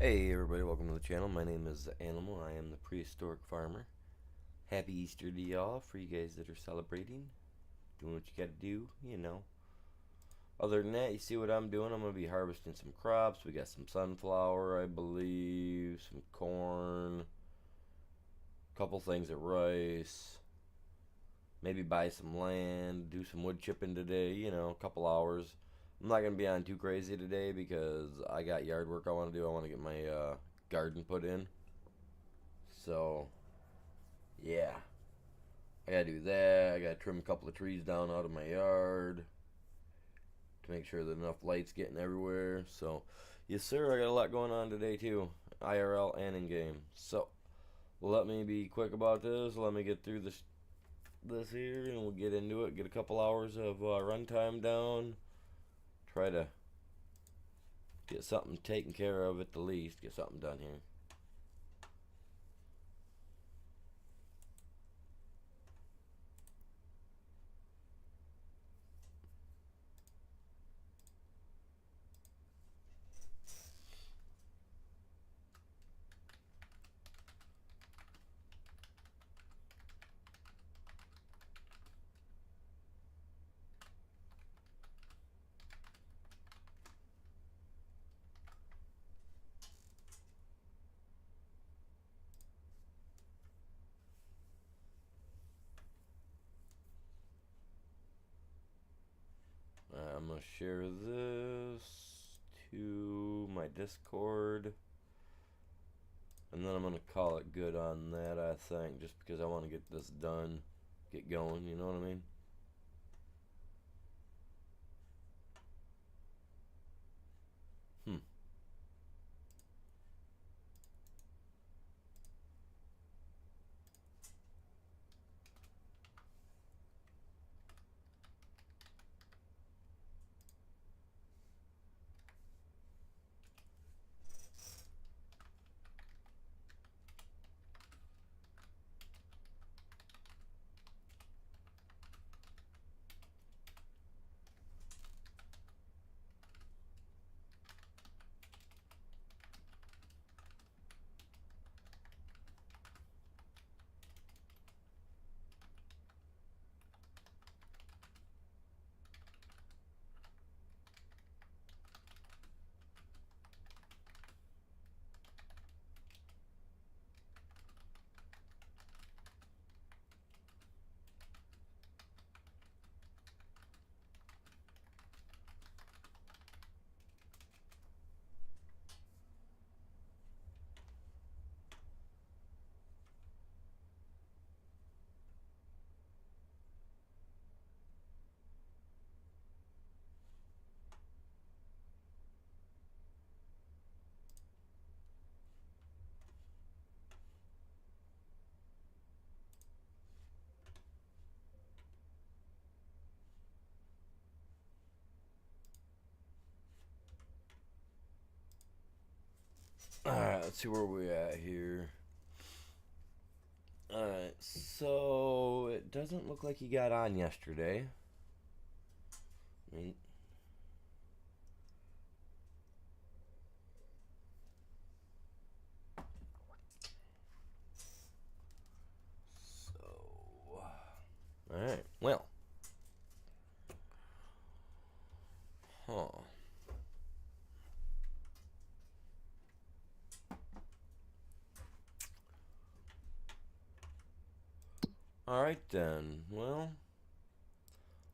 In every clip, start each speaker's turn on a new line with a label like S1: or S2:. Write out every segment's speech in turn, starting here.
S1: Hey everybody, welcome to the channel. My name is Animal. I am the prehistoric farmer. Happy Easter to y'all for you guys that are celebrating. Doing what you gotta do, you know. Other than that, you see what I'm doing? I'm gonna be harvesting some crops. We got some sunflower, I believe, some corn, a couple things of rice. Maybe buy some land, do some wood chipping today, you know, a couple hours. I'm not gonna be on too crazy today because I got yard work I wanna do. I wanna get my garden put in. So yeah, I gotta do that. I gotta trim a couple of trees down out of my yard to make sure that enough light's getting everywhere. So, yes, sir, I got a lot going on today, too, IRL and in game. So, let me be quick about this. Let me get through this here, and we'll get into it. Get a couple hours of runtime down. Try to get something taken care of at the least. Get something done here. I'm gonna share this to my Discord, and then I'm gonna call it good on that. I think just because I want to get this done, get going. You know what I mean? Hmm. Alright, let's see where we at here. Alright, so it doesn't look like he got on yesterday. I mean, so. Alright, well. Huh. Alright then, well.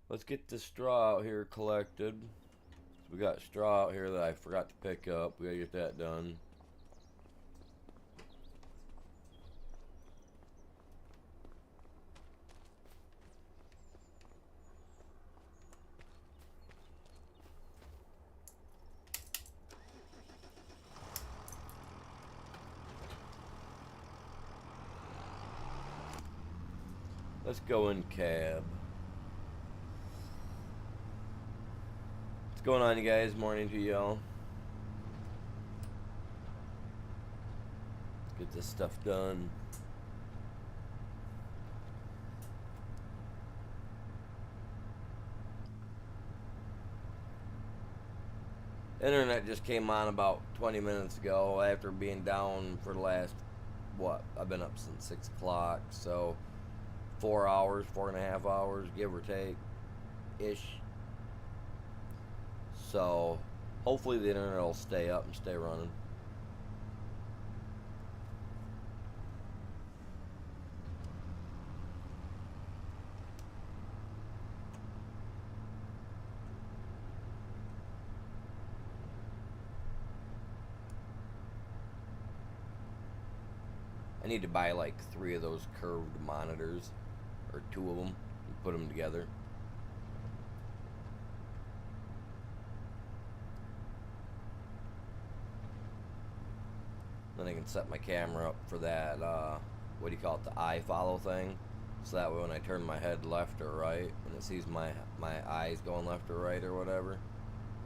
S1: Let's get the straw out here collected. So we got straw out here that I forgot to pick up. We gotta get that done. Let's go in cab. What's going on, you guys? Morning to y'all. Let's get this stuff done. Internet just came on about 20 minutes ago after being down for the last, what? I've been up since 6 o'clock, so 4 hours, 4.5 hours, give or take, ish. So hopefully the internet will stay up and stay running. I need to buy like 3 of those curved monitors, or 2 of them, and put them together. Then I can set my camera up for that, what do you call it, the eye follow thing. So that way when I turn my head left or right, and it sees my eyes going left or right or whatever,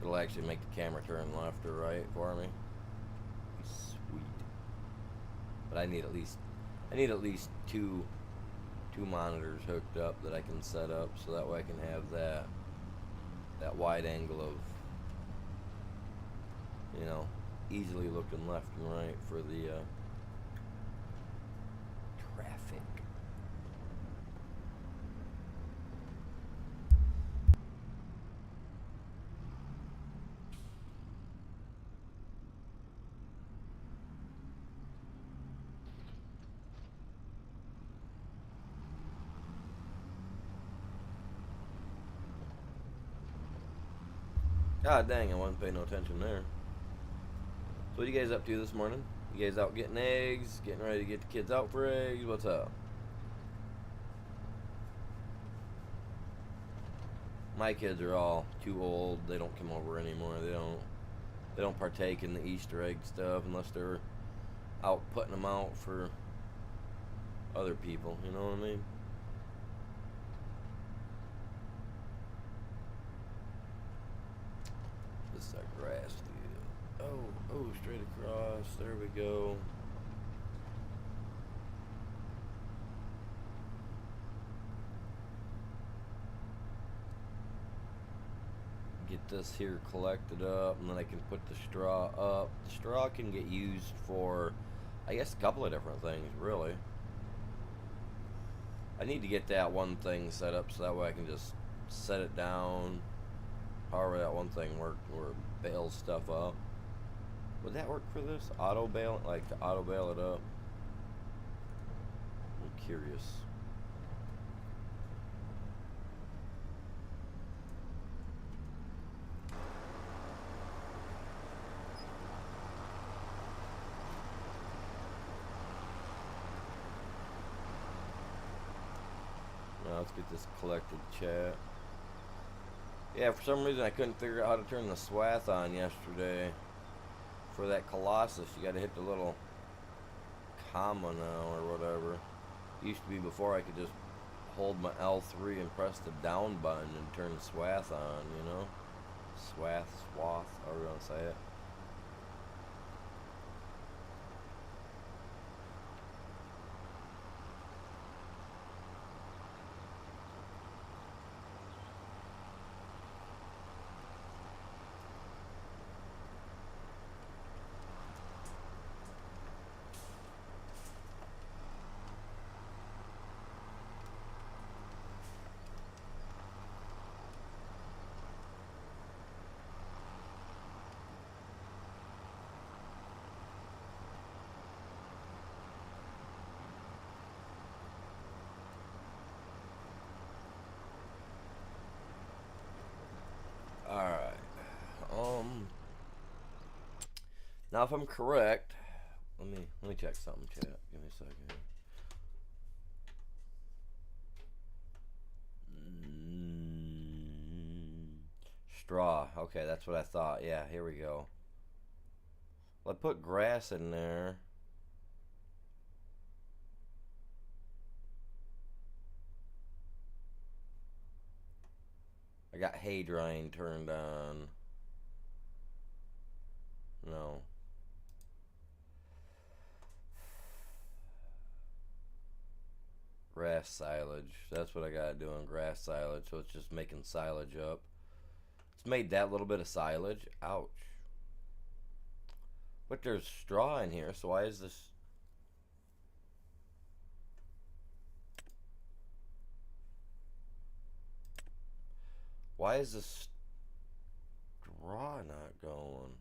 S1: it'll actually make the camera turn left or right for me. Sweet. But I need at least two monitors hooked up that I can set up, so that way I can have that wide angle of, you know, easily looking left and right for the traffic. God dang, I wasn't paying no attention there. So what are you guys up to this morning? You guys out getting eggs? Getting ready to get the kids out for eggs? What's up? My kids are all too old. They don't come over anymore. They don't partake in the Easter egg stuff unless they're out putting them out for other people. You know what I mean? This is our grass field. Oh, straight across. There we go. Get this here collected up, and then I can put the straw up. The straw can get used for, I guess, a couple of different things, really. I need to get that one thing set up so that way I can just set it down, however that one thing worked, or bail stuff up. Would that work for this? Auto bail, like to auto bail it up? I'm curious. Now let's get this collected chat. Yeah, for some reason I couldn't figure out how to turn the swath on yesterday. For that Colossus, you gotta hit the little comma now or whatever. It used to be before I could just hold my L3 and press the down button and turn the swath on, you know? Swath, however you want to say it. Alright. Now if I'm correct, let me check something, chat. Give me a second. Straw. Okay, that's what I thought. Yeah, here we go. Well, I put grass in there. I got hay drying turned on. No. Grass silage. That's what I gotta do on grass silage. So it's just making silage up. It's made that little bit of silage. Ouch. But there's straw in here, so why is this... Why is this straw not going?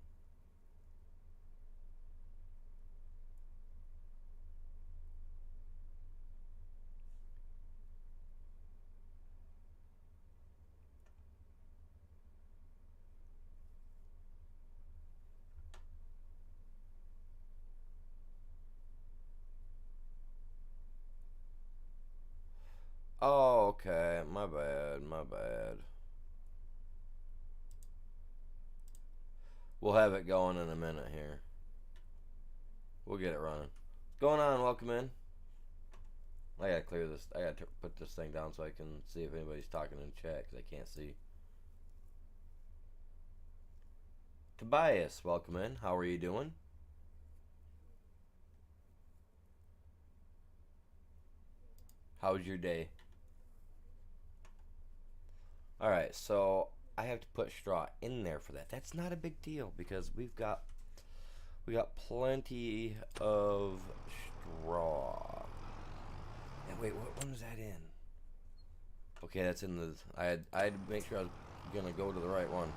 S1: Oh, okay. My bad. My bad. We'll have it going in a minute here. We'll get it running. What's going on? Welcome in. I gotta clear this. I gotta put this thing down so I can see if anybody's talking in chat because I can't see. Tobias, welcome in. How are you doing? How's your day? Alright, so I have to put straw in there for that. That's not a big deal because we got plenty of straw. And wait, what one was that in? Okay, that's in the... I had to make sure I was gonna go to the right one.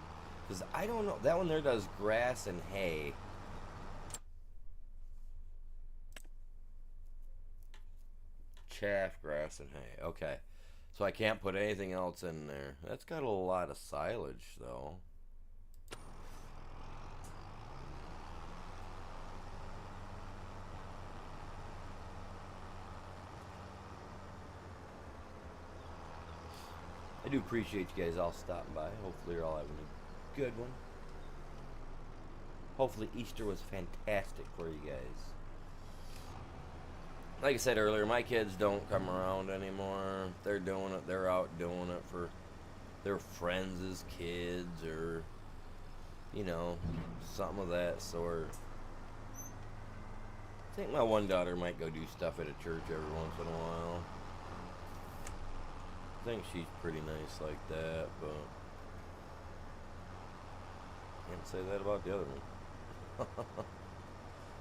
S1: Because I don't know. That one there does grass and hay. Chaff, grass, and hay. Okay. So I can't put anything else in there. That's got a lot of silage, though. I do appreciate you guys all stopping by. Hopefully you're all having a good one. Hopefully Easter was fantastic for you guys. Like I said earlier, my kids don't come around anymore. They're doing it. They're out doing it for their friends' kids or, you know, something of that sort. I think my one daughter might go do stuff at a church every once in a while. I think she's pretty nice like that, but can't say that about the other one.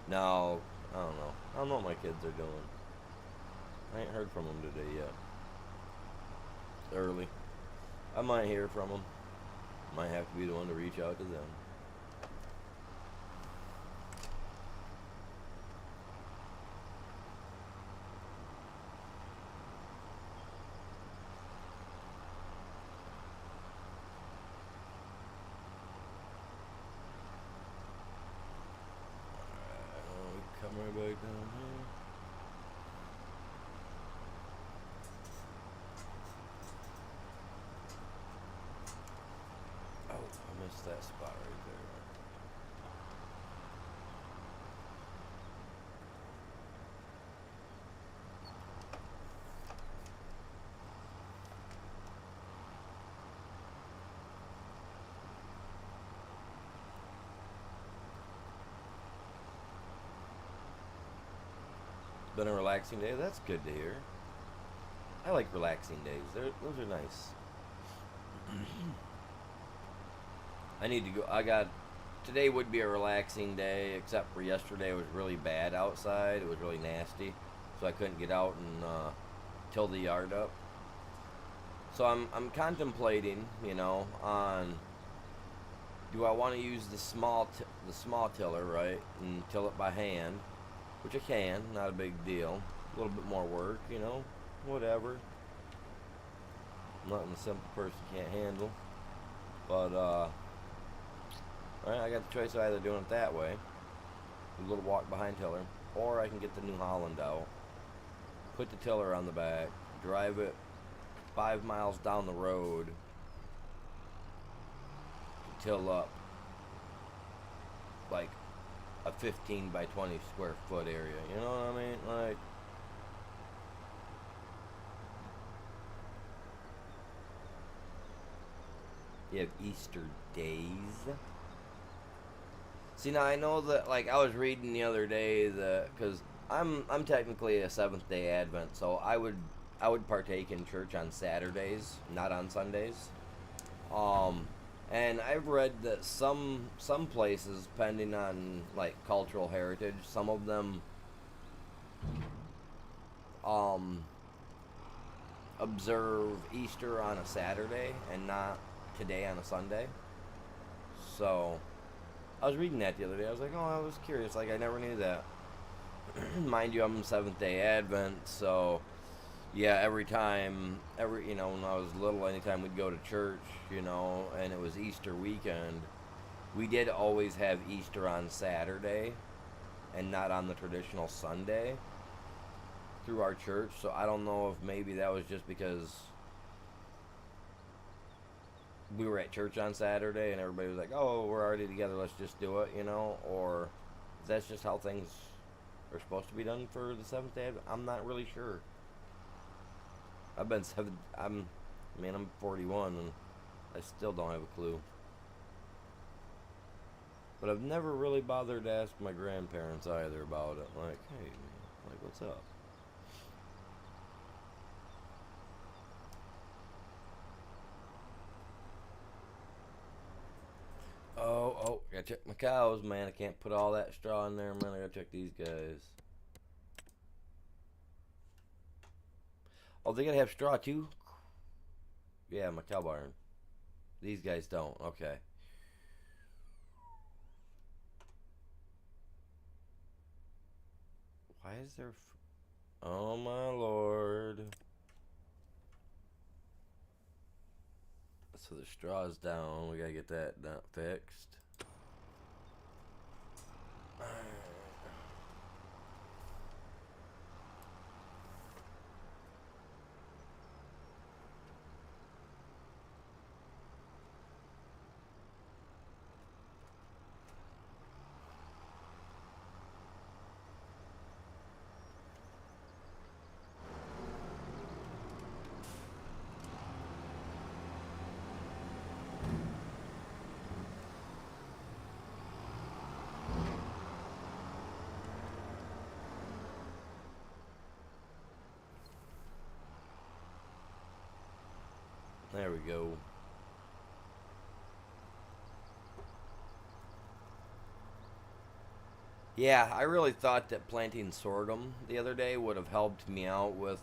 S1: No, I don't know. I don't know what my kids are doing. I ain't heard from them today yet. It's early. I might hear from them. Might have to be the one to reach out to them. Come right back down here. Oh, I missed that spot right there. Been a relaxing day. That's good to hear. I like relaxing days. Those are nice. I need to go. Today would be a relaxing day, except for yesterday. It was really bad outside. It was really nasty, so I couldn't get out and till the yard up. So I'm contemplating, you know, on do I want to use the small tiller, right, and till it by hand. Which I can, not a big deal. A little bit more work, you know, whatever. Nothing a simple person can't handle. But, alright, I got the choice of either doing it that way, a little walk behind tiller, or I can get the New Holland out, put the tiller on the back, drive it 5 miles down the road, to till up, like, a 15 by 20 square foot area, you know what I mean? Like, you have Easter days. See, now I know that, like, I was reading the other day that, because I'm technically a Seventh-day Advent, so I would partake in church on Saturdays, not on Sundays. And I've read that some places, depending on like cultural heritage, some of them um observe Easter on a Saturday and not today on a Sunday. So I was reading that the other day. I was like, oh, I was curious. Like I never knew that. Mind you, I'm Seventh Day Advent, so yeah, every when I was little, anytime we'd go to church, and it was Easter weekend, we did always have Easter on Saturday and not on the traditional Sunday through our church. So I don't know if maybe that was just because we were at church on Saturday and everybody was like, "Oh, we're already together, let's just do it," or that's just how things are supposed to be done for the Seventh Day. I'm not really sure. I've been seven. I'm 41 and I still don't have a clue. But I've never really bothered to ask my grandparents either about it. Like, hey, man, like, what's up? Oh, gotta check my cows, man. I can't put all that straw in there, man. I gotta check these guys. Oh, they gotta have straw too? Yeah, my cow barn. These guys don't. Okay. Why is there. Oh, my lord. So the straw's down. We gotta get that fixed. There we go. Yeah, I really thought that planting sorghum the other day would have helped me out with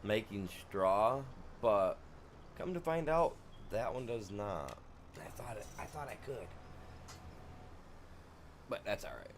S1: making straw, but come to find out, that one does not. I thought I could, but that's all right.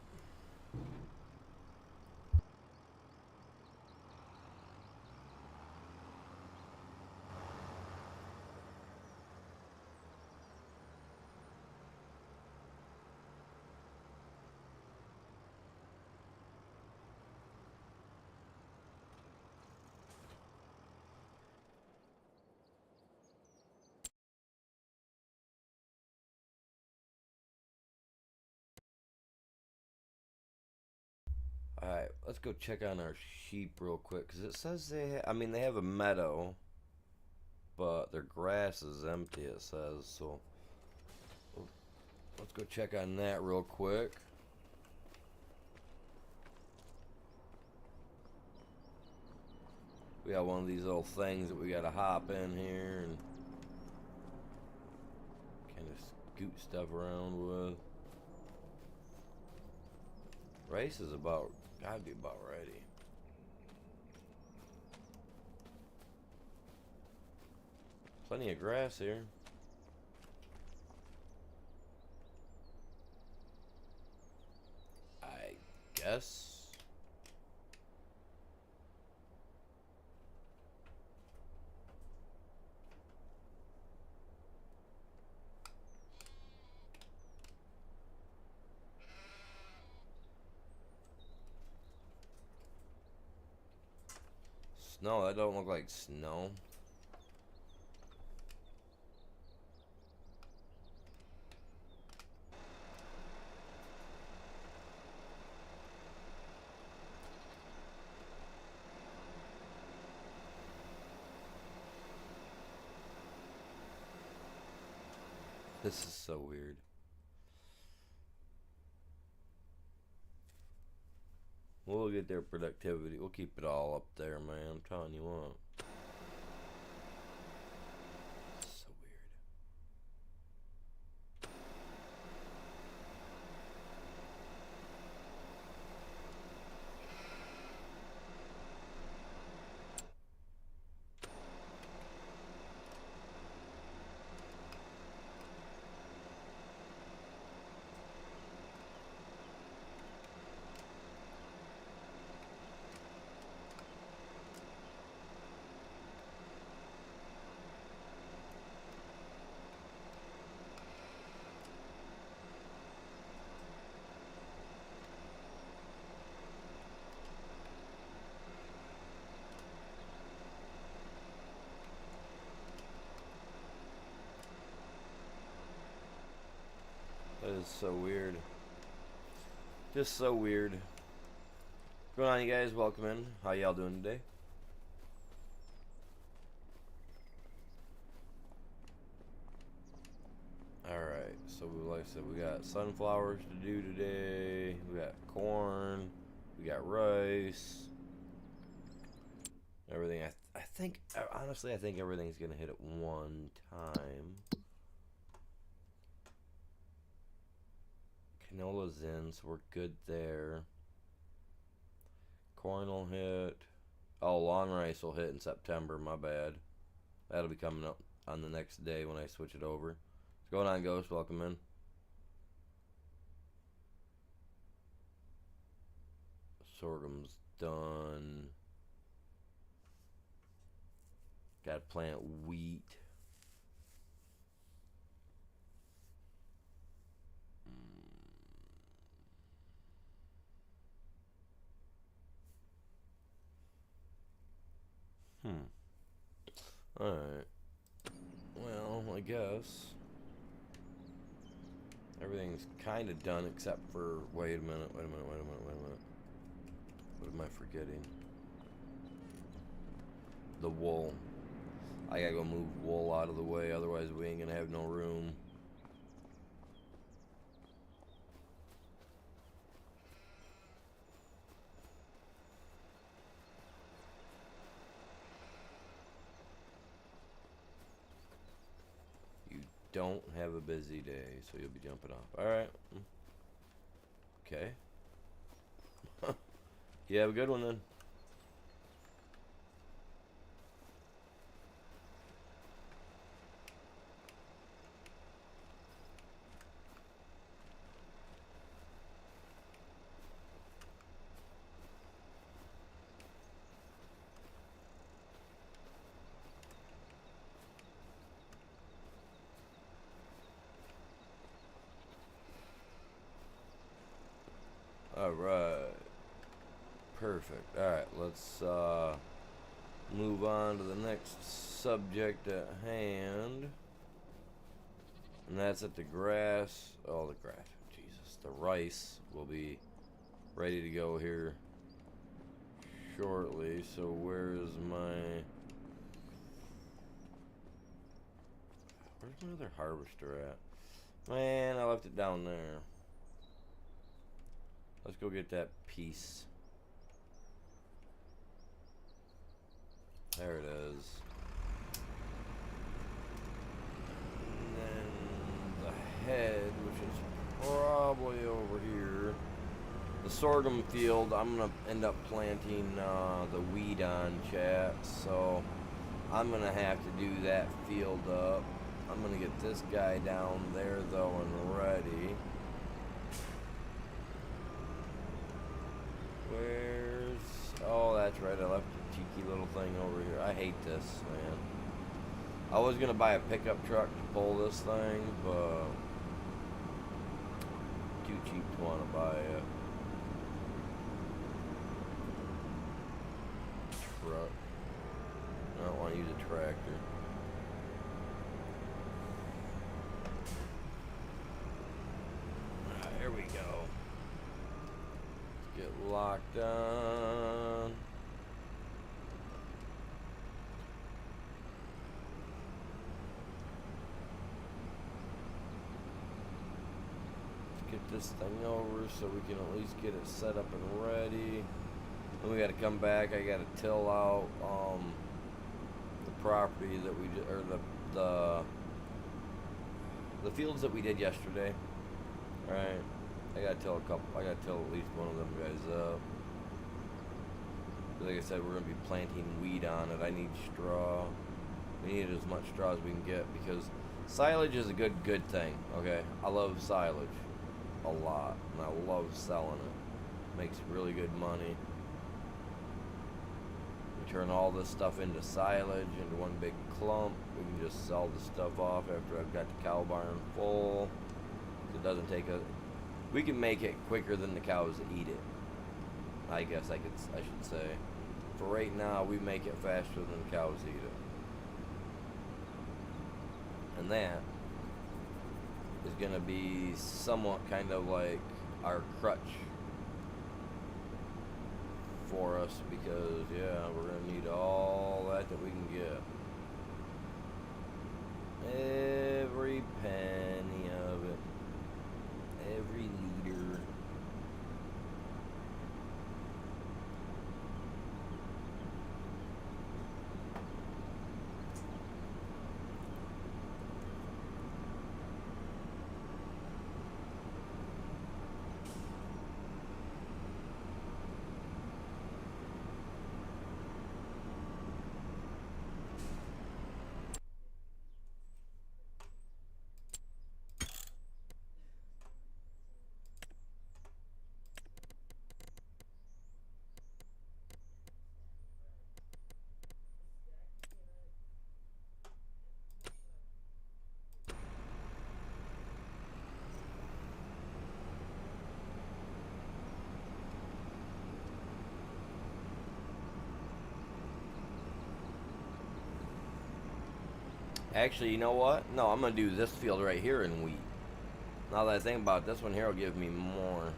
S1: All right, let's go check on our sheep real quick because it says they have a meadow, but their grass is empty. It says so. Let's go check on that real quick. We got one of these little things that we gotta hop in here and kind of scoot stuff around with. Rice is gotta be about ready. Plenty of grass here. I guess. Snow, that don't look like snow. This is so weird. We'll get their productivity. We'll keep it all up there, man. I'm telling you what. So weird. That is so weird. Just so weird. What's going on, you guys? Welcome in. How y'all doing today? Alright, so like I said, we got sunflowers to do today. We got corn. We got rice. Everything. I think, honestly, I think everything's going to hit at one time. Canola's in, so we're good there. Corn will hit. Oh, long rice will hit in September. My bad. That'll be coming up on the next day when I switch it over. What's going on, Ghost? Welcome in. Sorghum's done. Gotta plant wheat. Alright. Well, I guess everything's kind of done except for... Wait a minute. What am I forgetting? The wool. I gotta go move wool out of the way, otherwise we ain't gonna have no room. Don't have a busy day, so you'll be jumping off. Alright. Okay. You have a good one then. Alright. Perfect. Alright, let's move on to the next subject at hand. And that's at the grass. Oh, the grass. Jesus. The rice will be ready to go here shortly. So where's my other harvester at? Man, I left it down there. Let's go get that piece. There it is. And then the head, which is probably over here. The sorghum field, I'm going to end up planting the weed on, chat. So I'm going to have to do that field up. I'm going to get this guy down there, though, and ready. Where's... Oh, that's right. I left a cheeky little thing over here. I hate this, man. I was going to buy a pickup truck to pull this thing, but... too cheap to want to buy it. Truck. I don't want to use a tractor. There we go. Get locked on. Let's get this thing over so we can at least get it set up and ready. Then we got to come back. I got to till out the property that we did, or the fields that we did yesterday. All right. I gotta tell at least one of them guys up. Like I said, we're gonna be planting weed on it. I need straw. We need as much straw as we can get because silage is a good thing. Okay, I love silage a lot, and I love selling it. Makes really good money. We turn all this stuff into silage, into one big clump. We can just sell the stuff off after I've got the cow barn full. It doesn't take a... We can make it quicker than the cows eat it. I guess I should say. For right now, we make it faster than the cows eat it. And that is gonna be somewhat kind of like our crutch for us, because yeah, we're gonna need all that we can get. Every penny of it. Every liter. Actually, you know what? No, I'm gonna do this field right here in wheat. Now that I think about it, this one here will give me more.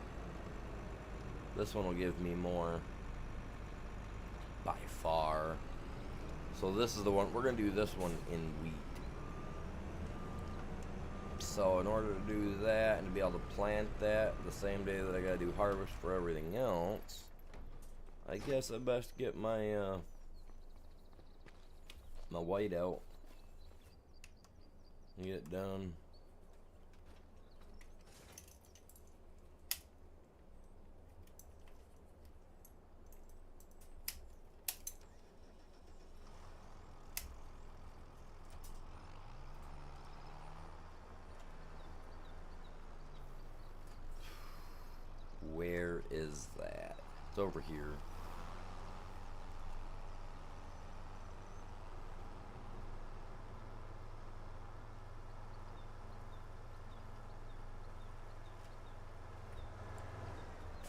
S1: This one will give me more. By far. So this is the one, we're gonna do this one in wheat. So in order to do that and to be able to plant that the same day that I gotta do harvest for everything else, I guess I best get my my white out and get it done. Where is that? It's over here.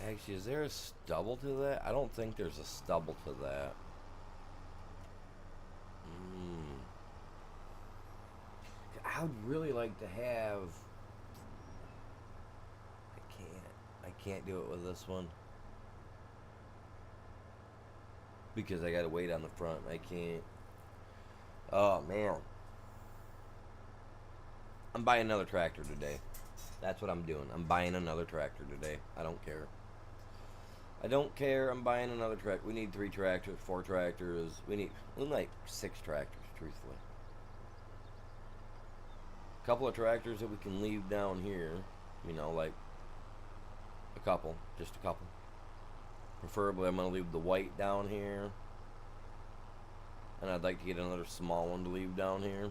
S1: Actually, is there a stubble to that? I don't think there's a stubble to that. I would really like to have... I can't do it with this one. Because I gotta wait on the front. I can't. Oh, man. I'm buying another tractor today. That's what I'm doing. I'm buying another tractor today. I don't care. I don't care. I'm buying another tractor. We need 3 tractors, 4 tractors. We need like 6 tractors, truthfully. A couple of tractors that we can leave down here. You know, like a couple. Just a couple. Preferably, I'm going to leave the white down here. And I'd like to get another small one to leave down here.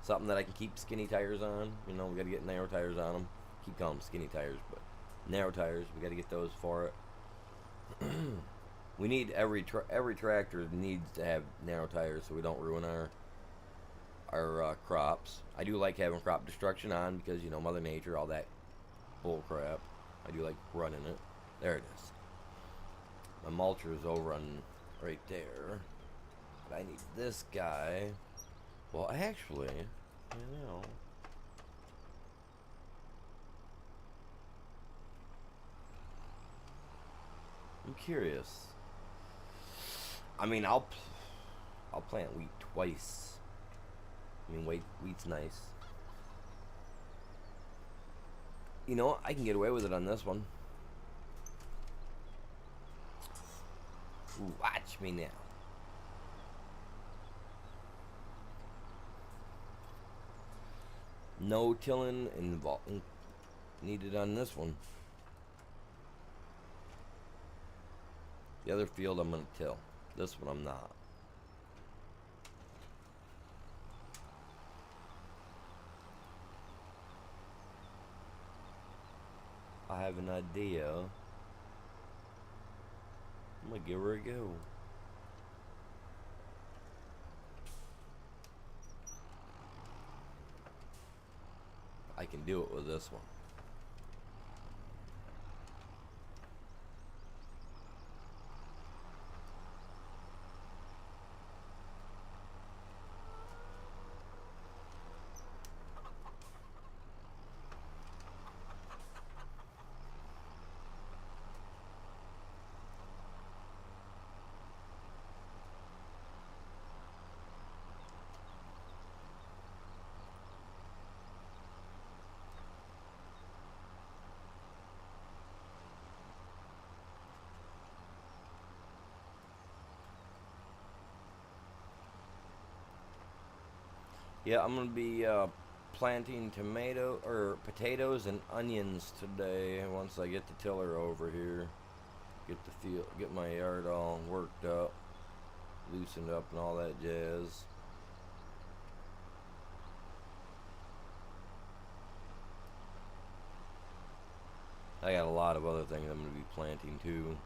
S1: Something that I can keep skinny tires on. You know, we got to get narrow tires on them. Keep calling them skinny tires, but narrow tires. We got to get those for it. We need every tractor needs to have narrow tires so we don't ruin our crops. I do like having crop destruction on because, you know, Mother Nature, all that bull crap. I do like running it. There it is. My mulcher is over on right there. But I need this guy. Well, actually, you know, I'm curious. I mean, I'll plant wheat twice. I mean, wheat's nice. You know, I can get away with it on this one. Watch me now. No tilling needed on this one. The other field I'm going to till. This one I'm not. I have an idea. I'm going to give her a go. I can do it with this one. Yeah, I'm gonna be planting tomato or potatoes and onions today. Once I get the tiller over here, get my yard all worked up, loosened up, and all that jazz. I got a lot of other things I'm gonna be planting too.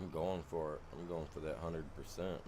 S1: I'm going for it. I'm going for that 100%, man.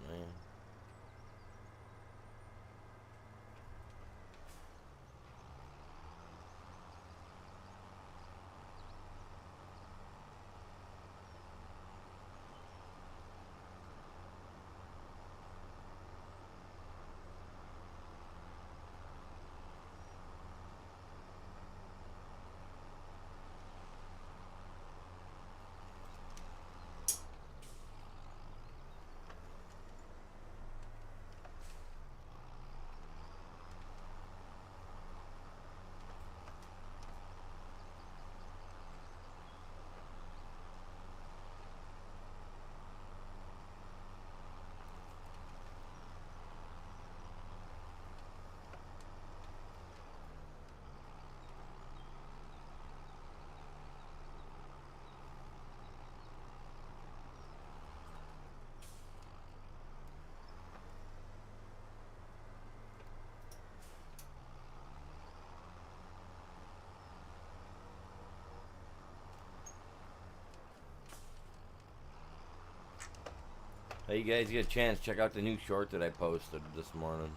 S1: Hey, you guys get a chance, check out the new short that I posted this morning.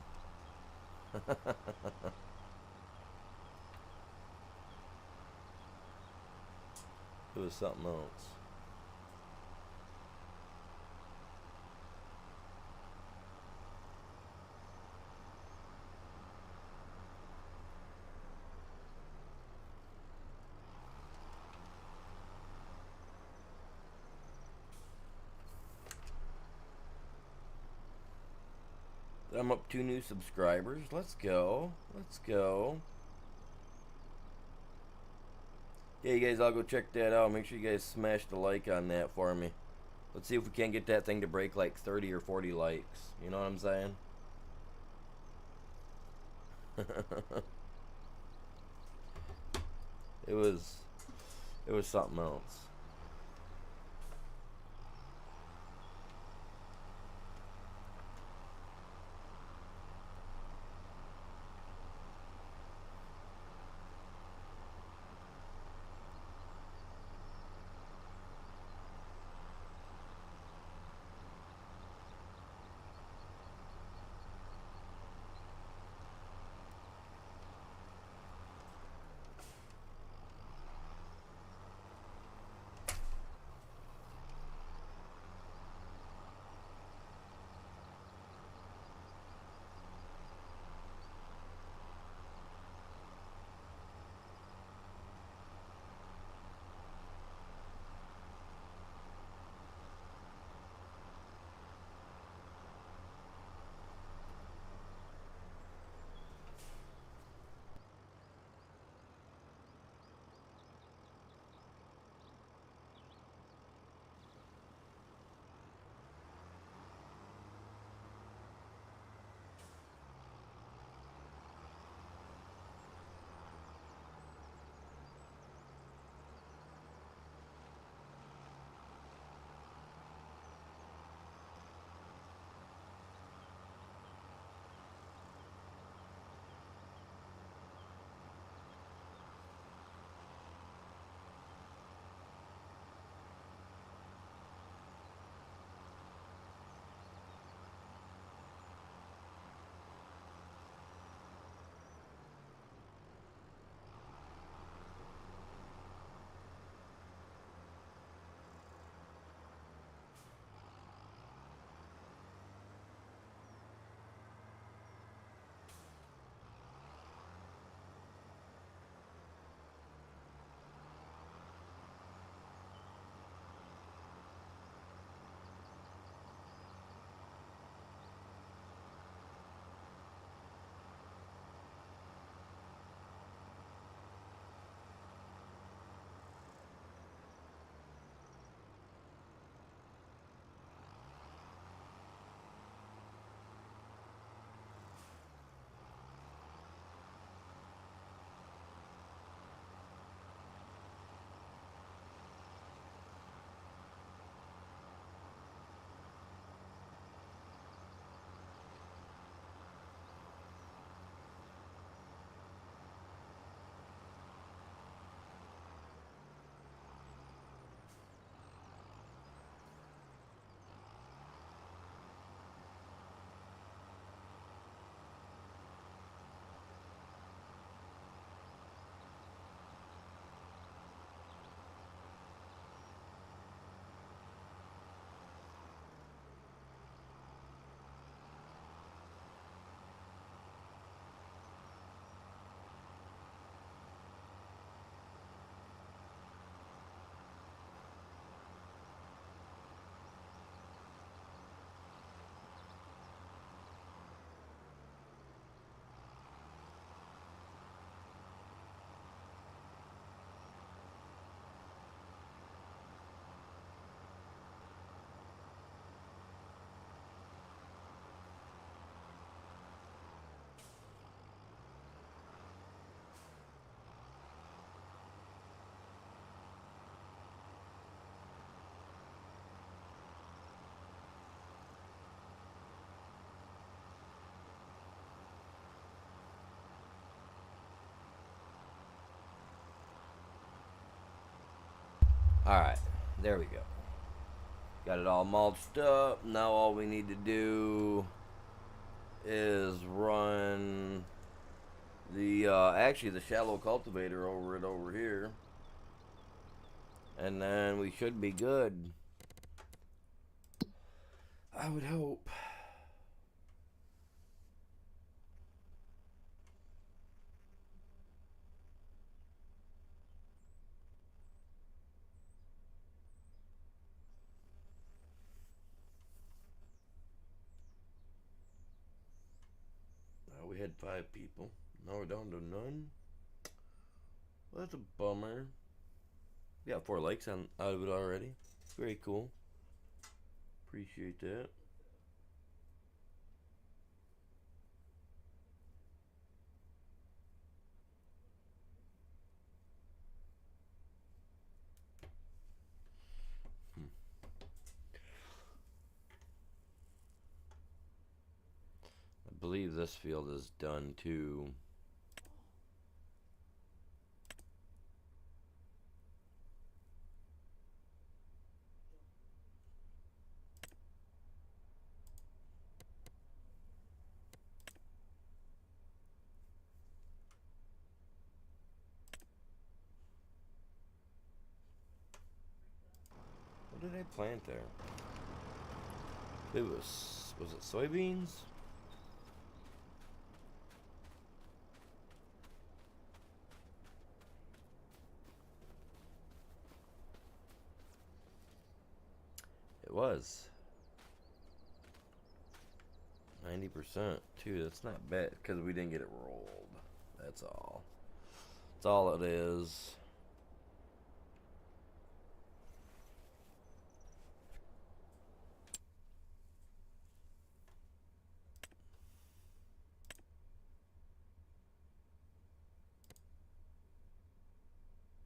S1: It was something else. I'm up 2 new subscribers. Let's go. Let's go. Yeah, you guys all go check that out. Make sure you guys smash the like on that for me. Let's see if we can't get that thing to break like 30 or 40 likes. You know what I'm saying? it was it was something else. Alright, there we go. Got it all mulched up. Now all we need to do is run the actually the shallow cultivator over it over here, and then we should be good. I would hope. We had 5 people. Now we're down to none. Well, that's a bummer. We got 4 likes out of it already. Very cool. Appreciate that. I believe this field is done too. What did I plant there? It was it soybeans? It was 90% too. That's not bad because we didn't get it rolled. That's all. That's all it is.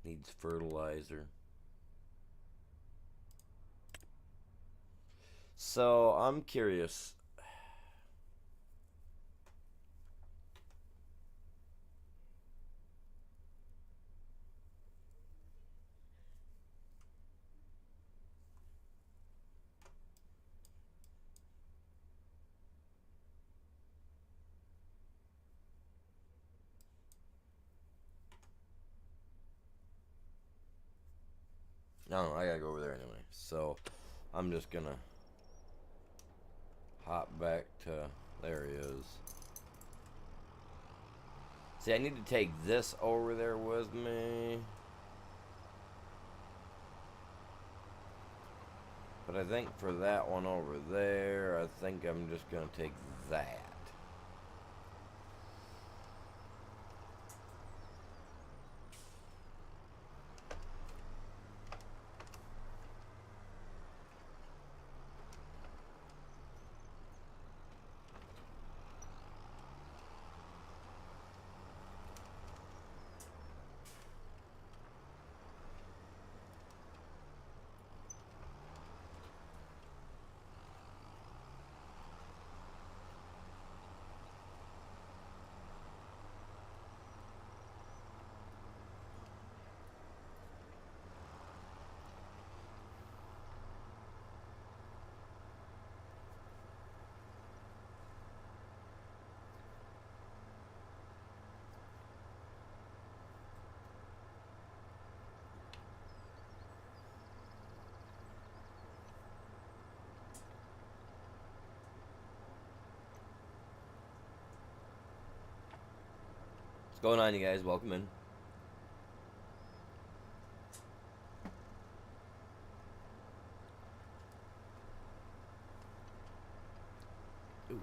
S1: Needs fertilizer. So I'm curious. No, I gotta go over there anyway. So I'm just gonna hop back to there he is. See, I need to take this over there with me. But I think for that one over there, I think I'm just gonna take that. What's going on, you guys? Welcome in. Ooh.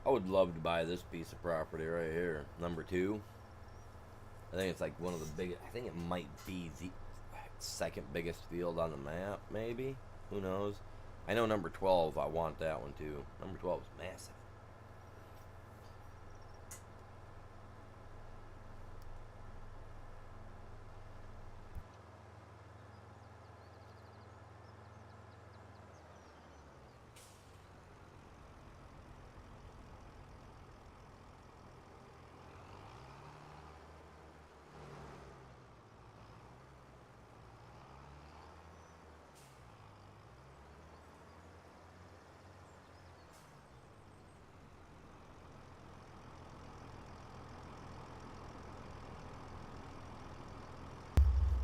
S1: I would love to buy this piece of property right here, number 2. I think it's like one of the biggest. I think it might be the second biggest field on the map, maybe. Who knows? I know number 12, I want that one too. Number 12 is massive.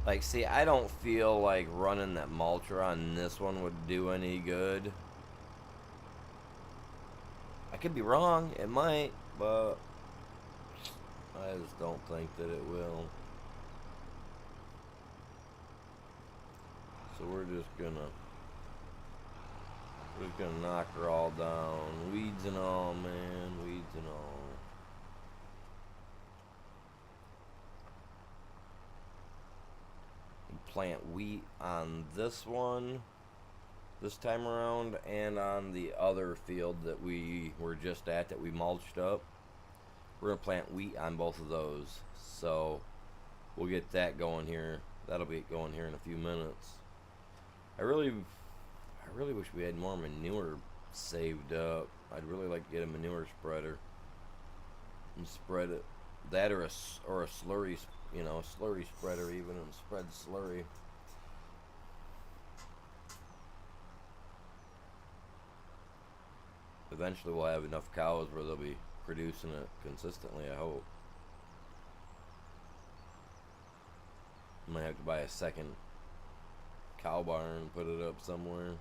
S1: Like, see, I don't feel like running that mulcher on this one would do any good. I could be wrong, it might, but I just don't think that it will. So we're just gonna knock her all down. Weeds and all, man, weeds and all. Plant wheat on this one this time around, and on the other field that we were just at that we mulched up. We're gonna plant wheat on both of those, so we'll get that going here. That'll be going here in a few minutes. I really wish we had more manure saved up. I'd really like to get a manure spreader and spread it. That or a slurry, you know, a slurry spreader even, and spread slurry. Eventually we'll have enough cows where they'll be producing it consistently, I hope. Might have to buy a second cow barn and put it up somewhere.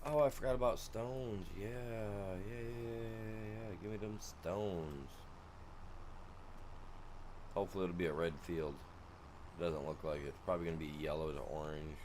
S1: Oh, I forgot about stones. Yeah. Give me them stones. Hopefully it'll be a red field. It doesn't look like it. It's probably going to be yellow to orange.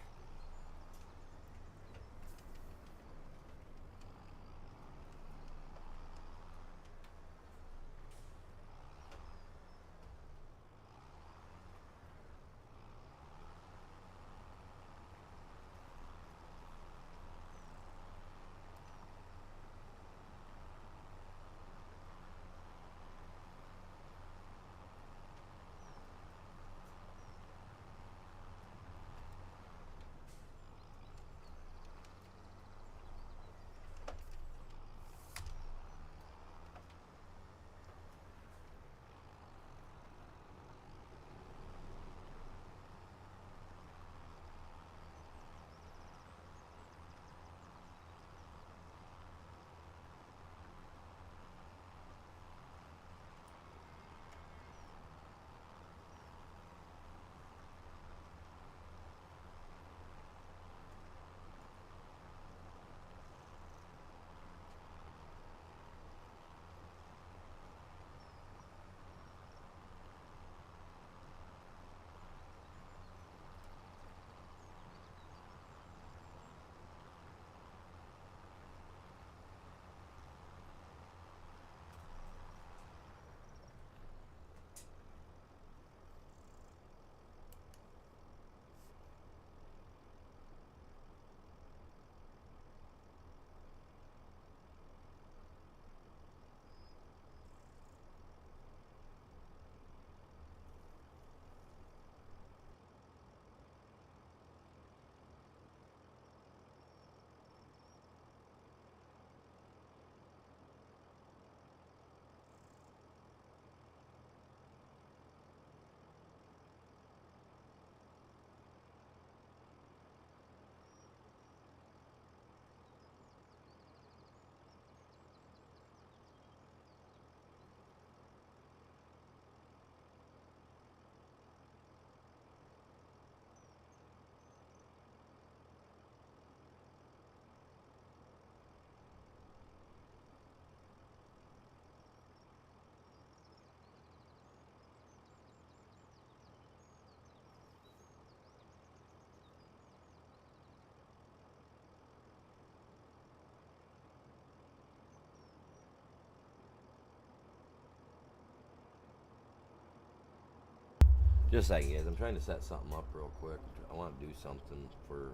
S1: Just a second, guys. I'm trying to set something up real quick. I want to do something for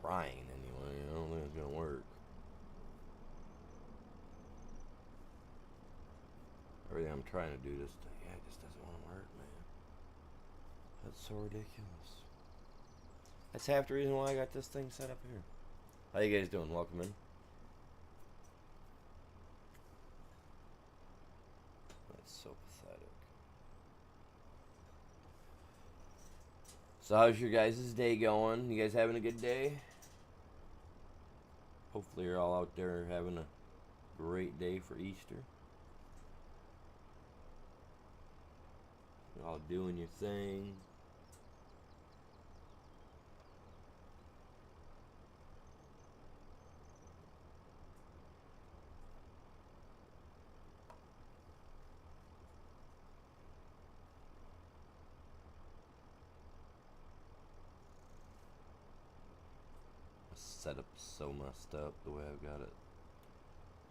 S1: trying anyway. I don't think it's gonna work. Everything I'm trying to do just it just doesn't want to work, man. That's so ridiculous. That's half the reason why I got this thing set up here. How you guys doing? Welcome in. That's so pathetic. So how's your guys' day going? You guys having a good day? Hopefully you're all out there having a great day for Easter. You're all doing your thing. Setup's so messed up the way I've got it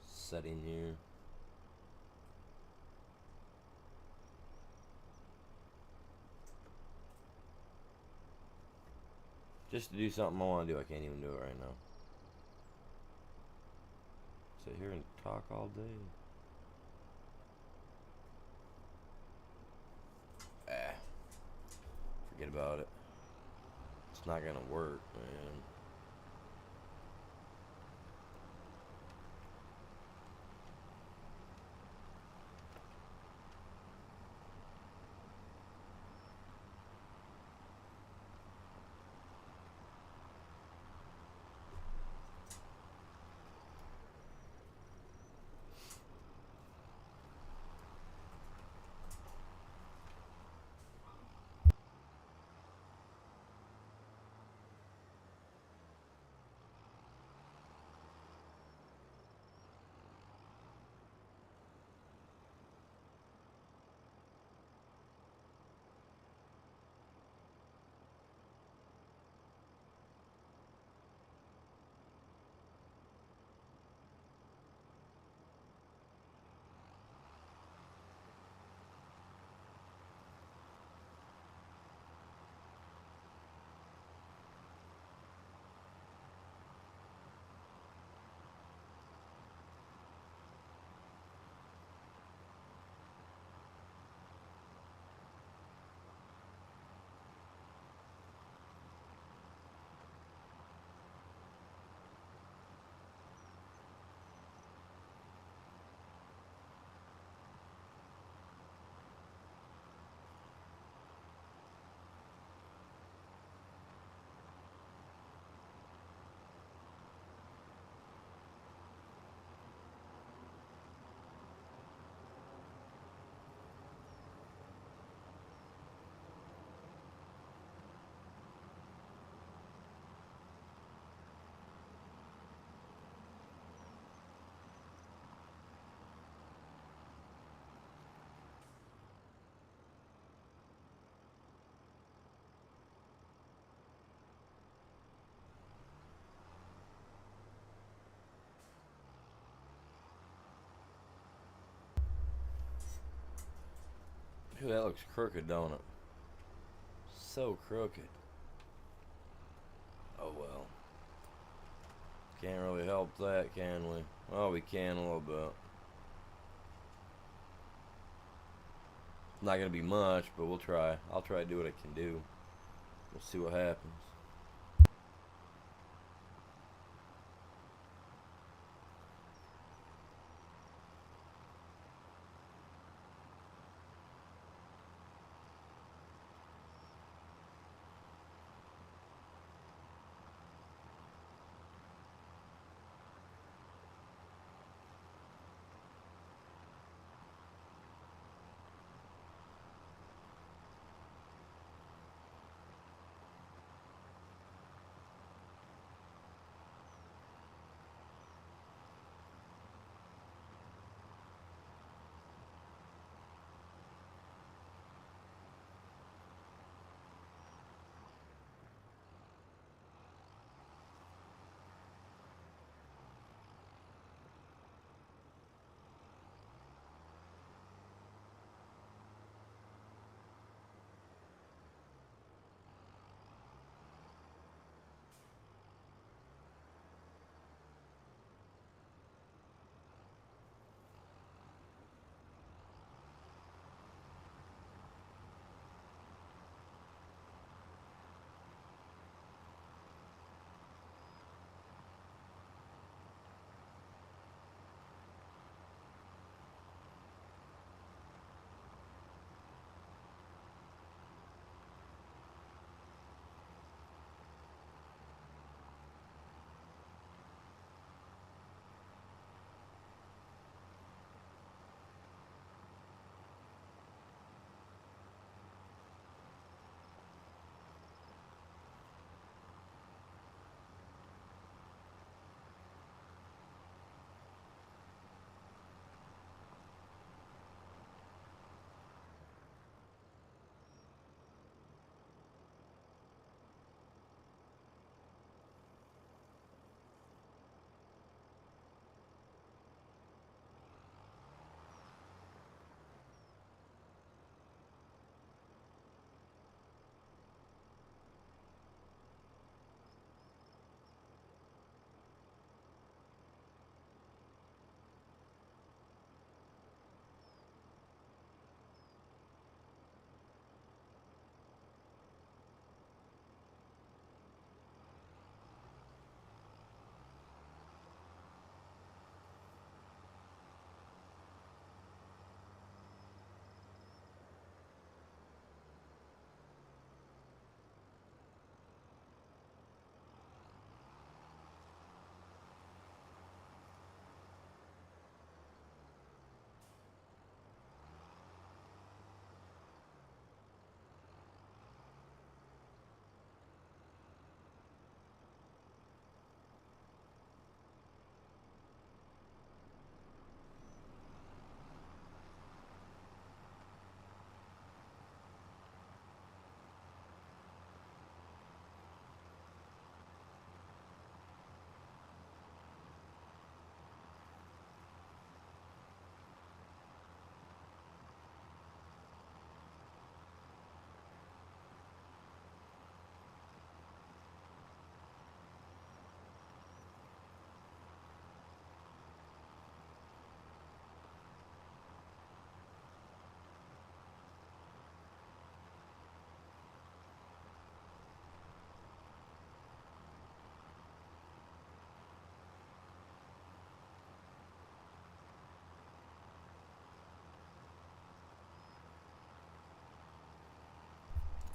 S1: set in here. Just to do something I want to do, I can't even do it right now. Sit here and talk all day. Forget about it. It's not gonna work, man. Ooh, that looks crooked, don't it? So crooked. Oh well. Can't really help that, can we? Well, we can a little bit. Not gonna be much, but we'll try. I'll try to do what I can do. We'll see what happens.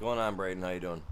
S1: Going on, Braden? How you doing?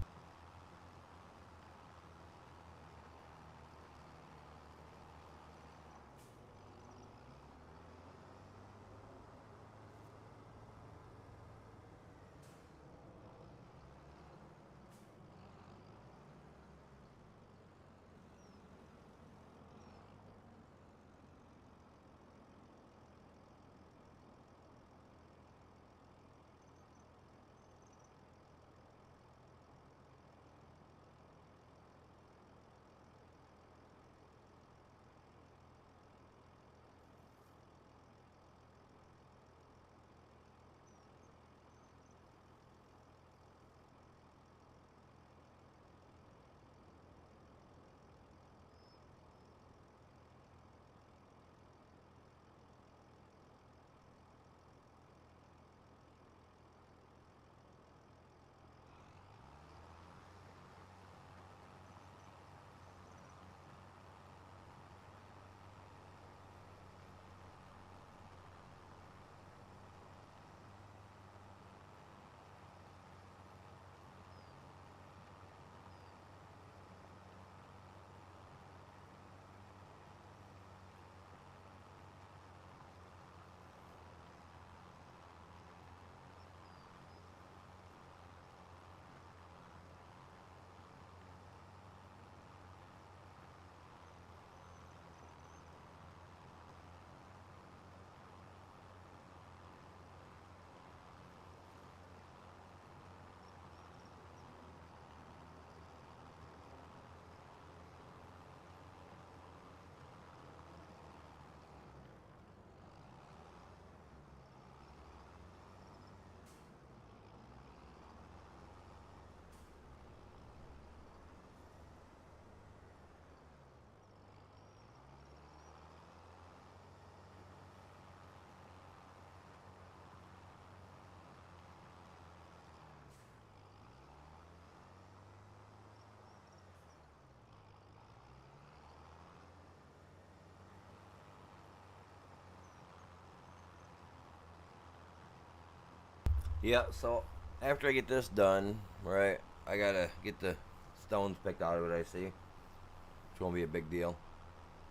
S1: Yeah, so after I get this done, right, I gotta get the stones picked out of it, I see. Which won't be a big deal.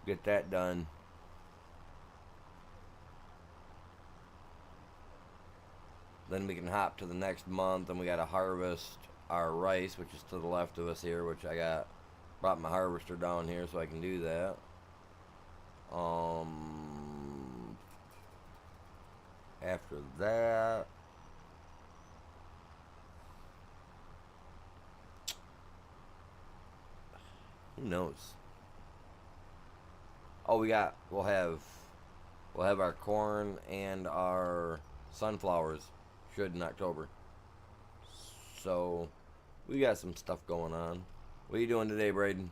S1: Get that done. Then we can hop to the next month and we gotta harvest our rice, which is to the left of us here, which brought my harvester down here so I can do that. After that, who knows? Oh, we'll have our corn and our sunflowers should in October. So we got some stuff going on. What are you doing today, Braden?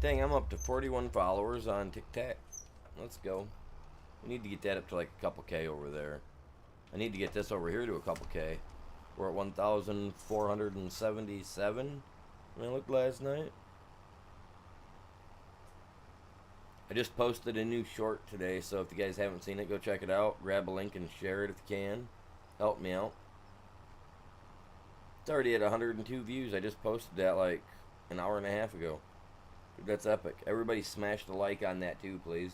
S1: Dang, I'm up to 41 followers on TikTok. Let's go. We need to get that up to like a couple K over there. I need to get this over here to a couple K. We're at 1,477 when I looked last night. I just posted a new short today, so if you guys haven't seen it, go check it out. Grab a link and share it if you can. Help me out. It's already at 102 views. I just posted that like an hour and a half ago. Dude, that's epic. Everybody smash the like on that too, please.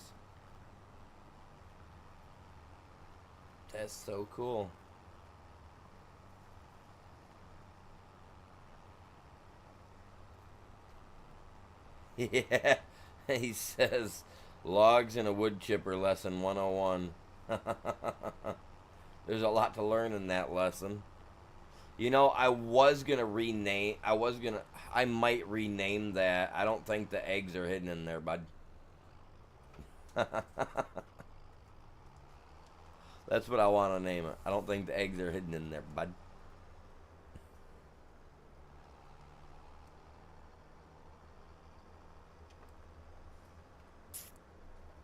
S1: That's so cool. Yeah, he says logs in a wood chipper lesson 101. There's a lot to learn in that lesson. You know, I might rename that. I don't think the eggs are hidden in there, bud. That's what I want to name it. I don't think the eggs are hidden in there, bud.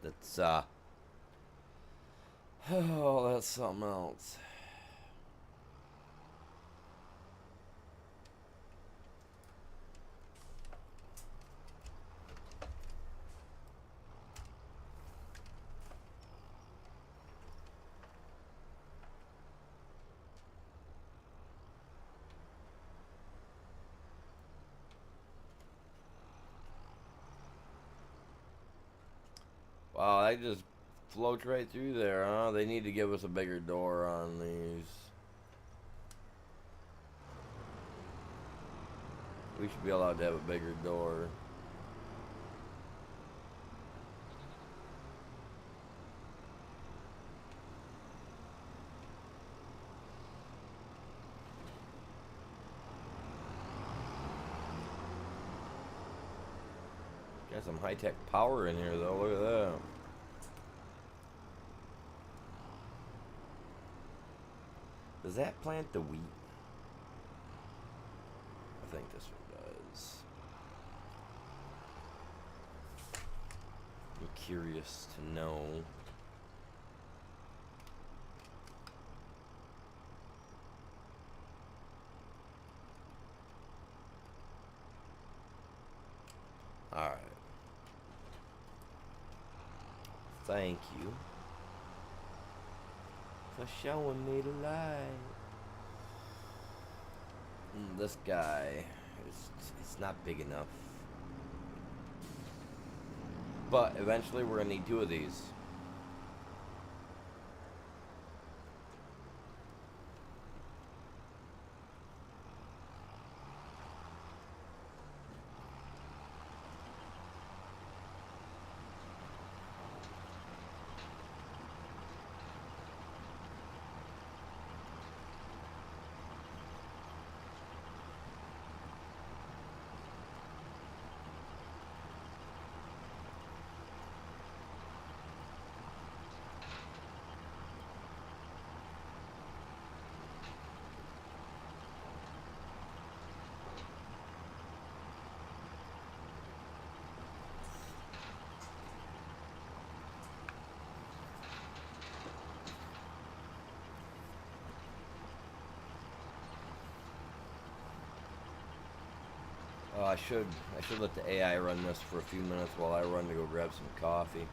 S1: That's, oh, that's something else. Wow, that just floats right through there, huh? They need to give us a bigger door on these. We should be allowed to have a bigger door. Got some high-tech power in here, though. Look at that. Does that plant the wheat? I think this one does. I'm curious to know. Alright. Thank you for showing me the light. This guy, it's not big enough. But eventually we're going to need two of these. Oh, I should let the AI run this for a few minutes while I run to go grab some coffee.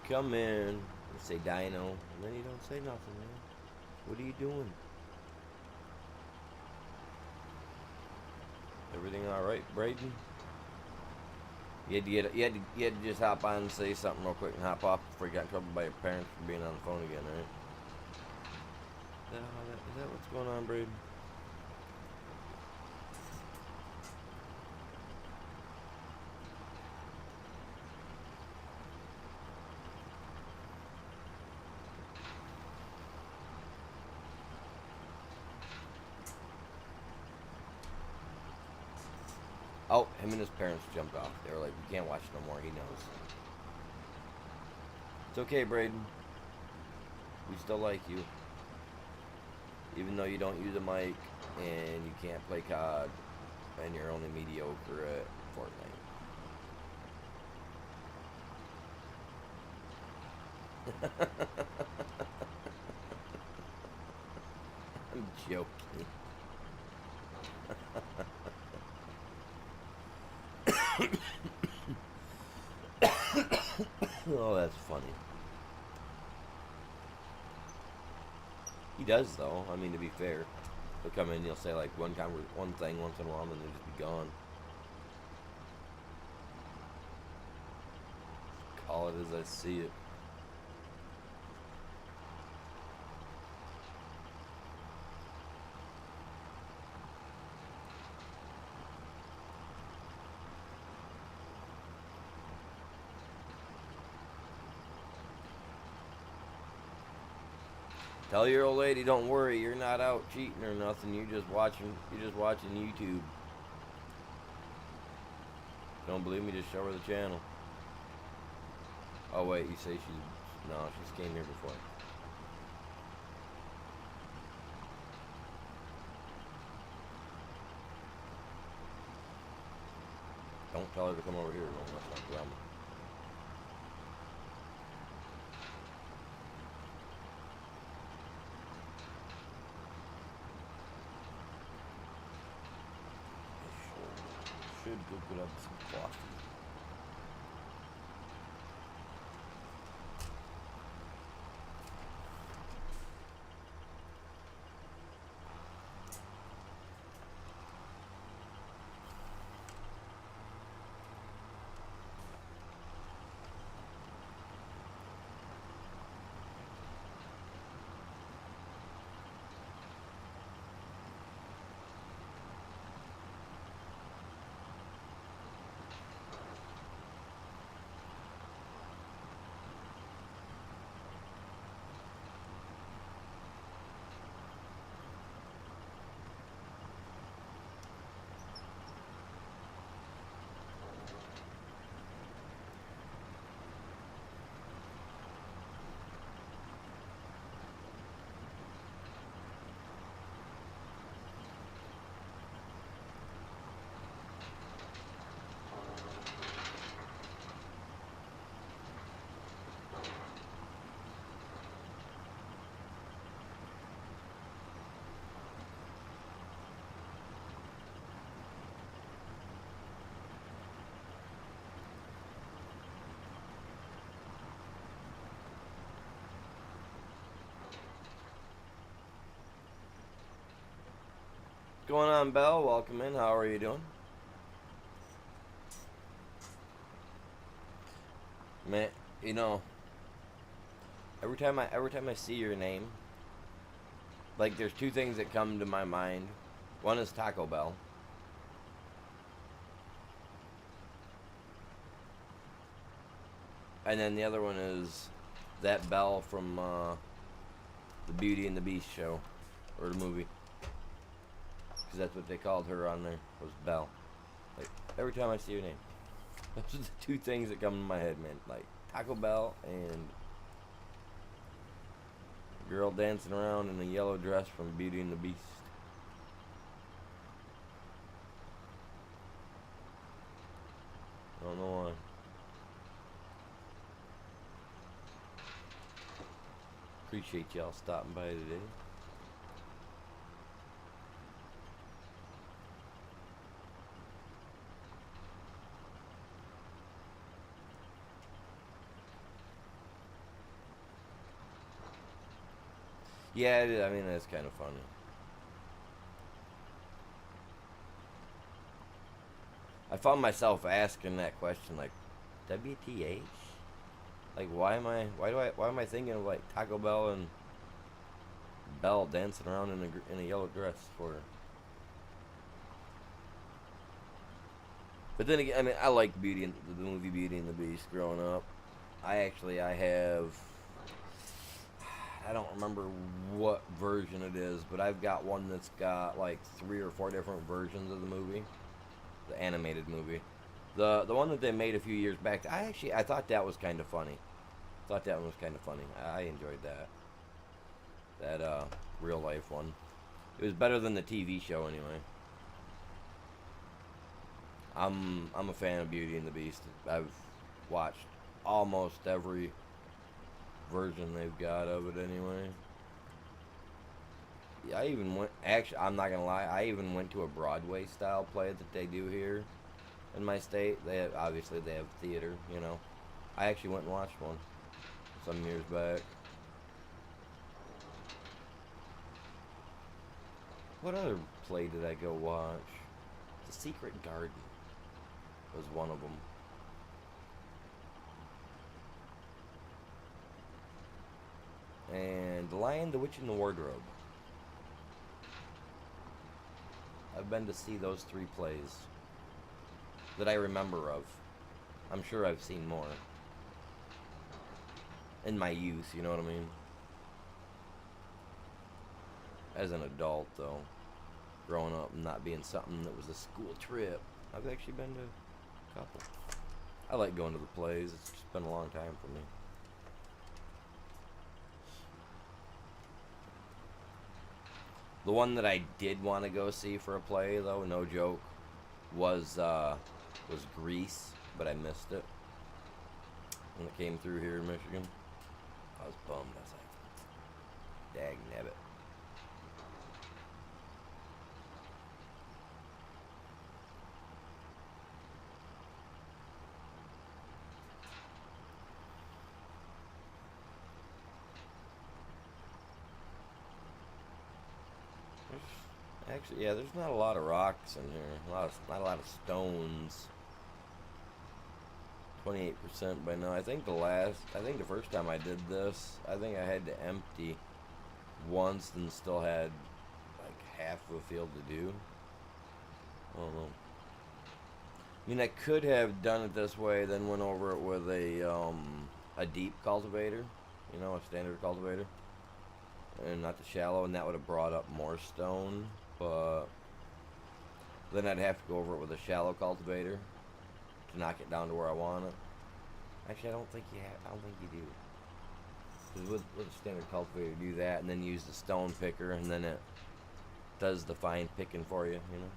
S1: Come in, you say Dino, and then you don't say nothing, man. What are you doing? Everything all right, Braden? You had to just hop on and say something real quick and hop off before you got in trouble by your parents for being on the phone again, right? Is that what's going on, Braden? Oh, him and his parents jumped off. They were like, we can't watch no more. He knows. It's okay, Braden. We still like you. Even though you don't use a mic and you can't play COD and you're only mediocre at Fortnite. I'm joking. Oh, that's funny. He does, though. I mean, to be fair. He'll come in, he'll say, like, one thing once in a while, and then he'll just be gone. Call it as I see it. Tell your old lady, don't worry, you're not out cheating or nothing. You're just watching YouTube. Don't believe me? Just show her the channel. Oh wait, you say she's came here before. Don't tell her to come over here. No, that's not drama. Should go get up some coffee. What's going on, Belle? Welcome in. How are you doing? Man, you know, every time I see your name, like there's two things that come to my mind. One is Taco Bell. And then the other one is that Belle from the Beauty and the Beast show, or the movie. Because that's what they called her on there, was Belle. Like, every time I see your name. Those are the two things that come to my head, man. Like, Taco Bell and a girl dancing around in a yellow dress from Beauty and the Beast. I don't know why. Appreciate y'all stopping by today. Yeah, I mean, that's kind of funny. I found myself asking that question, like, WTH? Like, why am I thinking of, like, Taco Bell and Belle dancing around in a yellow dress for her? But then again, I mean, I liked the movie Beauty and the Beast growing up. I have, I don't remember what version it is, but I've got one that's got like 3 or 4 different versions of the movie, the animated movie. The one that they made a few years back, I thought that was kind of funny. Thought that one was kind of funny. I enjoyed that real life one. It was better than the TV show anyway. I'm a fan of Beauty and the Beast. I've watched almost every version they've got of it anyway. Yeah, I'm not gonna lie, I even went to a Broadway style play that they do here in my state. Obviously they have theater, you know. I actually went and watched one some years back. What other play did I go watch? The Secret Garden was one of them. And The Lion, the Witch, and the Wardrobe. I've been to see those 3 plays that I remember of. I'm sure I've seen more. In my youth, you know what I mean? As an adult, though. Growing up and not being something that was a school trip. I've actually been to a couple. I like going to the plays. It's just been a long time for me. The one that I did want to go see for a play, though, no joke, was Grease, but I missed it when it came through here in Michigan. I was bummed. I was like, dag nabbit. Actually, yeah, there's not a lot of rocks in here. Not a lot of stones. 28% by now. I think the first time I did this, I think I had to empty once and still had like half of a field to do. I don't know. I mean, I could have done it this way, then went over it with a deep cultivator, you know, a standard cultivator, and not the shallow, and that would have brought up more stone. But then I'd have to go over it with a shallow cultivator to knock it down to where I want it. Actually, I don't think you do. Because with a standard cultivator, you do that, and then use the stone picker, and then it does the fine picking for you, you know?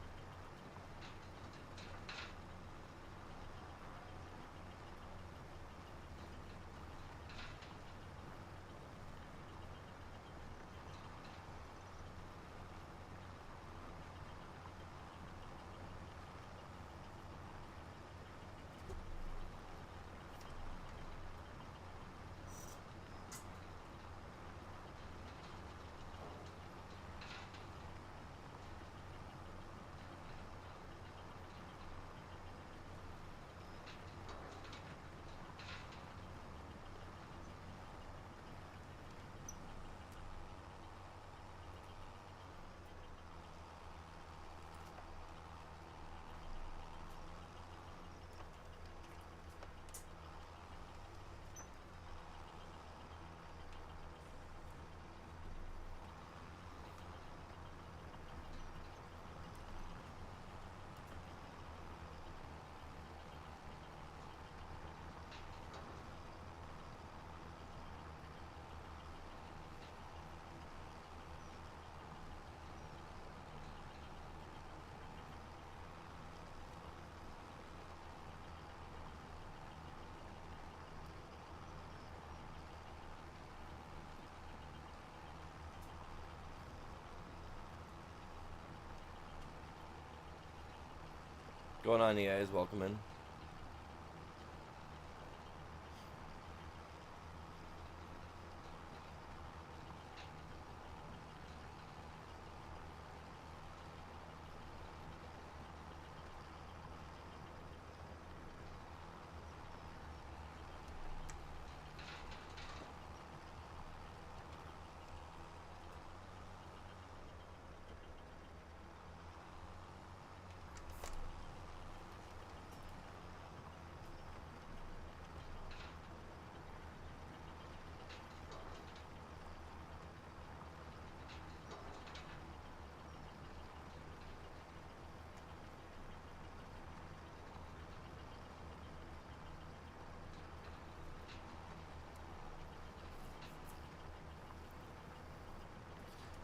S1: Going on, you guys? Welcome in.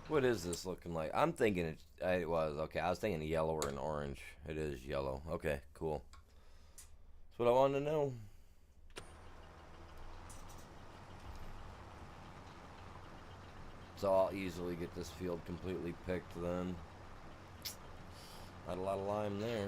S1: What is this looking like? I'm thinking it was. Okay, I was thinking yellow or an orange. It is yellow. Okay, cool. That's what I wanted to know. So I'll easily get this field completely picked then. Not a lot of lime there.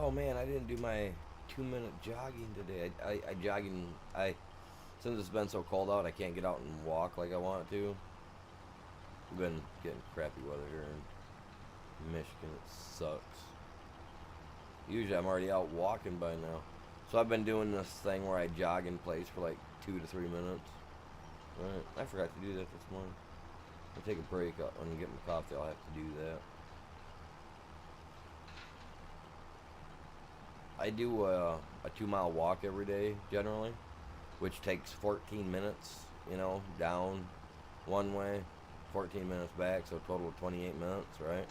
S1: Oh man, I didn't do my 2 minute jogging today. I jogging. I Since it's been so cold out, I can't get out and walk like I want to. We've been getting crappy weather here in Michigan. It sucks. Usually I'm already out walking by now. So I've been doing this thing where I jog in place for like 2 to 3 minutes. Right. I forgot to do that this morning. I'll take a break up when I get my coffee. I'll have to do that. I do a 2 mile walk every day generally, which takes 14 minutes, down one way, 14 minutes back, so a total of 28 minutes, right?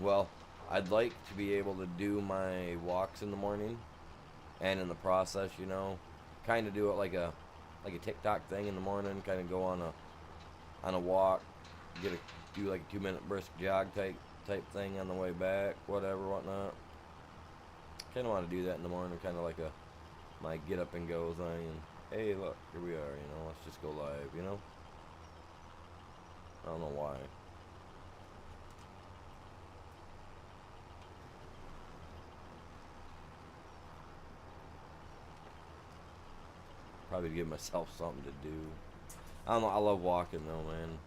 S1: Well, I'd like to be able to do my walks in the morning, and in the process, kind of do it like a TikTok thing in the morning, kind of go on a walk, do like a 2 minute brisk jog type thing on the way back, whatnot. Kind of want to do that in the morning, kind of like my get up and go thing. And hey, look, here we are. Let's just go live. I don't know why. Probably to give myself something to do. I don't know. I love walking though, man.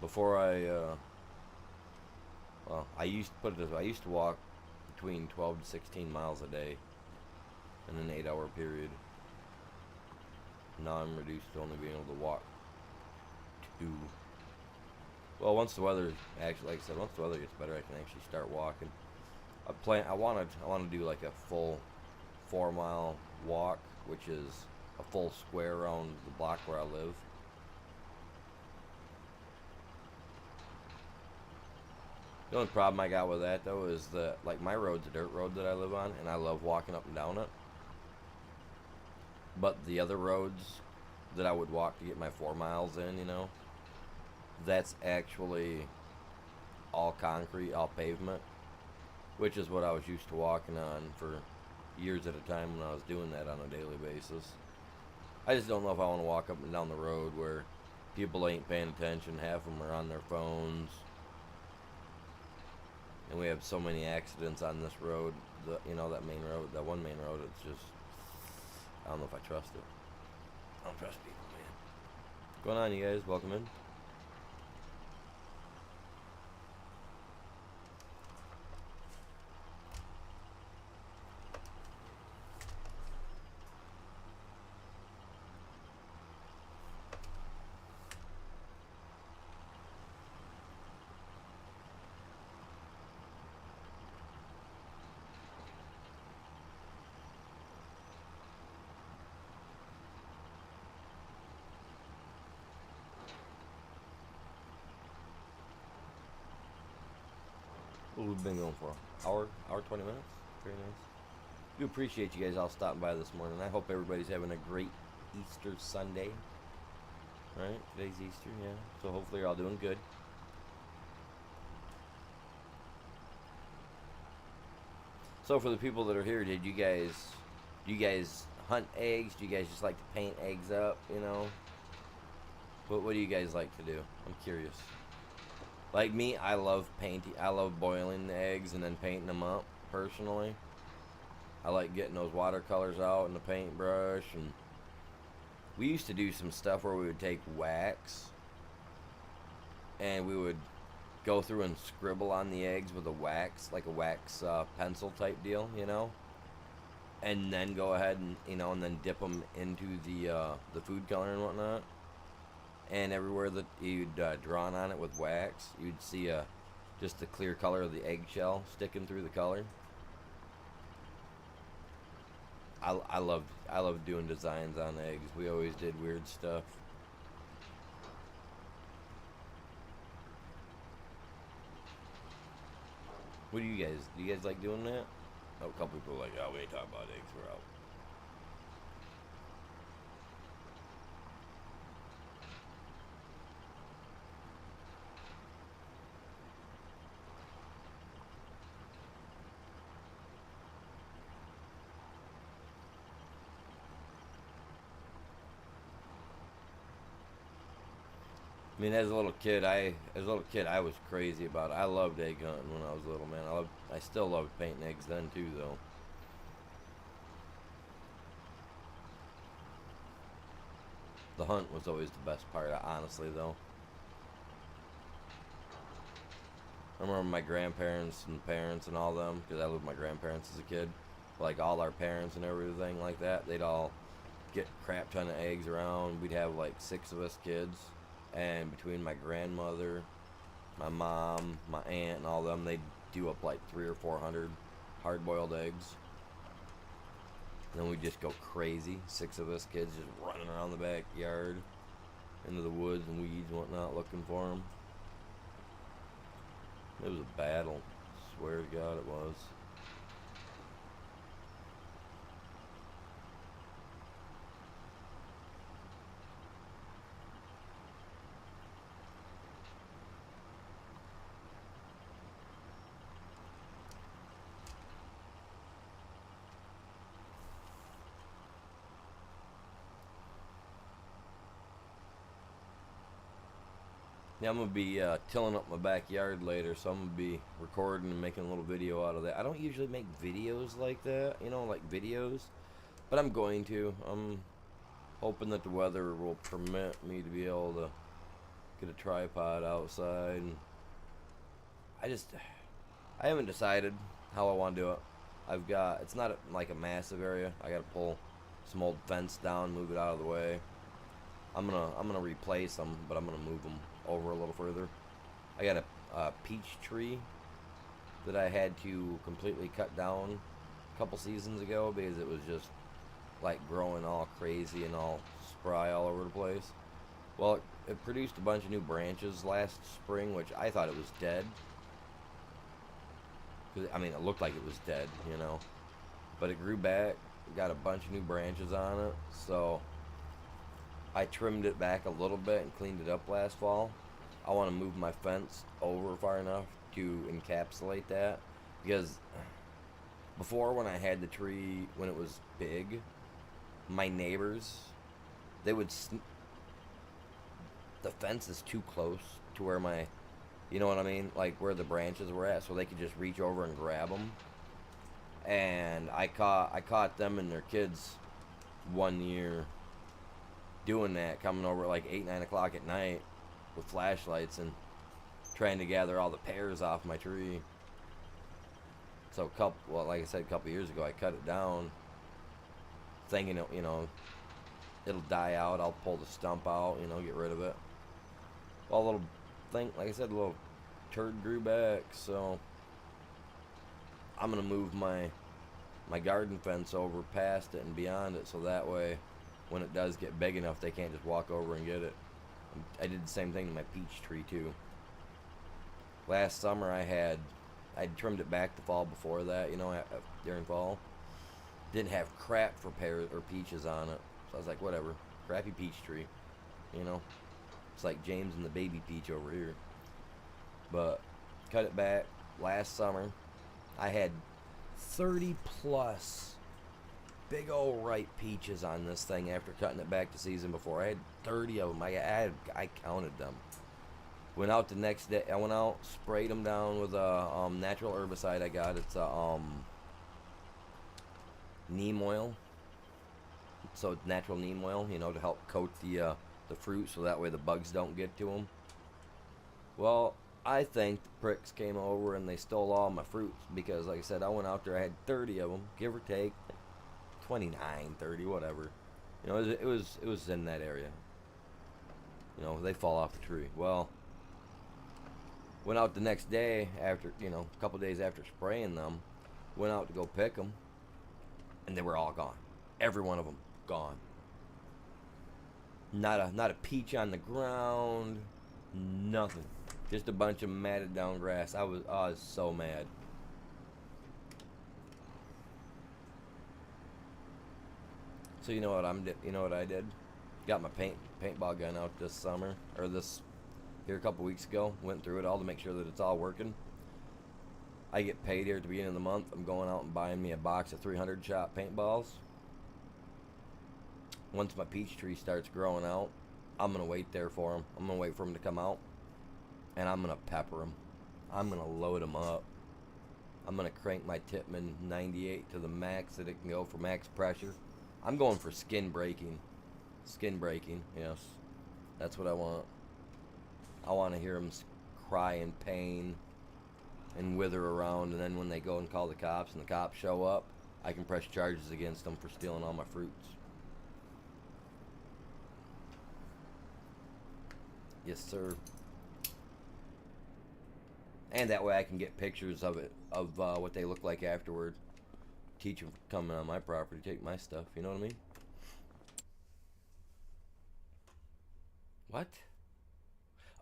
S1: Before I used to put it this way. I used to walk between 12 to 16 miles a day in an 8-hour period. Now I'm reduced to only being able to walk 2. Well, once the weather like I said, once the weather gets better, I can actually start walking. I want to do like a full 4 mile walk, which is a full square around the block where I live. The only problem I got with that though is that like my road's a dirt road that I live on, and I love walking up and down it. But the other roads that I would walk to get my 4 miles in, that's actually all concrete, all pavement, which is what I was used to walking on for years at a time when I was doing that on a daily basis. I just don't know if I want to walk up and down the road where people ain't paying attention. Half of them are on their phones. And we have so many accidents on this road, that one main road, it's just, I don't know if I trust it. I don't trust people, man. What's going on, you guys? Welcome in. What we've been going for? Hour 20 minutes? Very nice. Do appreciate you guys all stopping by this morning. I hope everybody's having a great Easter Sunday. Right? Today's Easter, yeah. So hopefully you're all doing good. So for the people that are here, do you guys hunt eggs? Do you guys just like to paint eggs up, What do you guys like to do? I'm curious. Like me, I love painting. I love boiling the eggs and then painting them up, personally. I like getting those watercolors out in the paintbrush. And we used to do some stuff where we would take wax and we would go through and scribble on the eggs with a wax, like a wax pencil type deal, and then go ahead and and then dip them into the food color and whatnot. And everywhere that you'd drawn on it with wax, you'd see just the clear color of the eggshell sticking through the color. I loved doing designs on eggs. We always did weird stuff. What do you guys like doing that? Oh, a couple people are like, oh, we ain't talking about eggs, we're out. I mean, as a little kid, I was crazy about it. I loved egg hunting when I was little, man. I still loved painting eggs then too, though. The hunt was always the best part, honestly, though. I remember my grandparents and parents and all them, because I lived with my grandparents as a kid. Like all our parents and everything like that, they'd all get a crap ton of eggs around. We'd have like 6 of us kids, and between my grandmother, my mom, my aunt, and all them, they'd do up like 300 or 400 hard-boiled eggs. And then we'd just go crazy. 6 of us kids just running around the backyard, into the woods and weeds and whatnot, looking for them. It was a battle. Swear to God, it was. Yeah, I'm gonna be tilling up my backyard later, so I'm gonna be recording and making a little video out of that. I don't usually make videos like that, like videos, but I'm going to. I'm hoping that the weather will permit me to be able to get a tripod outside. And I haven't decided how I want to do it. It's not like a massive area. I gotta pull some old fence down, move it out of the way. I'm gonna replace them, but I'm gonna move them over a little further. I got a peach tree that I had to completely cut down a couple seasons ago because it was just like growing all crazy and all spry all over the place. Well, it produced a bunch of new branches last spring, which I thought it was dead. I mean, it looked like it was dead, but it grew back, got a bunch of new branches on it, so I trimmed it back a little bit and cleaned it up last fall. I want to move my fence over far enough to encapsulate that, because before, when I had the tree, when it was big, my neighbors, they would the fence is too close to where you know what I mean, like where the branches were at, so they could just reach over and grab them. And I caught them and their kids one year doing that, coming over at like 8, 9 o'clock at night with flashlights and trying to gather all the pears off my tree. So like I said, a couple years ago, I cut it down, thinking it'll die out. I'll pull the stump out, get rid of it. Well, a little thing, like I said, a little turd grew back, so I'm gonna move my garden fence over past it and beyond it, so that way, when it does get big enough, they can't just walk over and get it. I did the same thing to my peach tree too. Last summer I trimmed it back the fall before that, during fall. Didn't have crap for pears or peaches on it, so I was like, whatever, crappy peach tree, It's like James and the baby peach over here. But cut it back last summer. I had 30 plus big old ripe peaches on this thing after cutting it back the season before. I had 30 of them. I counted them. Went out the next day. I went out, sprayed them down with a natural herbicide I got. It's a neem oil. So it's natural neem oil, to help coat the fruit so that way the bugs don't get to them. Well, I think the pricks came over and they stole all my fruits because, like I said, I went out there. I had 30 of them, give or take, 29, 30, whatever. It was in that area. They fall off the tree. Well, went out the next day after, a couple days after spraying them. Went out to go pick them, and they were all gone. Every one of them gone. Not a peach on the ground. Nothing. Just a bunch of matted down grass. I was so mad. So you know what I did? Got my paintball gun out this summer, or here a couple weeks ago. Went through it all to make sure that it's all working. I get paid here at the beginning of the month. I'm going out and buying me a box of 300 shot paintballs. Once my peach tree starts growing out, I'm gonna wait there for him. I'm gonna wait for him to come out, and I'm gonna pepper him. I'm gonna load him up. I'm gonna crank my Tippin 98 to the max that it can go for max pressure. I'm going for skin breaking. Skin breaking, yes. That's what I want. I want to hear them cry in pain and wither around, and then when they go and call the cops and the cops show up, I can press charges against them for stealing all my fruits. Yes, sir. And that way I can get pictures of it, of what they look like afterward. Teach them coming on my property, take my stuff, you know what I mean? What?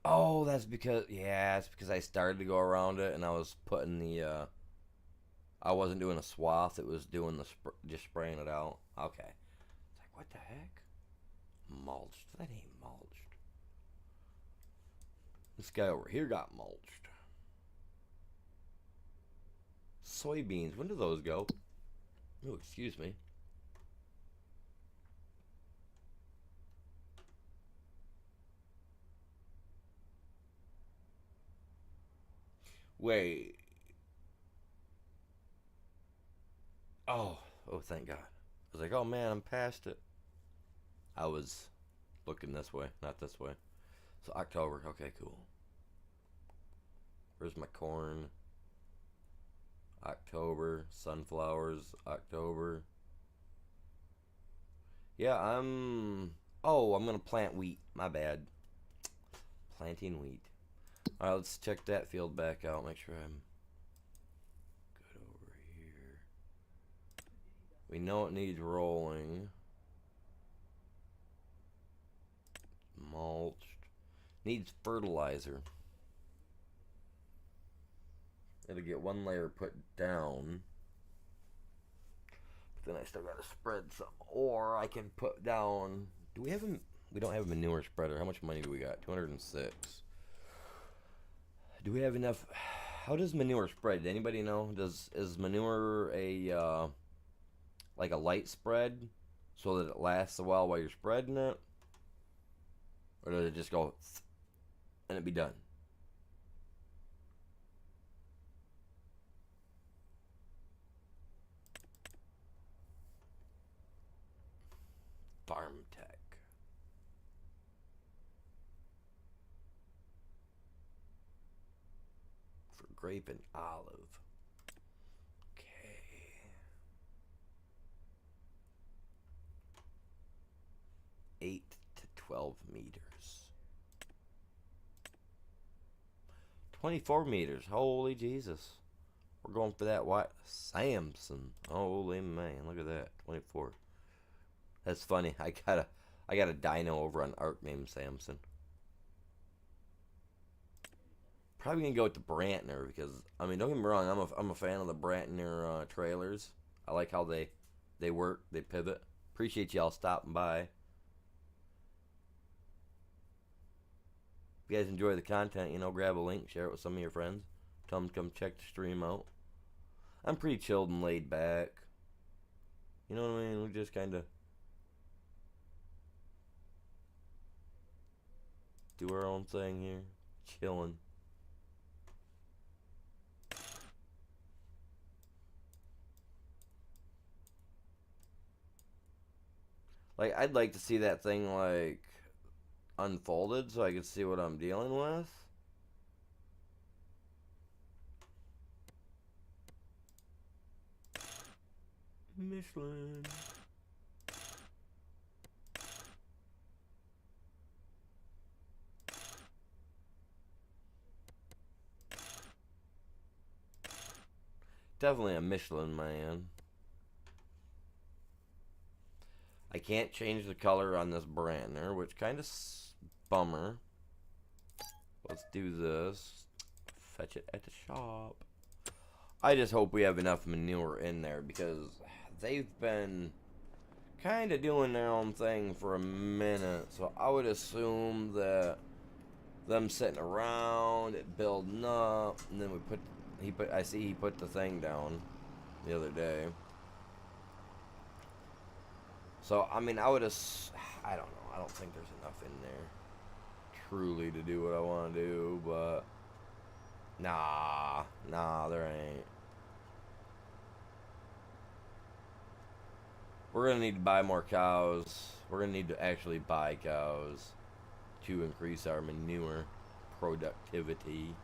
S1: Oh, that's because, yeah, it's because I started to go around it and I was putting the, I wasn't doing a swath, it was doing the, just spraying it out. Okay. It's like, what the heck? Mulched. That ain't mulched. This guy over here got mulched. Soybeans, when do those go? Oh, excuse me. Wait. Oh, thank God. I was like, oh man, I'm past it. I was looking this way, not this way. So October, okay, cool. Where's my corn? October, sunflowers, October. Yeah, I'm gonna plant wheat. My bad. Planting wheat. Alright, let's check that field back out. Make sure I'm good over here. We know it needs rolling. Mulched. Needs fertilizer. It'll get one layer put down. But then I still gotta spread some. Or I can put down. Do we have a. We don't have a manure spreader. How much money do we got? 206. Do we have enough? How does manure spread? Anybody know? Is manure a like a light spread so that it lasts a while you're spreading it, or does it just go and it be done? Farm tech. For grape and olive. Okay. 8 to 12 meters. 24 meters. Holy Jesus. We're going for that white Samson. Holy man, look at that. 24. That's funny. I got a dino over on Ark named Samson. Probably gonna go with the Brantner because I mean, don't get me wrong. I'm a fan of the Brantner trailers. I like how they work. They pivot. Appreciate y'all stopping by. If you guys enjoy the content, grab a link, share it with some of your friends. Tell them to come check the stream out. I'm pretty chilled and laid back. You know what I mean? We just kind of do our own thing here. Chilling. Like, I'd like to see that thing, like, unfolded so I could see what I'm dealing with. Michelin. Definitely a Michelin man. I can't change the color on this Brantner, which kind of bummer. Let's do this. Fetch it at the shop. I just hope we have enough manure in there because they've been kind of doing their own thing for a minute. So I would assume that them sitting around, it building up, and then I see he put the thing down the other day. So, I mean, I don't know. I don't think there's enough in there truly to do what I want to do, but nah, there ain't. We're gonna need to buy more cows. We're gonna need to actually buy cows to increase our manure productivity.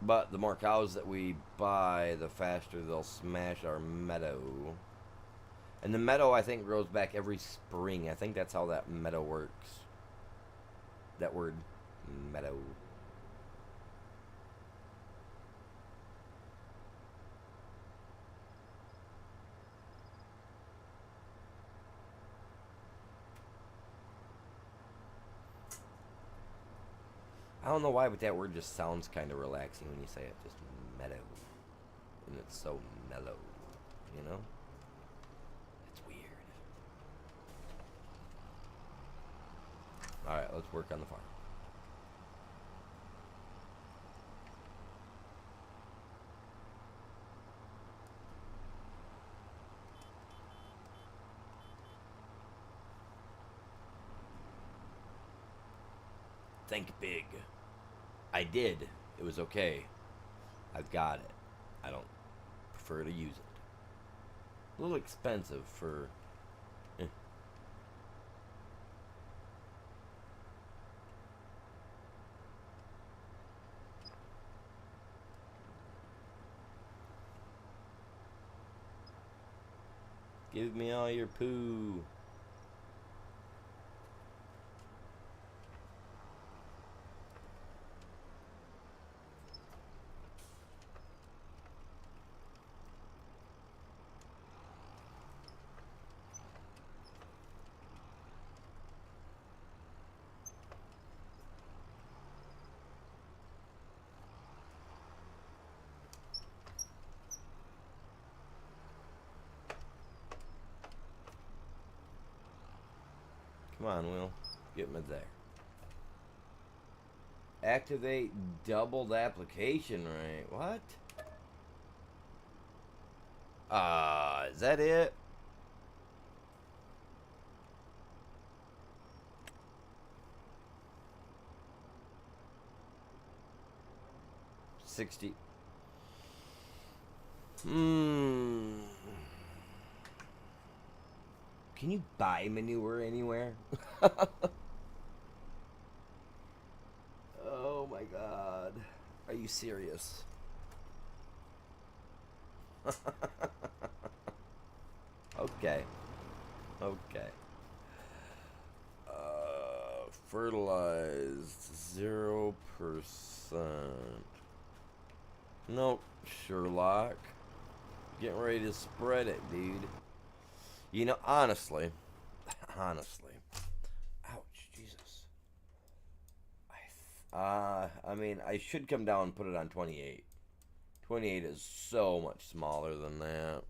S1: But the more cows that we buy, the faster they'll smash our meadow. And the meadow, I think, grows back every spring. I think that's how that meadow works. That word, meadow. I don't know why, but that word just sounds kind of relaxing when you say it. Just meadow. And it's so mellow, you know? It's weird. Alright, let's work on the farm. Think big. I did. It was okay. I've got it. I don't prefer to use it. A little expensive for... Give me all your poo. Come on, Will. Get me there. Activate doubled application rate. What? Is that it? $60. Can you buy manure anywhere? Oh my god. Are you serious? Okay. Okay. Fertilized 0%. Nope, Sherlock. Getting ready to spread it, dude. You know, honestly, ouch, Jesus. I mean, I should come down and put it on 28. 28 is so much smaller than that.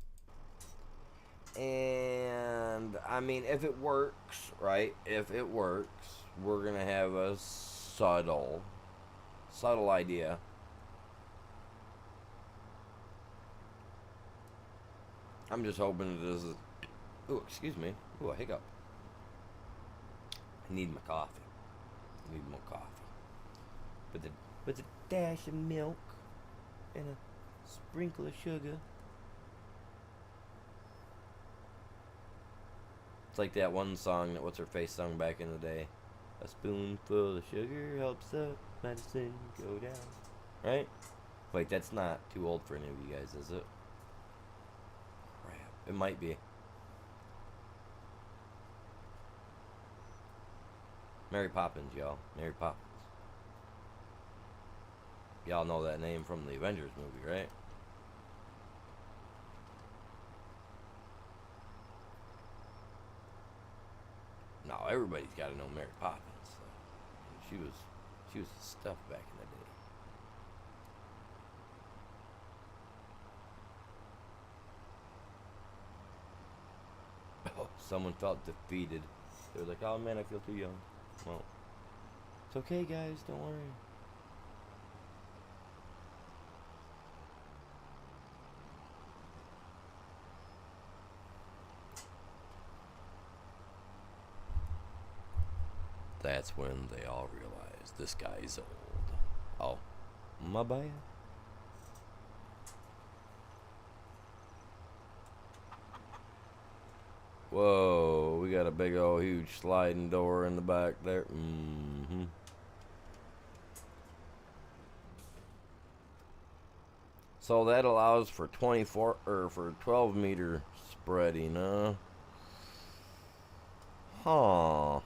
S1: And, I mean, if it works, right? If it works, we're going to have a subtle idea. I'm just hoping it doesn't... Ooh, excuse me. Ooh, a hiccup. I need my coffee. I need more coffee. With a dash of milk and a sprinkle of sugar. It's like that one song that What's-Her-Face sung back in the day. A spoonful of sugar helps the medicine go down. Right? Wait, that's not too old for any of you guys, is it? Crap. It might be. Mary Poppins, y'all. Mary Poppins. Y'all know that name from the Avengers movie, right? No, everybody's got to know Mary Poppins. So she was the stuff back in the day. Oh, someone felt defeated. They were like, "Oh man, I feel too young." Well, it's okay, guys. Don't worry. That's when they all realize this guy's old. Oh, my bad. Whoa, we got a big old huge sliding door in the back there. Mm-hmm. So that allows for 24 or for 12-meter spreading, huh? Huh.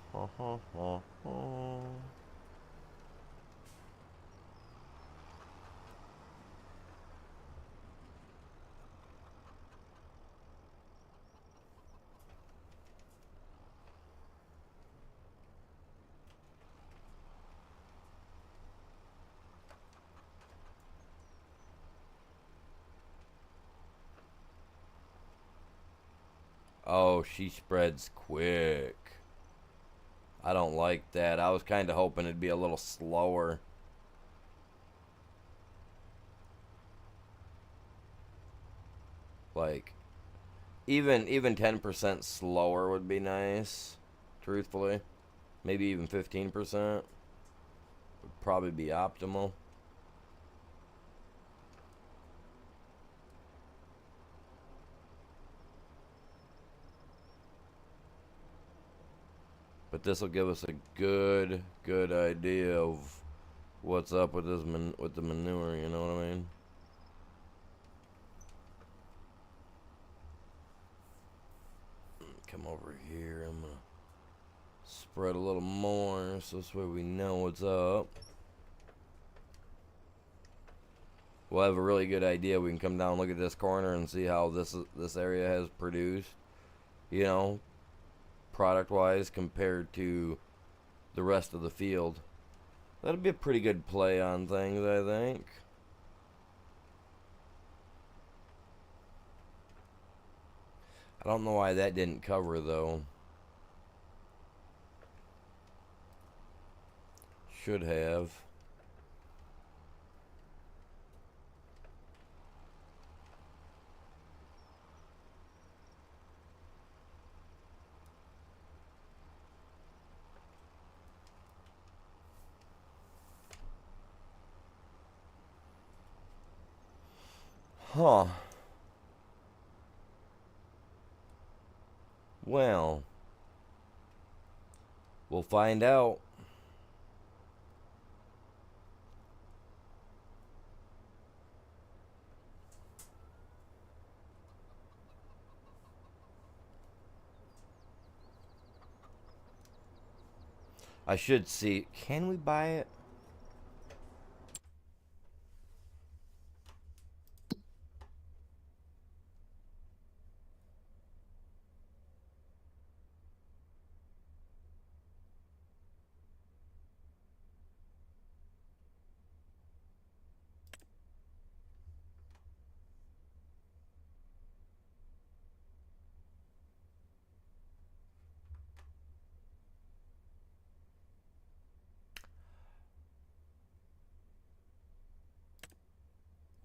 S1: Oh, she spreads quick. I don't like that. I was kind of hoping it'd be a little slower. Like even 10% slower would be nice, truthfully. Maybe even 15% would probably be optimal. But this will give us a good idea of what's up with this with the manure, you know what I mean? Come over here. I'm gonna spread a little more so this way we know what's up. We'll have a really good idea. We can come down, look at this corner, and see how this area has produced. You know, product-wise compared to the rest of the field. That'll be a pretty good play on things, I think. I don't know why that didn't cover, though. Should have. Huh. Well, we'll find out. I should see. Can we buy it?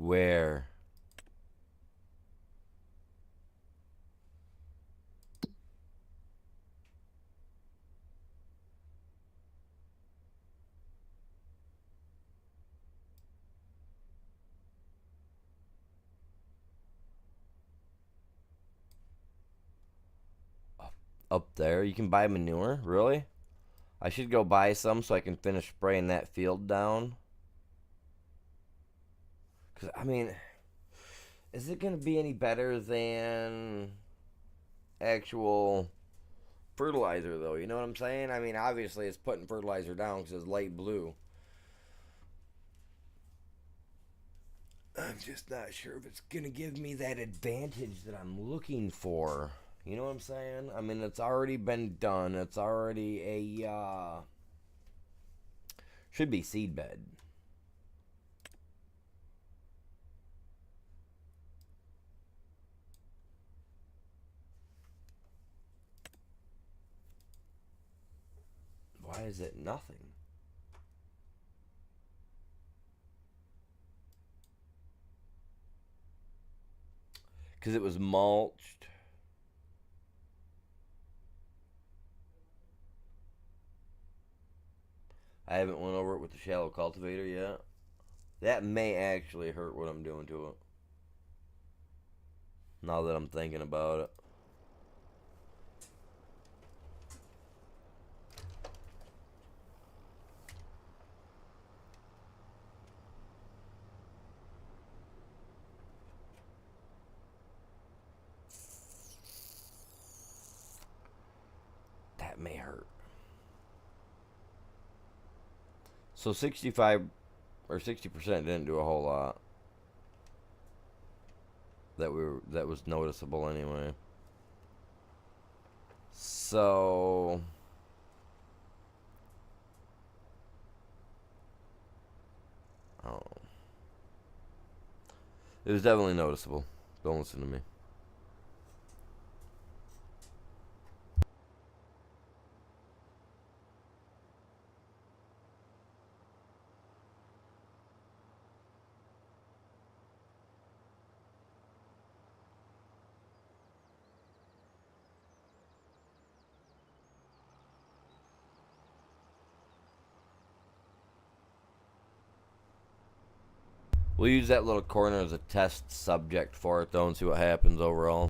S1: Where? Up there? You can buy manure? Really? I should go buy some so I can finish spraying that field down. Because, I mean, is it going to be any better than actual fertilizer, though? You know what I'm saying? I mean, obviously it's putting fertilizer down because it's light blue. I'm just not sure if it's going to give me that advantage that I'm looking for. You know what I'm saying? I mean, it's already been done. It's already a, should be seed bed. Why is it nothing? Because it was mulched. I haven't went over it with the shallow cultivator yet. That may actually hurt what I'm doing to it. Now that I'm thinking about it. That may hurt. So 65 or 60% didn't do a whole lot. That was noticeable anyway. So I don't know. It was definitely noticeable. Don't listen to me. We'll use that little corner as a test subject for it, though, and see what happens overall.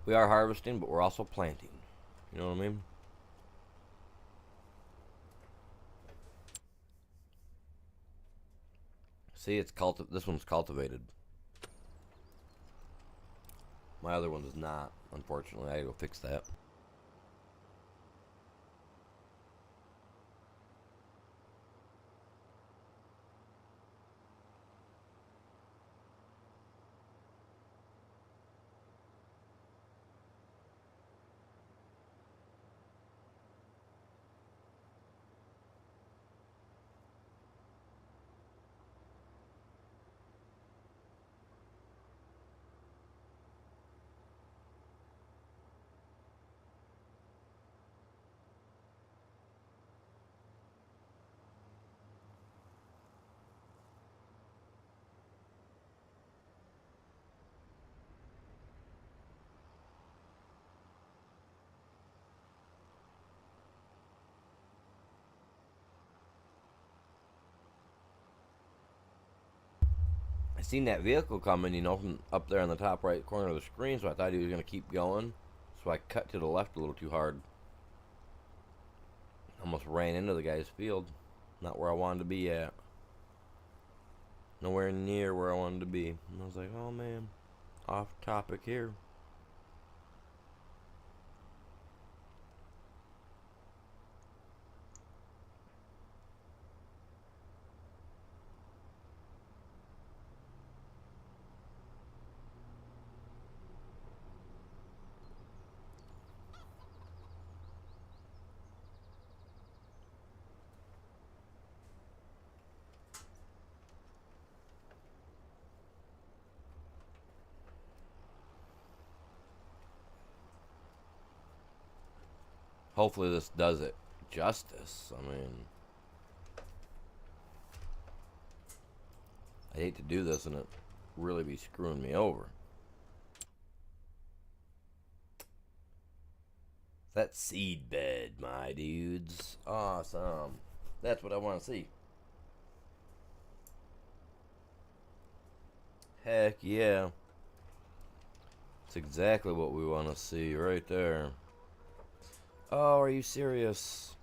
S1: We are harvesting, but we're also planting. You know what I mean? See, this one's cultivated. My other one is not, unfortunately. I gotta go fix that. I seen that vehicle coming, from up there on the top right corner of the screen, so I thought he was gonna keep going. So I cut to the left a little too hard. Almost ran into the guy's field. Not where I wanted to be at. Nowhere near where I wanted to be. And I was like, oh man, off topic here. Hopefully this does it justice. I mean, I hate to do this and it really be screwing me over. That seed bed, my dudes. Awesome. That's what I want to see. Heck yeah. That's exactly what we want to see right there. Oh, are you serious?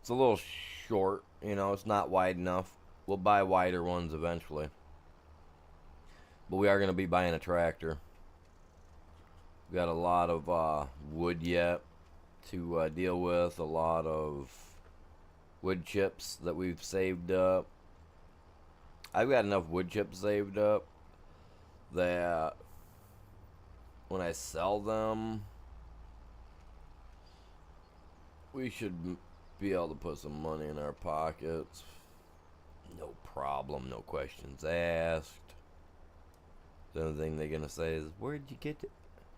S1: It's a little short, you know, it's not wide enough. We'll buy wider ones eventually. But we are going to be buying a tractor. We got a lot of wood yet to deal with, a lot of wood chips that we've saved up. I've got enough wood chips saved up that when I sell them, we should be able to put some money in our pockets. No problem, no questions asked. The only thing they're gonna say is, "Where'd you get it?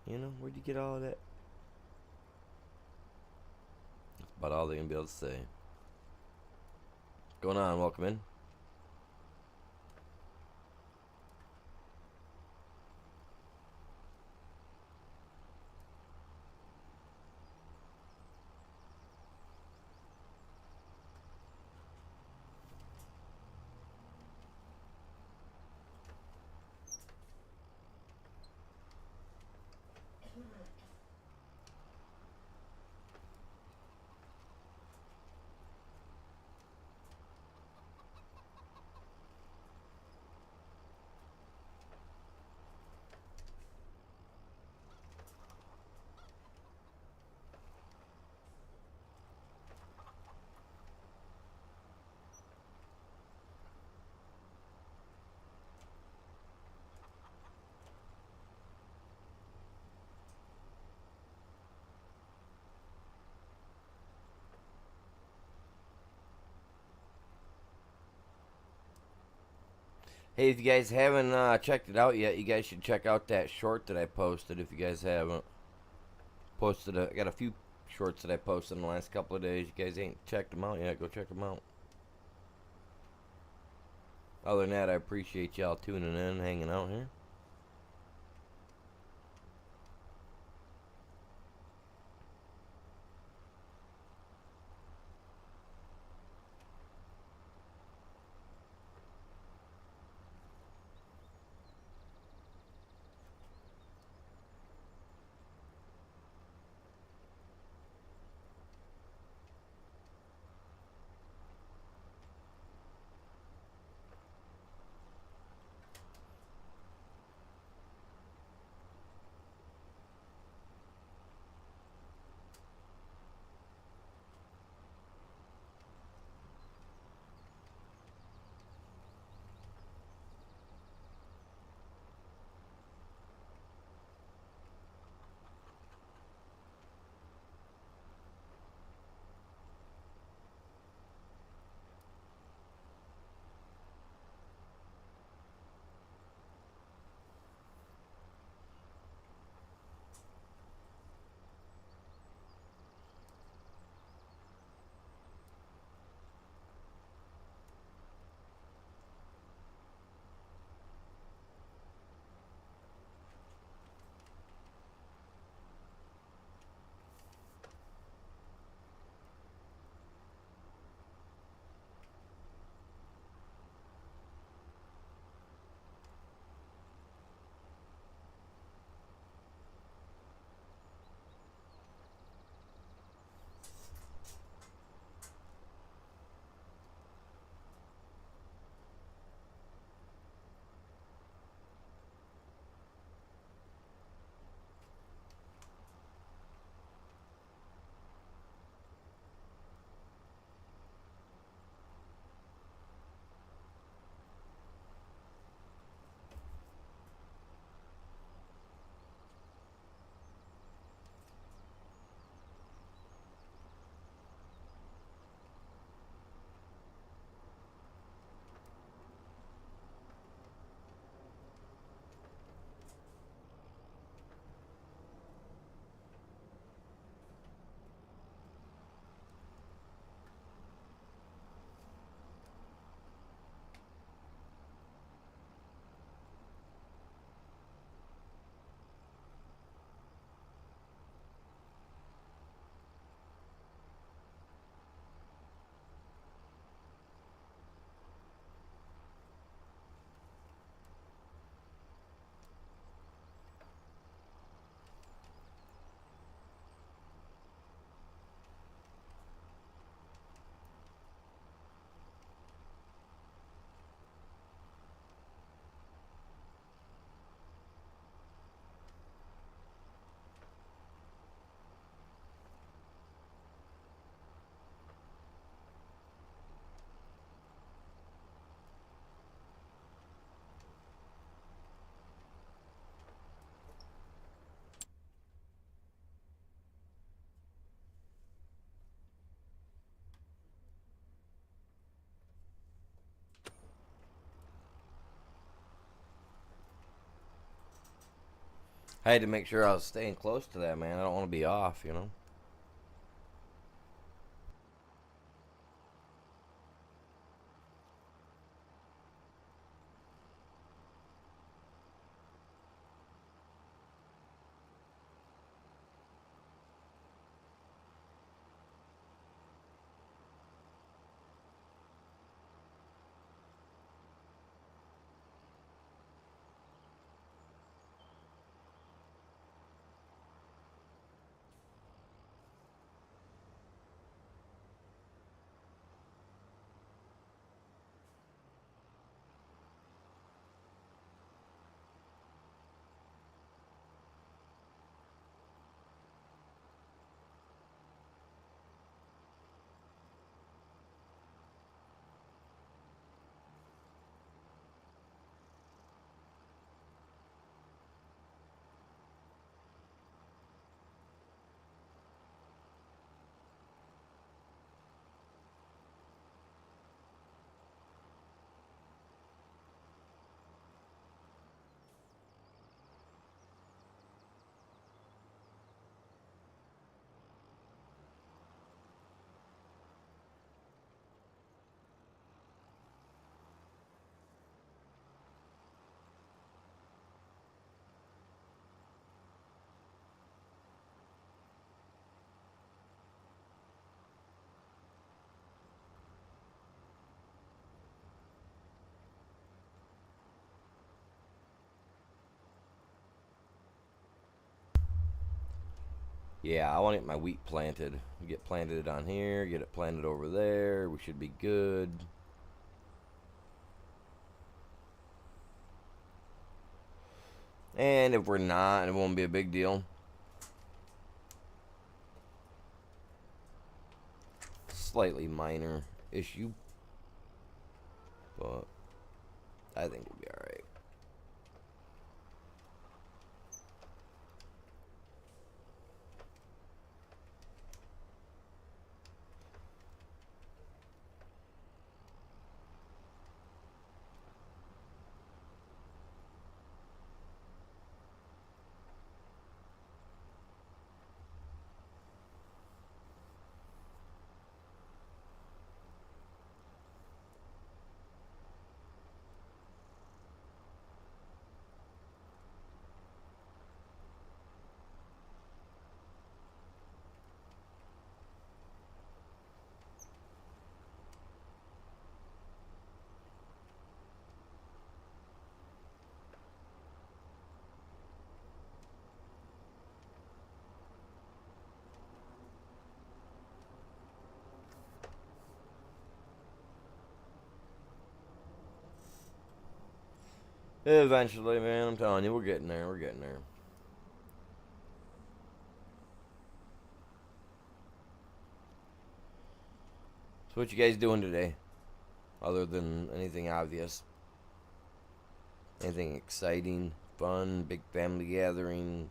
S1: You know, where'd you get all of that?" That's about all they're gonna be able to say. What's going on? Welcome in. Hey, if you guys haven't checked it out yet, you guys should check out that short that I posted. If you guys haven't posted, I got a few shorts that I posted in the last couple of days. You guys ain't checked them out yet, go check them out. Other than that, I appreciate y'all tuning in, hanging out here. I had to make sure I was staying close to that, man. I don't want to be off, you know. Yeah, I want to get my wheat planted. Get planted on here, get it planted over there. We should be good. And if we're not, it won't be a big deal. Slightly minor issue, but I think we'll be alright. Eventually, man, I'm telling you, we're getting there. We're getting there. So, what you guys doing today? Other than anything obvious? Anything exciting, fun, big family gathering?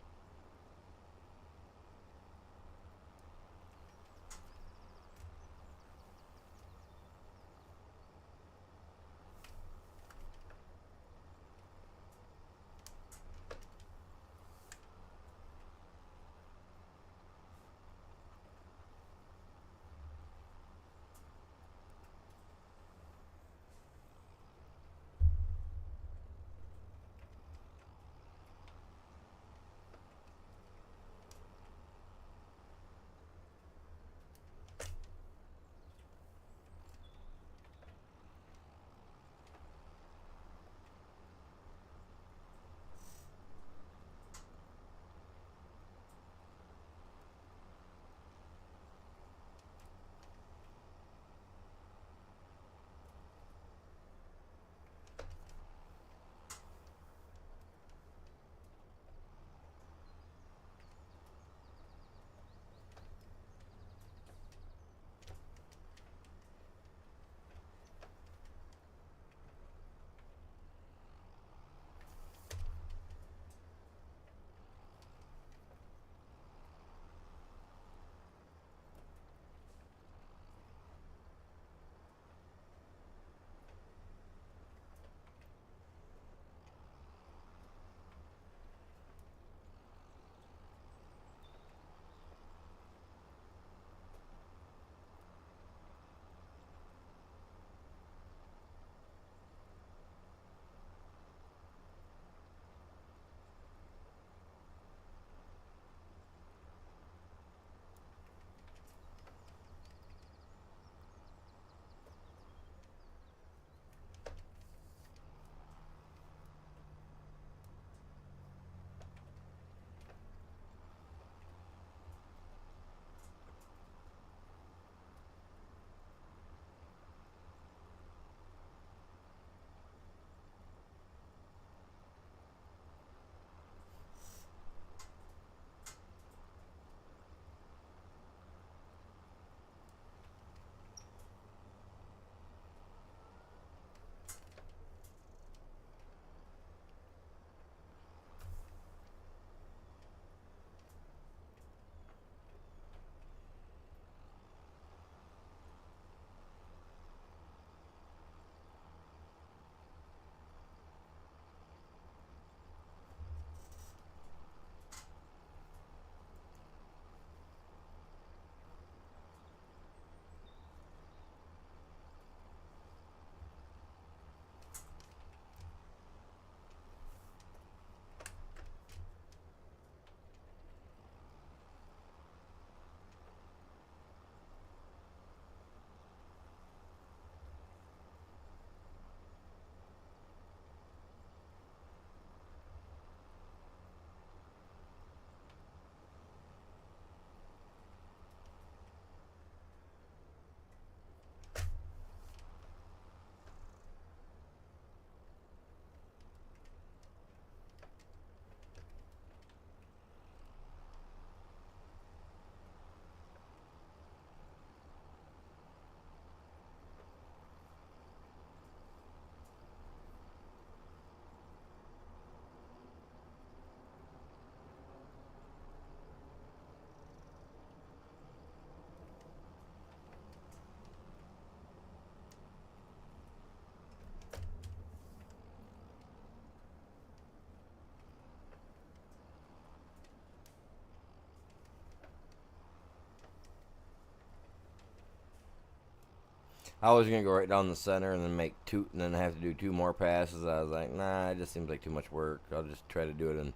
S1: I was gonna go right down the center and then make two, and then have to do two more passes. I was like, nah, it just seems like too much work. I'll just try to do it in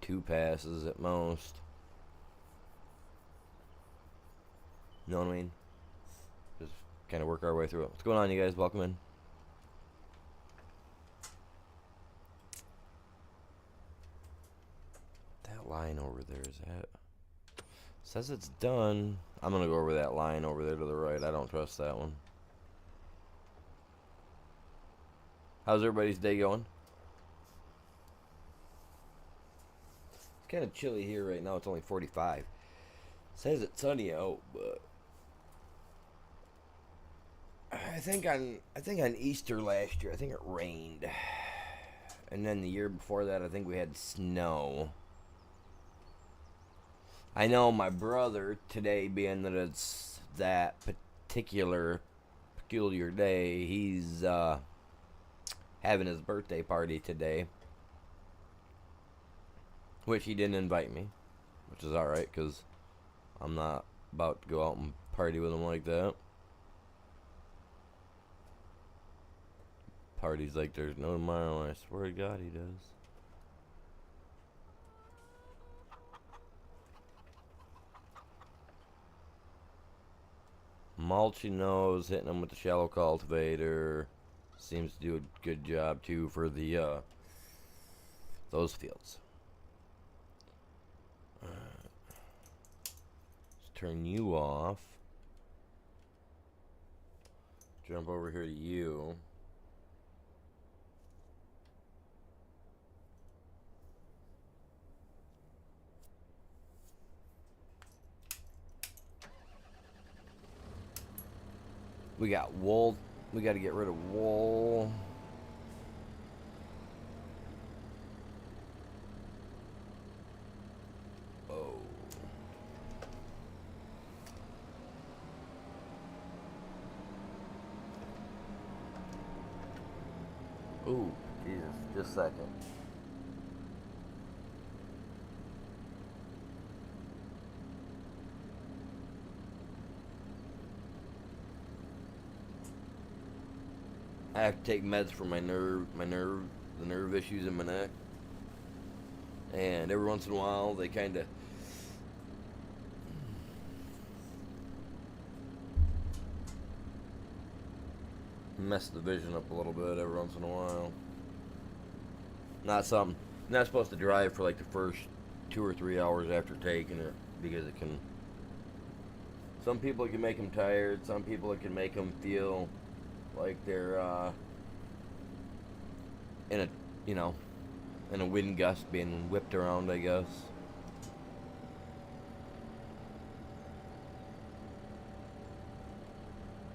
S1: two passes at most. You know what I mean? Just kind of work our way through it. What's going on, you guys? Welcome in. That line over there, is that? Says it's done. I'm gonna go over that line over there to the right. I don't trust that one. How's everybody's day going? It's kind of chilly here right now. It's only 45. Says it's sunny out, but I think on Easter last year, I think it rained, and then the year before that, I think we had snow. I know my brother today, being that it's that peculiar day, he's having his birthday party today, which he didn't invite me, which is alright, because I'm not about to go out and party with him like that. Parties like there's no tomorrow, I swear to God he does. Mulching those, hitting them with the shallow cultivator. Seems to do a good job too for the those fields. Let's turn you off. Jump over here to you. We got wool. We got to get rid of wool. Oh. Ooh, Jesus. Just a second. I have to take meds for the nerve issues in my neck. And every once in a while, they kind of mess the vision up a little bit every once in a while. Not supposed to drive for like the first 2 or 3 hours after taking it, because it can. Some people it can make them tired. Some people it can make them feel like they're in a wind gust being whipped around, I guess.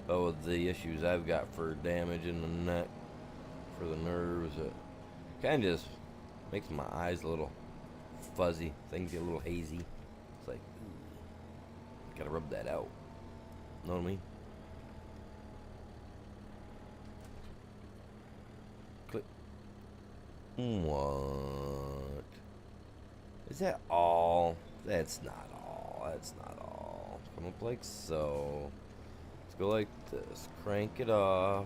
S1: But with the issues I've got for damage in the neck, for the nerves, it kind of just makes my eyes a little fuzzy. Things get a little hazy. It's like, gotta rub that out. Know what I mean? Click. What? Is that all? That's not all. That's not all. Come up like so. Let's go like this. Crank it off.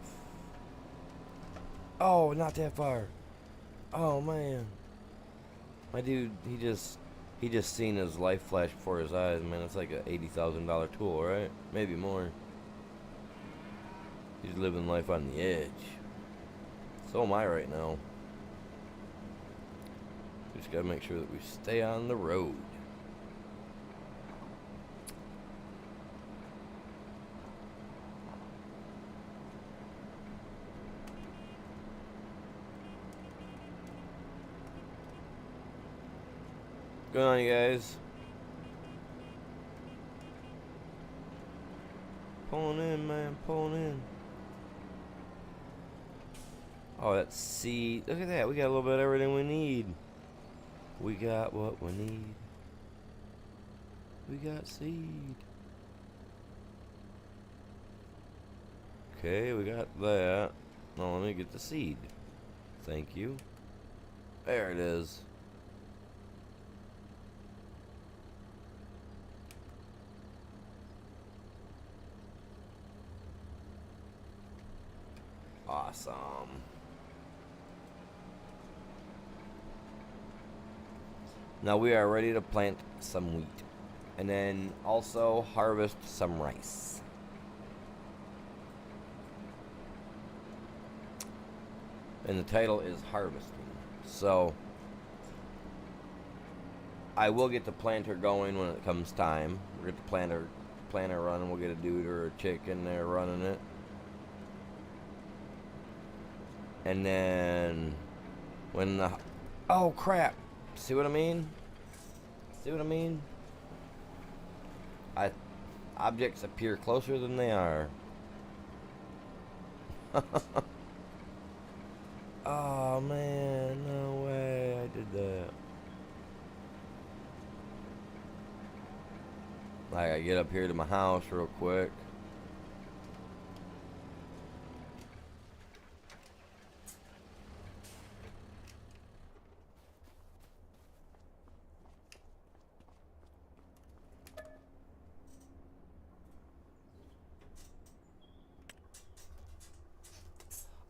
S1: Oh, not that far. Oh, man. My dude, he just seen his life flash before his eyes, man. It's like a $80,000 tool, right? Maybe more. He's living life on the edge. So am I right now. We just gotta make sure that we stay on the road. What's going on, you guys? Pulling in, man, pulling in. Oh, that's seed. Look at that. We got a little bit of everything we need. We got what we need. We got seed. Okay, we got that. Now let me get the seed. Thank you. There it is. Awesome. Now we are ready to plant some wheat. And then also harvest some rice. And the title is Harvesting. So I will get the planter going when it comes time. We'll get the planter running. We'll get a dude or a chick in there running it. And then when the... Oh, crap. See what I mean? See what I mean? Objects appear closer than they are. Oh, man. No way I did that. Like, I get up here to my house real quick.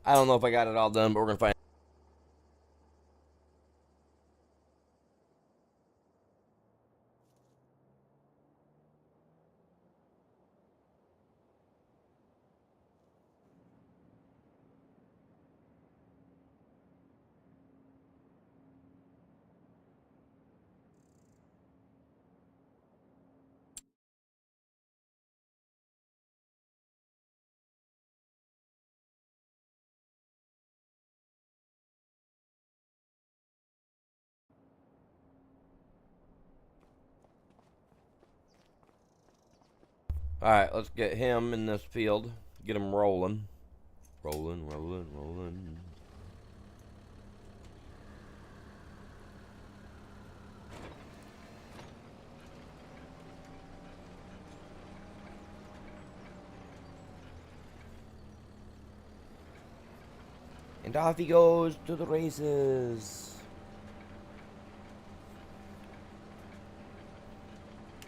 S1: I don't know if I got it all done, but we're going to find. Alright, let's get him in this field. Get him rolling. Rolling, rolling, rolling. And off he goes to the races.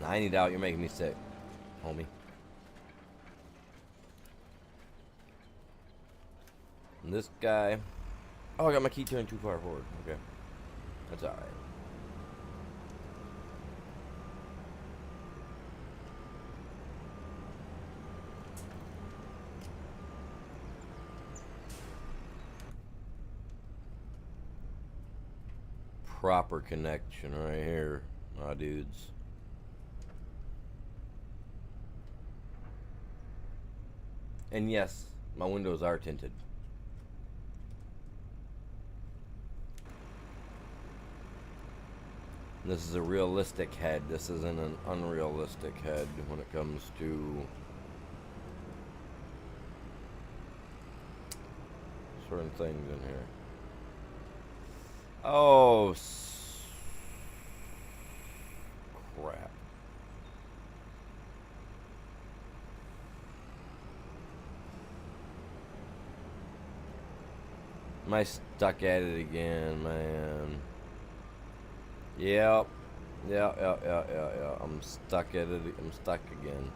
S1: I need out. You're making me sick, homie. And this guy... Oh, I got my key turned too far forward. Okay. That's alright. Proper connection right here, my dudes. And yes, my windows are tinted. This is a realistic head. This isn't an unrealistic head when it comes to certain things in here. Oh, crap. Am I stuck at it again, man? Yep. Yeah. I'm stuck at it. I'm stuck again.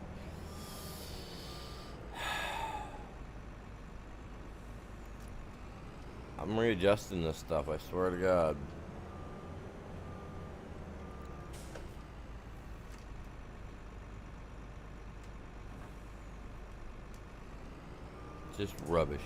S1: I'm readjusting this stuff, I swear to God. Just rubbish.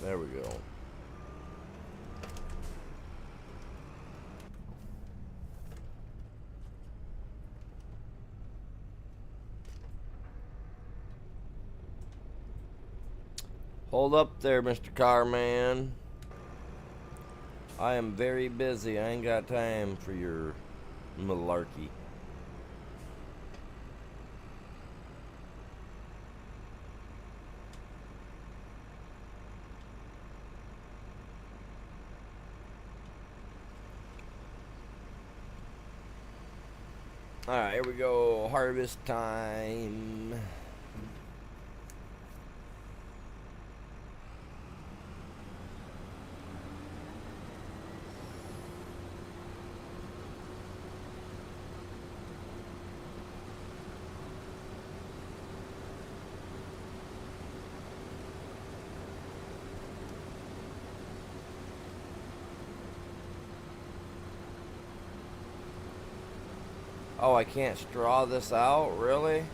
S1: There we go. Hold up there, Mr. Carman. I am very busy. I ain't got time for your malarkey. Alright, here we go. Harvest time. Oh, I can't straw this out? Really?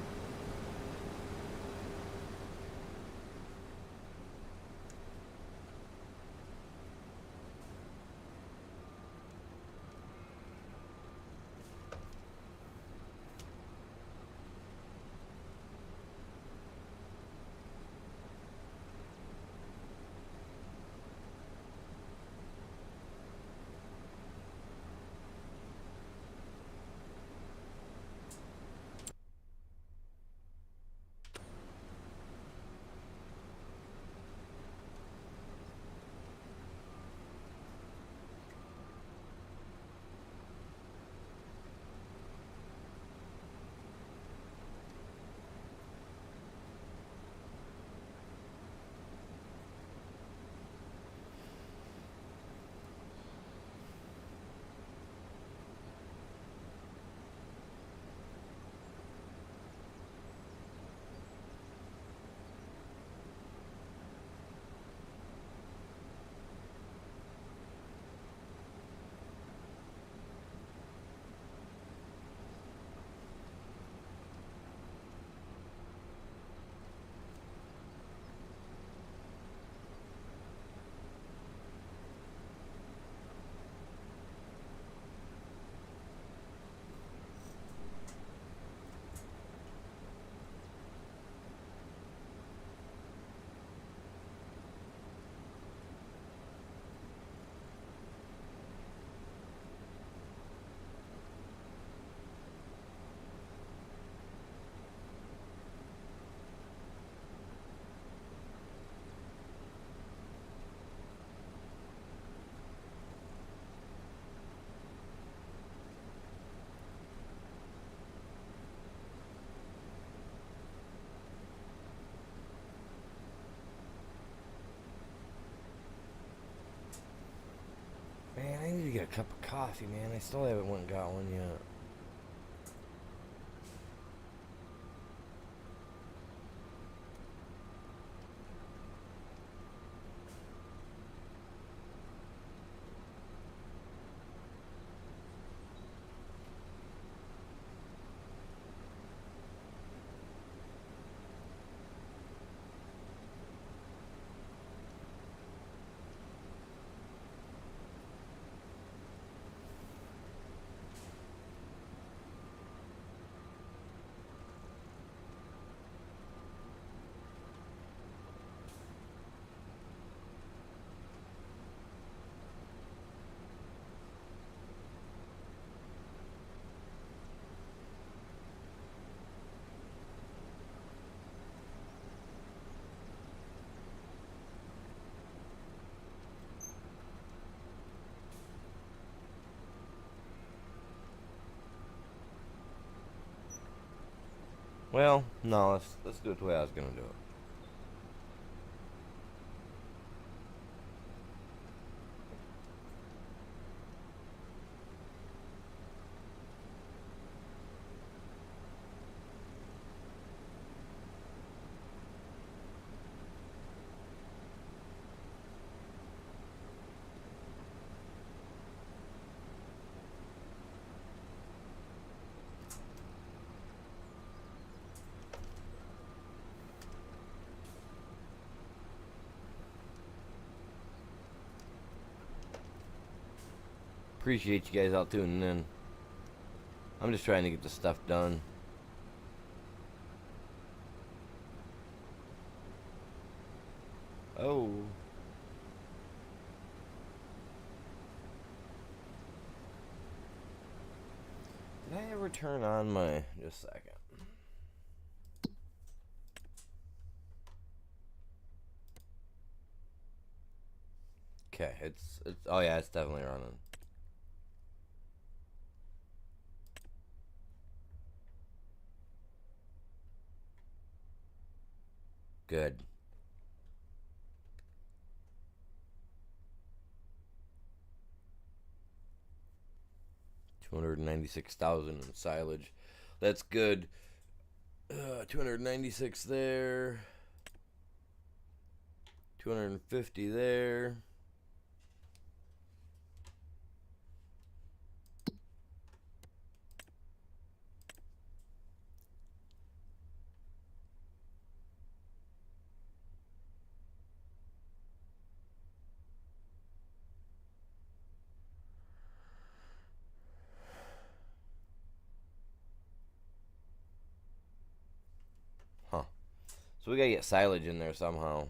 S1: Man, I need to get a cup of coffee, man. I still haven't went and got one yet. Well, no, let's do it the way I was gonna do it. Appreciate you guys all tuning in. I'm just trying to get the stuff done. Oh. ever turn on my... Just a second. Okay, it's oh yeah, it's definitely running. Good. $296,000 in silage. That's good. 296 there. 250 there. Huh. So we gotta get silage in there somehow.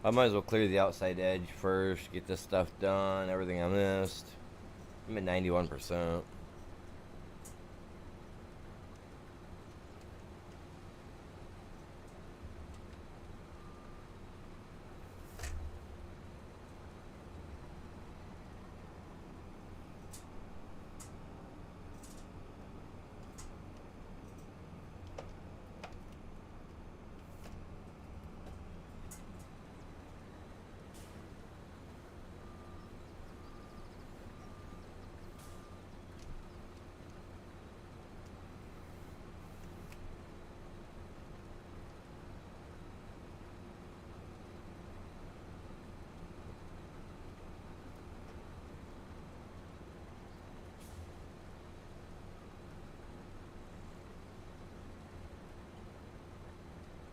S1: I might as well clear the outside edge first, get this stuff done, everything I missed. I'm at 91%.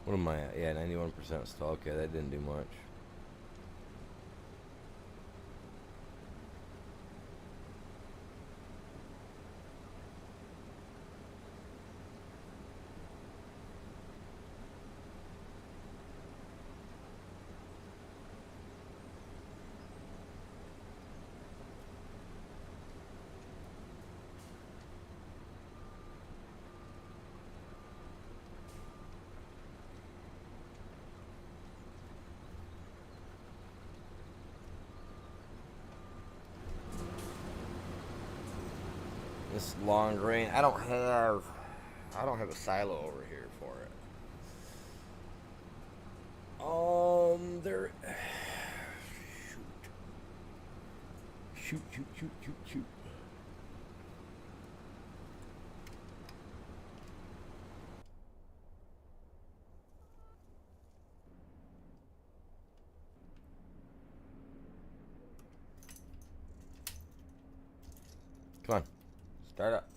S1: What am I at? Yeah, 91% still. Okay, that didn't do much. This long grain, I don't have a silo over here for it. There. Shoot. Come on. Start up.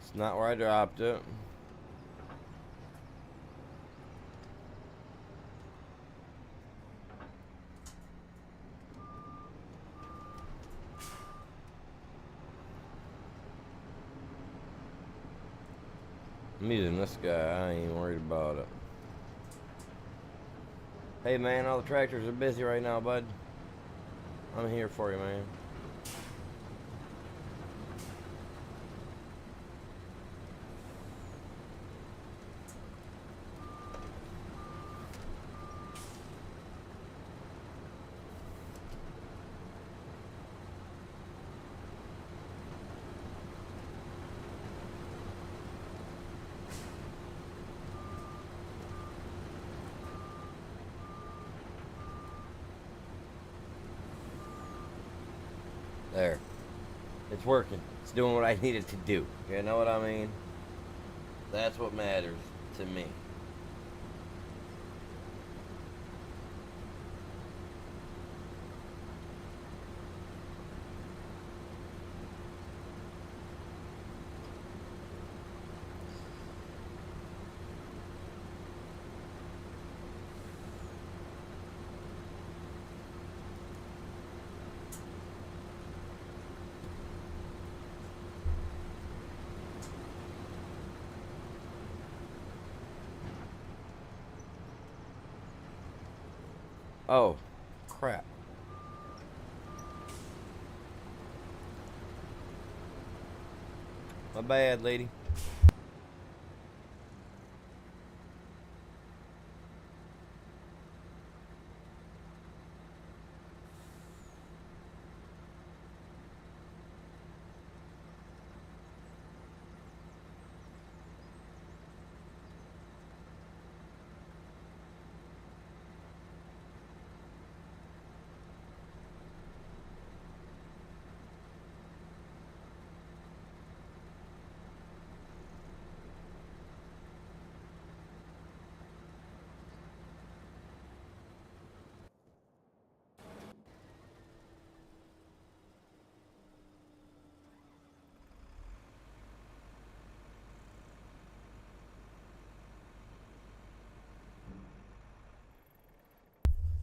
S1: It's not where I dropped it. I'm using this guy. I ain't worried about it. Hey man, all the tractors are busy right now, bud. I'm here for you, man. There. It's working. It's doing what I need it to do. You know what I mean? That's what matters to me. Oh, crap. My bad, lady.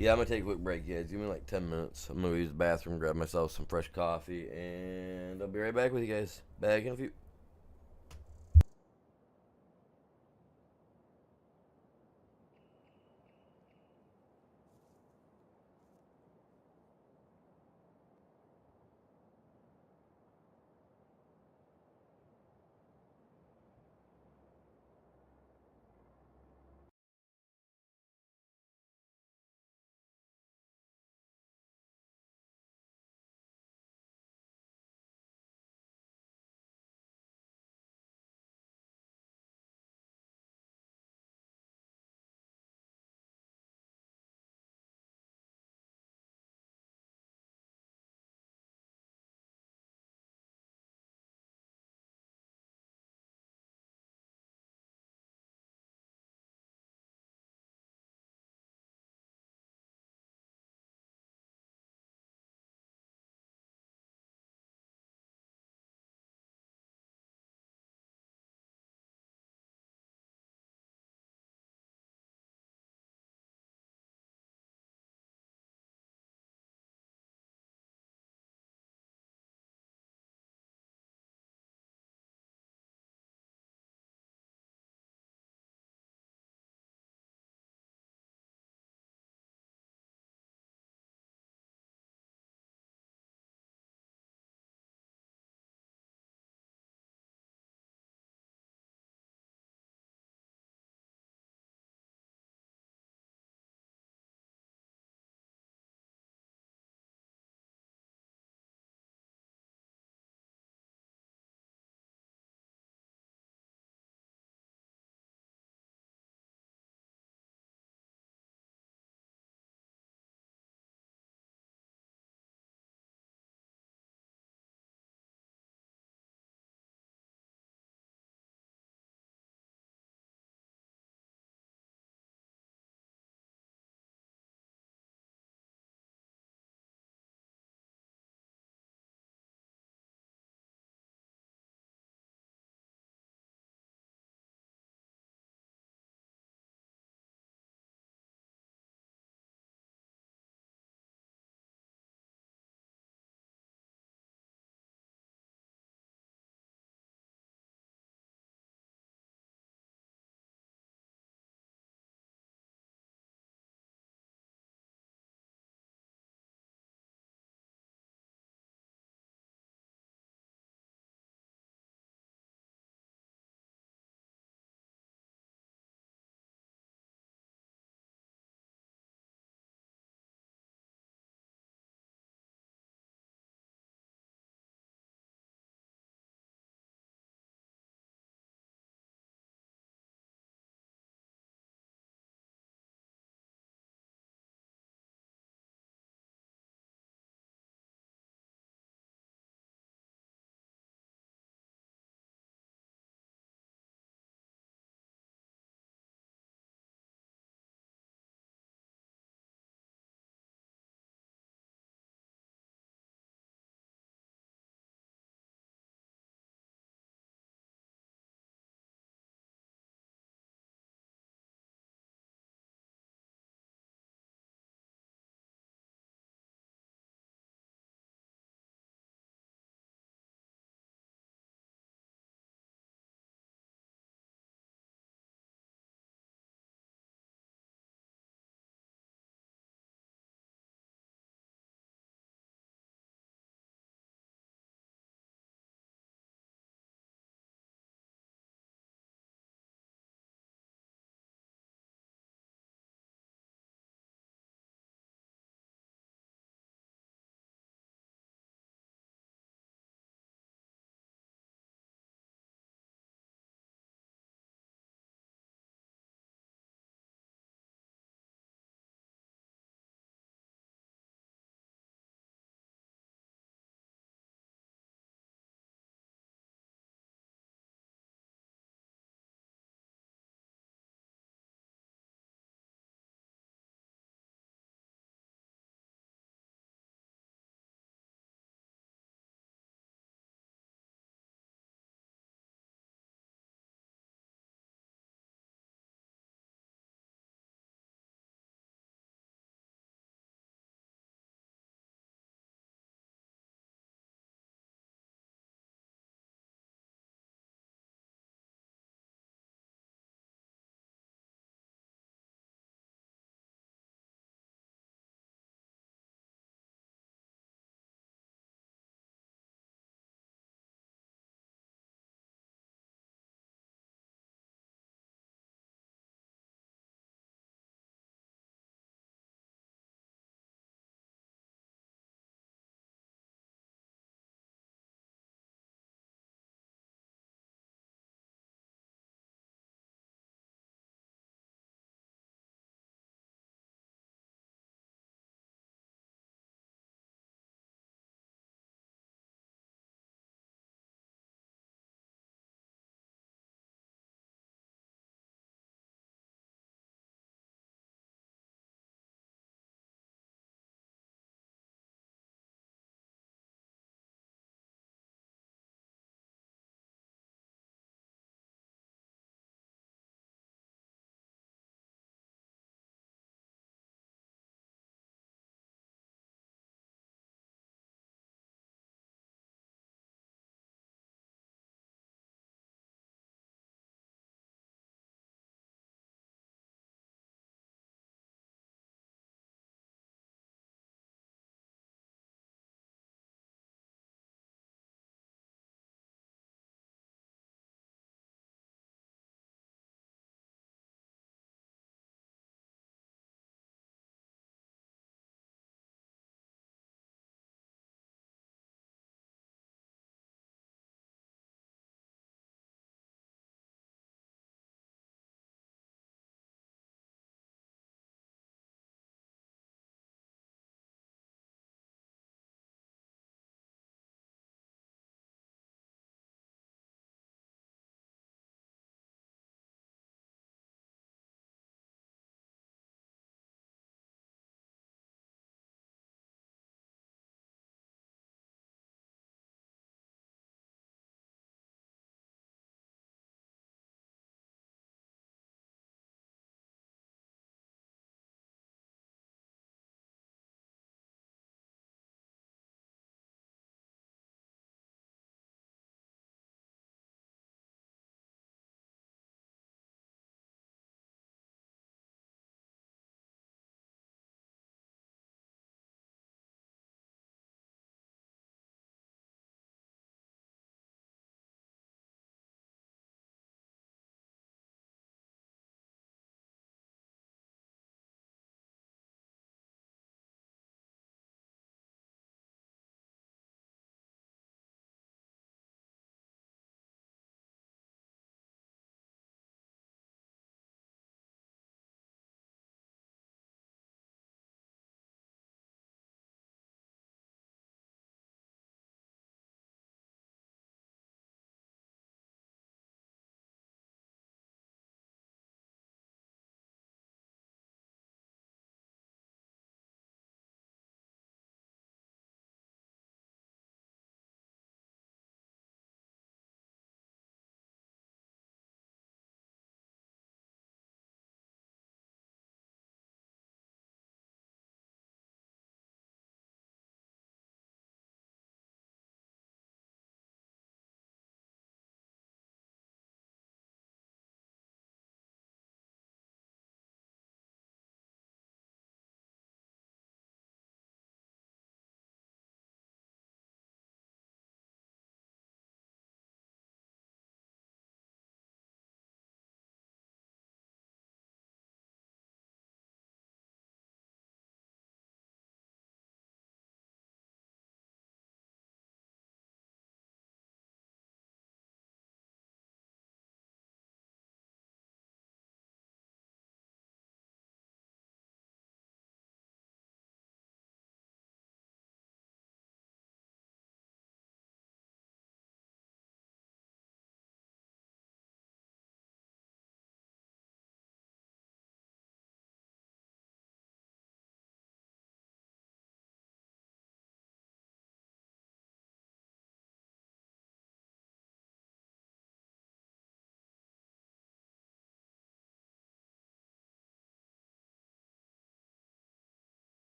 S1: Yeah, I'm gonna take a quick break, guys. Give me like 10 minutes. I'm gonna use the bathroom, grab myself some fresh coffee, and I'll be right back with you guys. Back in a few.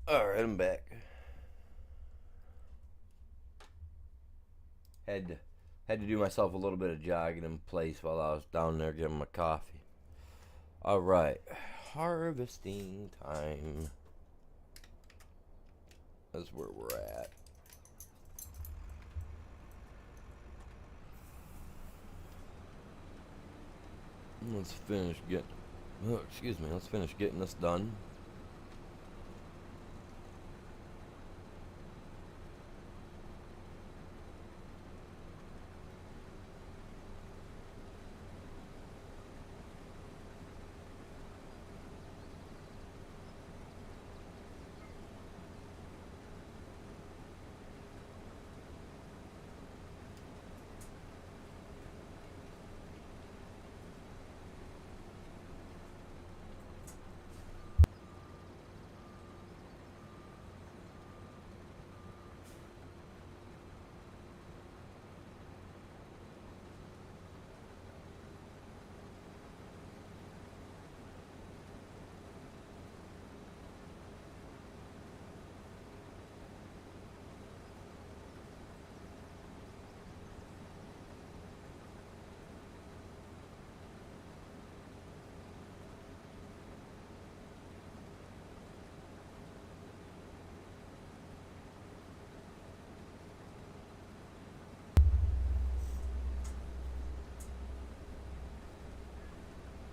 S1: Alright, I'm back. Had to, had to do myself a little bit of jogging in place while I was down there getting my coffee. Alright, harvesting time. That's where we're at. Let's finish getting. Oh, excuse me. Let's finish getting this done.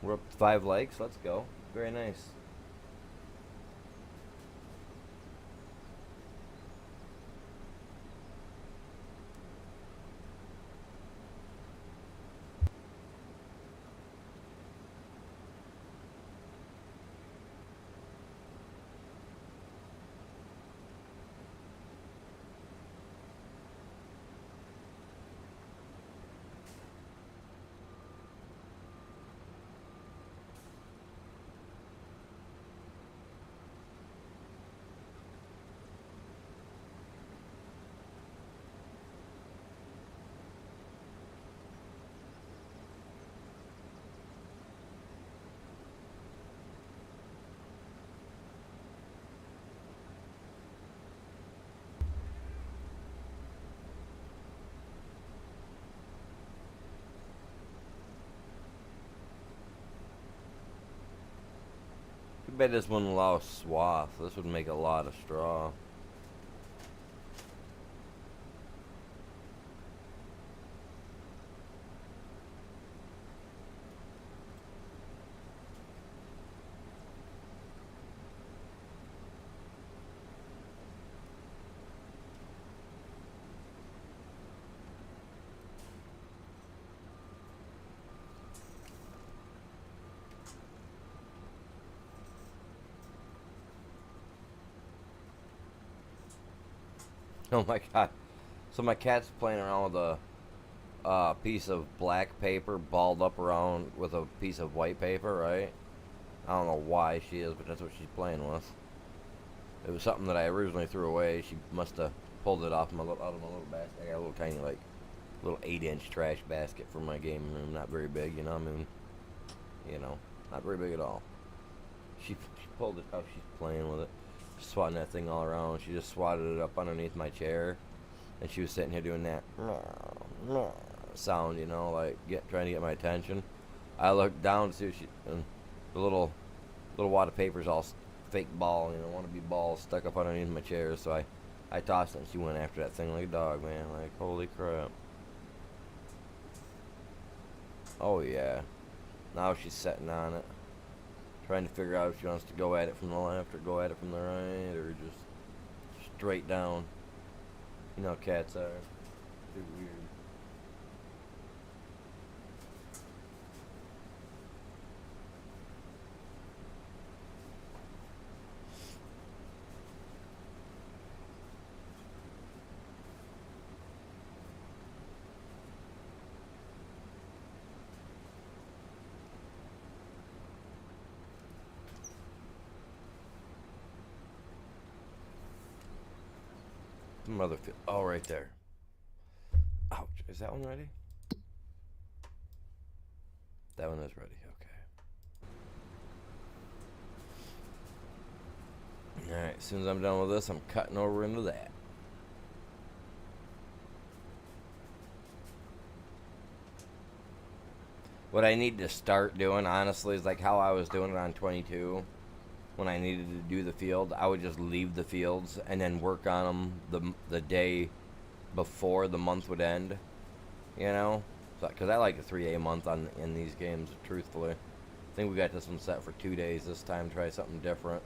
S1: We're up to 5 likes. Let's go. Very nice. Too bad this wouldn't allow swath. This would make a lot of straw. Oh my god. So my cat's playing around with a piece of black paper balled up around with a piece of white paper, right? I don't know why she is, but that's what she's playing with. It was something that I originally threw away. She must have pulled it off out of my little basket. I got a little tiny, like, little 8-inch trash basket for my game room. Not very big, you know. I mean, not very big at all. She pulled it out. She's playing with it, swatting that thing all around. She just swatted it up underneath my chair, and she was sitting here doing that sound, like trying to get my attention. I looked down to see if and the little wad of paper's all fake ball, wannabe ball stuck up underneath my chair. So I tossed it, and she went after that thing like a dog, man. Like, holy crap. Oh yeah. Now she's sitting on it, trying to figure out if she wants to go at it from the left or go at it from the right or just straight down. You know how cats are. They're weird. Oh, right there. Ouch. Is that one ready? That one is ready. Alright, as soon as I'm done with this, I'm cutting over into that. What I need to start doing, honestly, is like how I was doing it on 22. When I needed to do the field, I would just leave the fields and then work on them the day before the month would end. You know? Because I like the 3A month in these games, truthfully. I think we got this one set for 2 days this time. Try something different.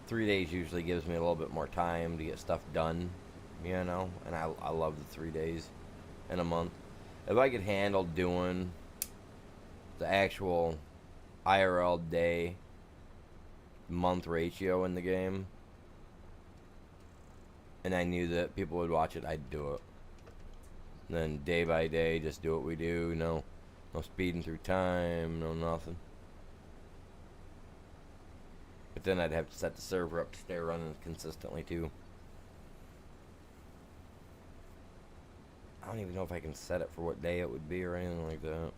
S1: 3 days usually gives me a little bit more time to get stuff done, you know? And I love the 3 days in a month. If I could handle doing the actual IRL day month ratio in the game, and I knew that people would watch it, I'd do it. And then day by day, just do what we do. No speeding through time, no nothing. But then I'd have to set the server up to stay running consistently too. I don't even know if I can set it for what day it would be or anything like that.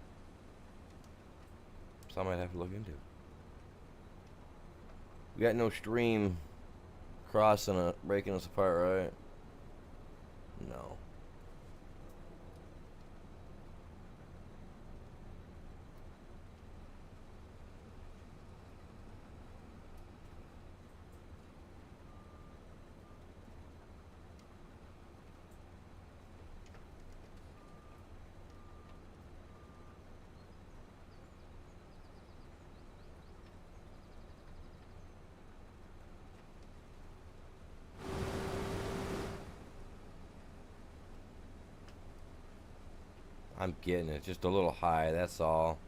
S1: So I might have to look into it. We got no stream crossing it, breaking us apart, right? No. I'm getting it. Just a little high, that's all.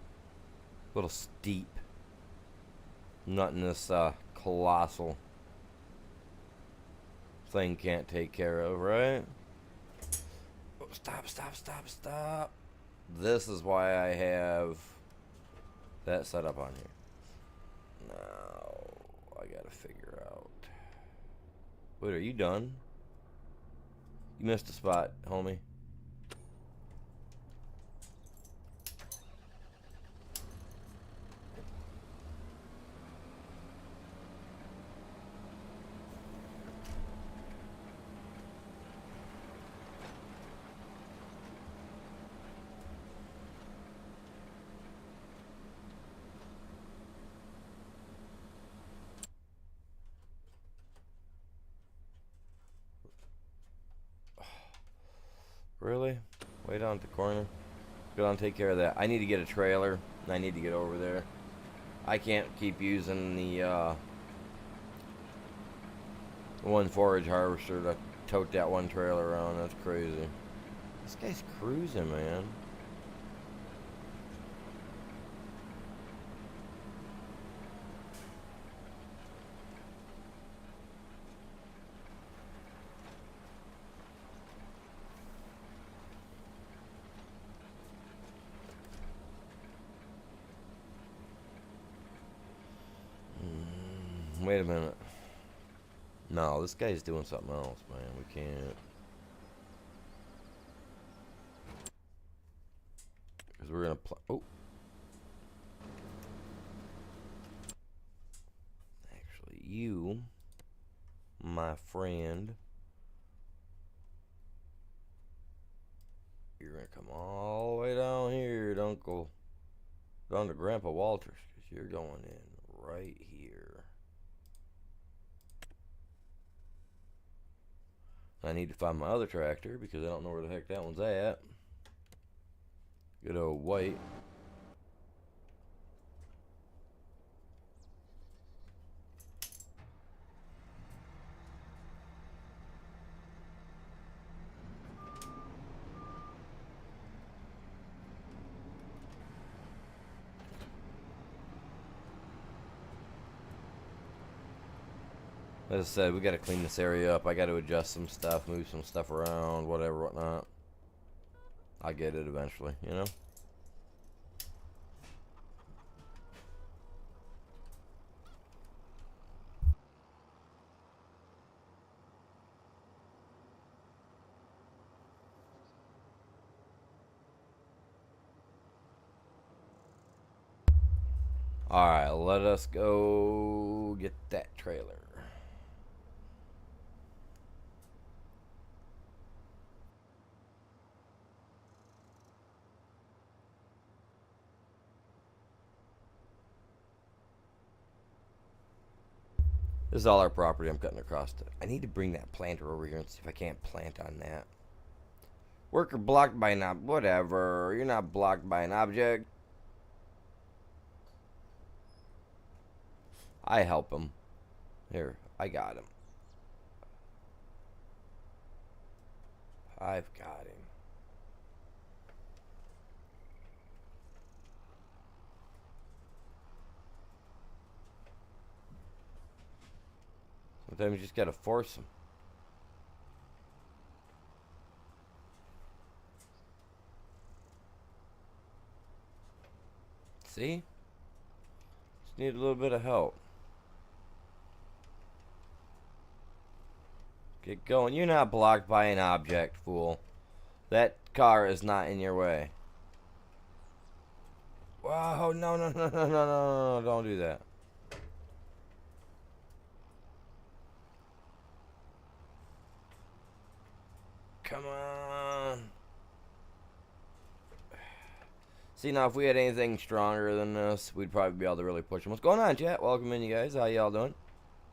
S1: A little steep. Nothing this colossal thing can't take care of, right? Oh, stop. This is why I have that set up on here. Now, I gotta figure out. Wait, are you done? You missed a spot, homie. Really? Way down at the corner. Go on, take care of that. I need to get a trailer, and I need to get over there. I can't keep using the one forage harvester to tote that one trailer around. That's crazy. This guy's cruising, man. Wait a minute. No, this guy's doing something else, man. We can't. Because we're going to play. Oh. Actually, you, my friend, you're going to come all the way down here to Uncle, down to Grandpa Walter's. Because you're going in right here. I need to find my other tractor because I don't know where the heck that one's at. Good old white. As I said, we got to clean this area up. I got to adjust some stuff, move some stuff around, whatever, whatnot. I'll get it eventually, you know? Alright, let us go get that trailer. This is all our property I'm cutting across it. I need to bring that planter over here and see if I can't plant on that. Worker blocked by an whatever. You're not blocked by an object. I help him. Here, I got him. I've got him. Sometimes you just gotta force them. See? Just need a little bit of help. Get going. You're not blocked by an object, fool. That car is not in your way. Whoa, no, no, no, no, no, no, no, don't do that. Come on. See, now if we had anything stronger than this, we'd probably be able to really push them. What's going on, chat? Welcome in, you guys. How y'all doing?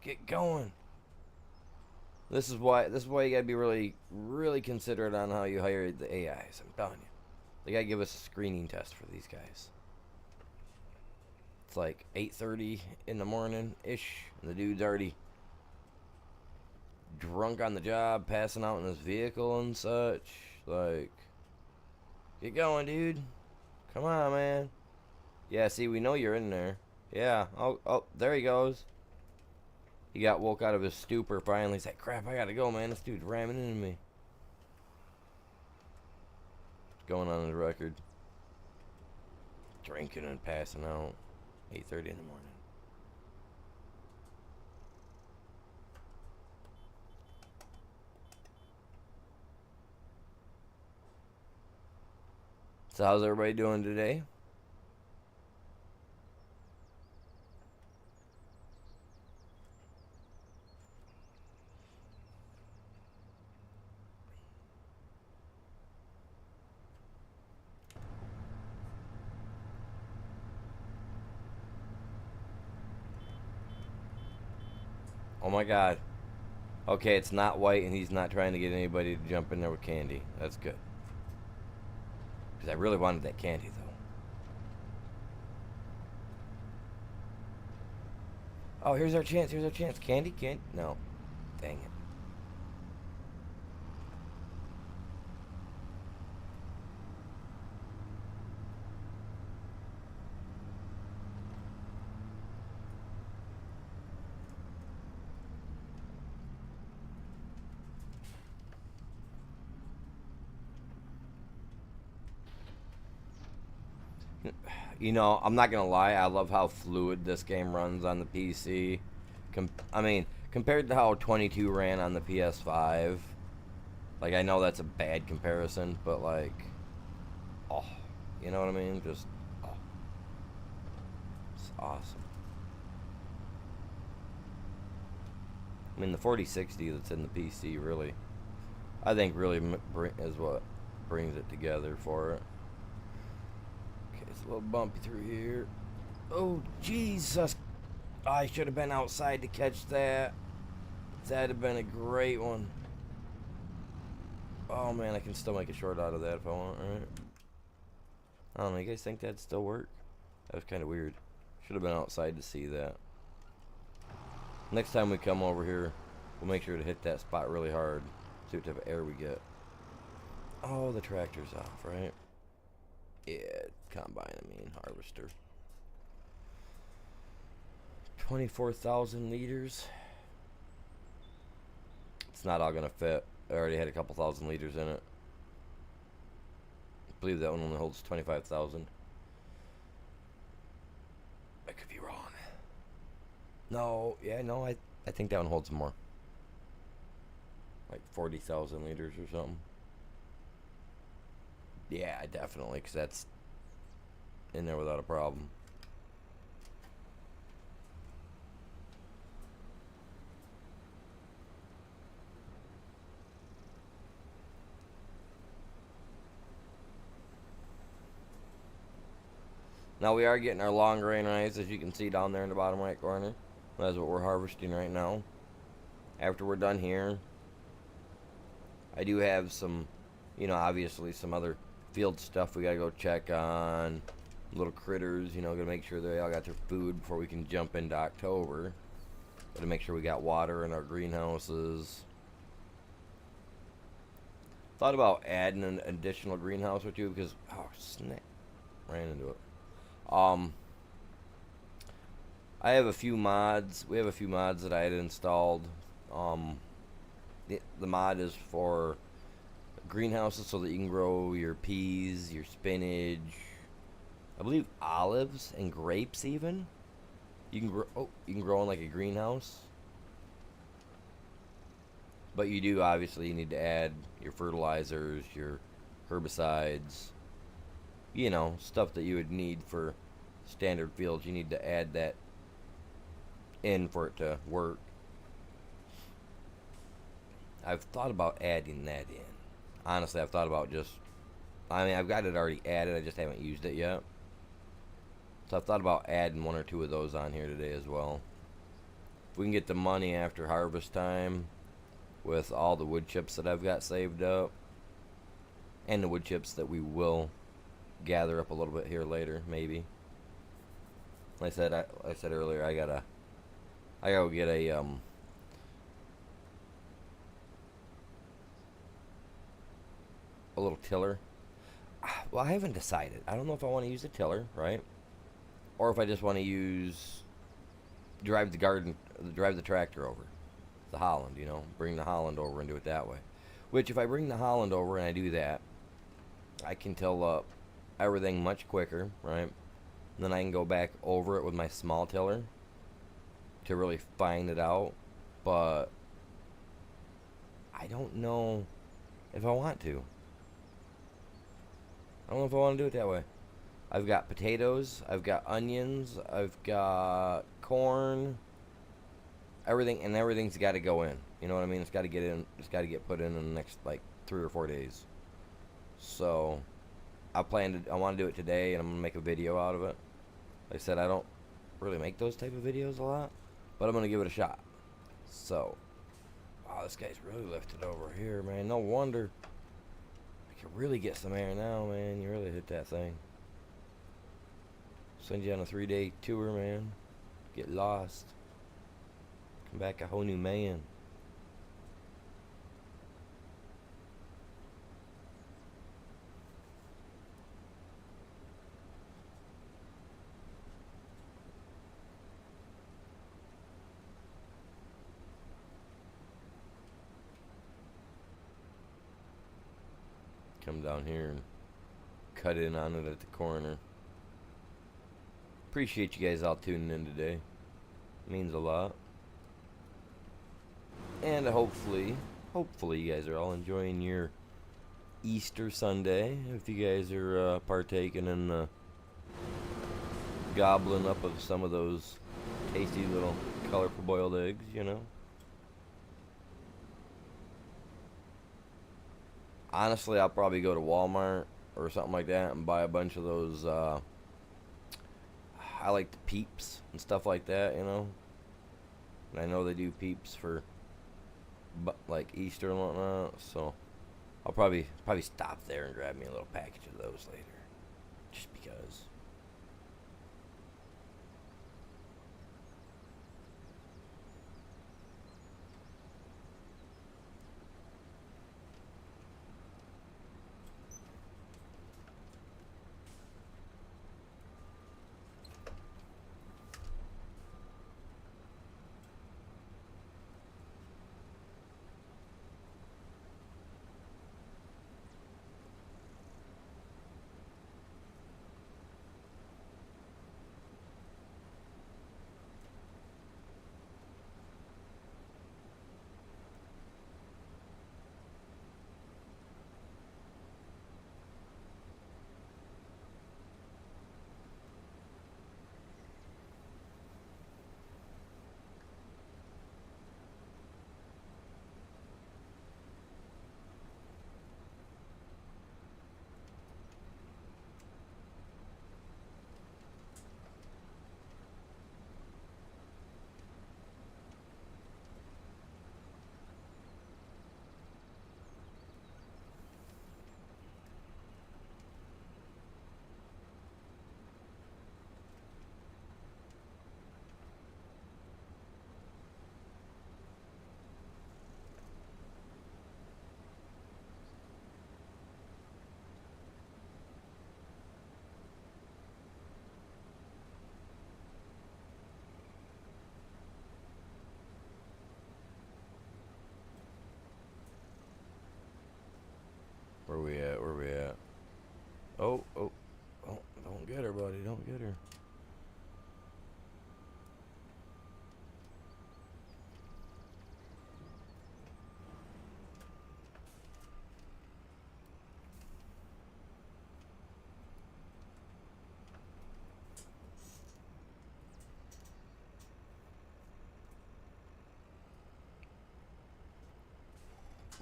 S1: Get going. This is why you gotta be really considerate on how you hire the AIs. I'm telling you, they gotta give us a screening test for these guys. It's like 8:30 in the morning ish, and the dude's already drunk on the job, passing out in his vehicle and such. Like, get going, dude. Come on, man. Yeah, see, we know you're in there. Yeah. Oh, there he goes. He got woke out of his stupor finally. He's like, crap, I gotta go, man. This dude's ramming into me. What's going on the record? Drinking and passing out. 8:30 in the morning. So how's everybody doing today? Oh my god. Okay, it's not white and he's not trying to get anybody to jump in there with candy. That's good. Because I really wanted that candy, though. Oh, here's our chance. Here's our chance. Candy? Candy? No. Dang it. You know, I'm not gonna lie, I love how fluid this game runs on the PC. I mean, compared to how 22 ran on the PS5. Like, I know that's a bad comparison, but like, oh, you know what I mean? Just, oh, it's awesome. I mean, the 4060 that's in the PC really, I think really is what brings it together for it. It's a little bumpy through here. Oh, Jesus. I should have been outside to catch that. That'd have been a great one. Oh, man, I can still make a short out of that if I want, right? I don't know, you guys think that'd still work? That was kind of weird. Should have been outside to see that. Next time we come over here, we'll make sure to hit that spot really hard. See what type of air we get. Oh, the tractor's off, right? Yeah, combine, I mean, harvester. 24,000 liters. It's not all gonna fit. I already had a couple thousand liters in it. I believe that one only holds 25,000. I could be wrong. No, yeah, no, I think that one holds more. Like 40,000 liters or something. Yeah, definitely, because that's in there without a problem. Now we are getting our long grain rice, as you can see down there in the bottom right corner. That's what we're harvesting right now. After we're done here, I do have some, obviously some other field stuff we gotta go check on. Little critters, gotta make sure they all got their food before we can jump into October. Gotta make sure we got water in our greenhouses. Thought about adding an additional greenhouse or two because, oh snap, ran into it. I have a few mods. We have a few mods that I had installed. Um, the mod is for greenhouses so that you can grow your peas, your spinach, I believe olives and grapes even. You can grow. Oh, you can grow in like a greenhouse. But you do obviously you need to add your fertilizers, your herbicides, stuff that you would need for standard fields. You need to add that in for it to work. I've thought about adding that in. Honestly, I've thought about I've got it already added, I just haven't used it yet. So I've thought about adding one or two of those on here today as well. If we can get the money after harvest time with all the wood chips that I've got saved up, and the wood chips that we will gather up a little bit here later, maybe. Like I said earlier, I gotta go get a little tiller. Well, I haven't decided. I don't know if I want to use a tiller, right? Or if I just want to drive the tractor over. The Holland, bring the Holland over and do it that way. Which, if I bring the Holland over and I do that, I can till up everything much quicker, right? And then I can go back over it with my small tiller to really find it out. But I don't know if I want to. I don't know if I want to do it that way. I've got potatoes, I've got onions, I've got corn, everything's got to go in. You know what I mean? It's got to get in. It's got to get put in the next 3 or 4 days. So I want to do it today, and I'm gonna make a video out of it. Like I said, I don't really make those type of videos a lot, but I'm gonna give it a shot. So, wow, this guy's really lifted over here, man. No wonder. I can really get some air now, man. You really hit that thing. Send you on a 3-day tour, man. Get lost. Come back a whole new man. Come down here and cut in on it at the corner. Appreciate you guys all tuning in today. It means a lot. And hopefully you guys are all enjoying your Easter Sunday. If you guys are partaking in the gobbling up of some of those tasty little colorful boiled eggs, Honestly, I'll probably go to Walmart or something like that and buy a bunch of those. I like the Peeps and stuff like that, And I know they do Peeps for Easter and whatnot, so I'll probably stop there and grab me a little package of those later, just because.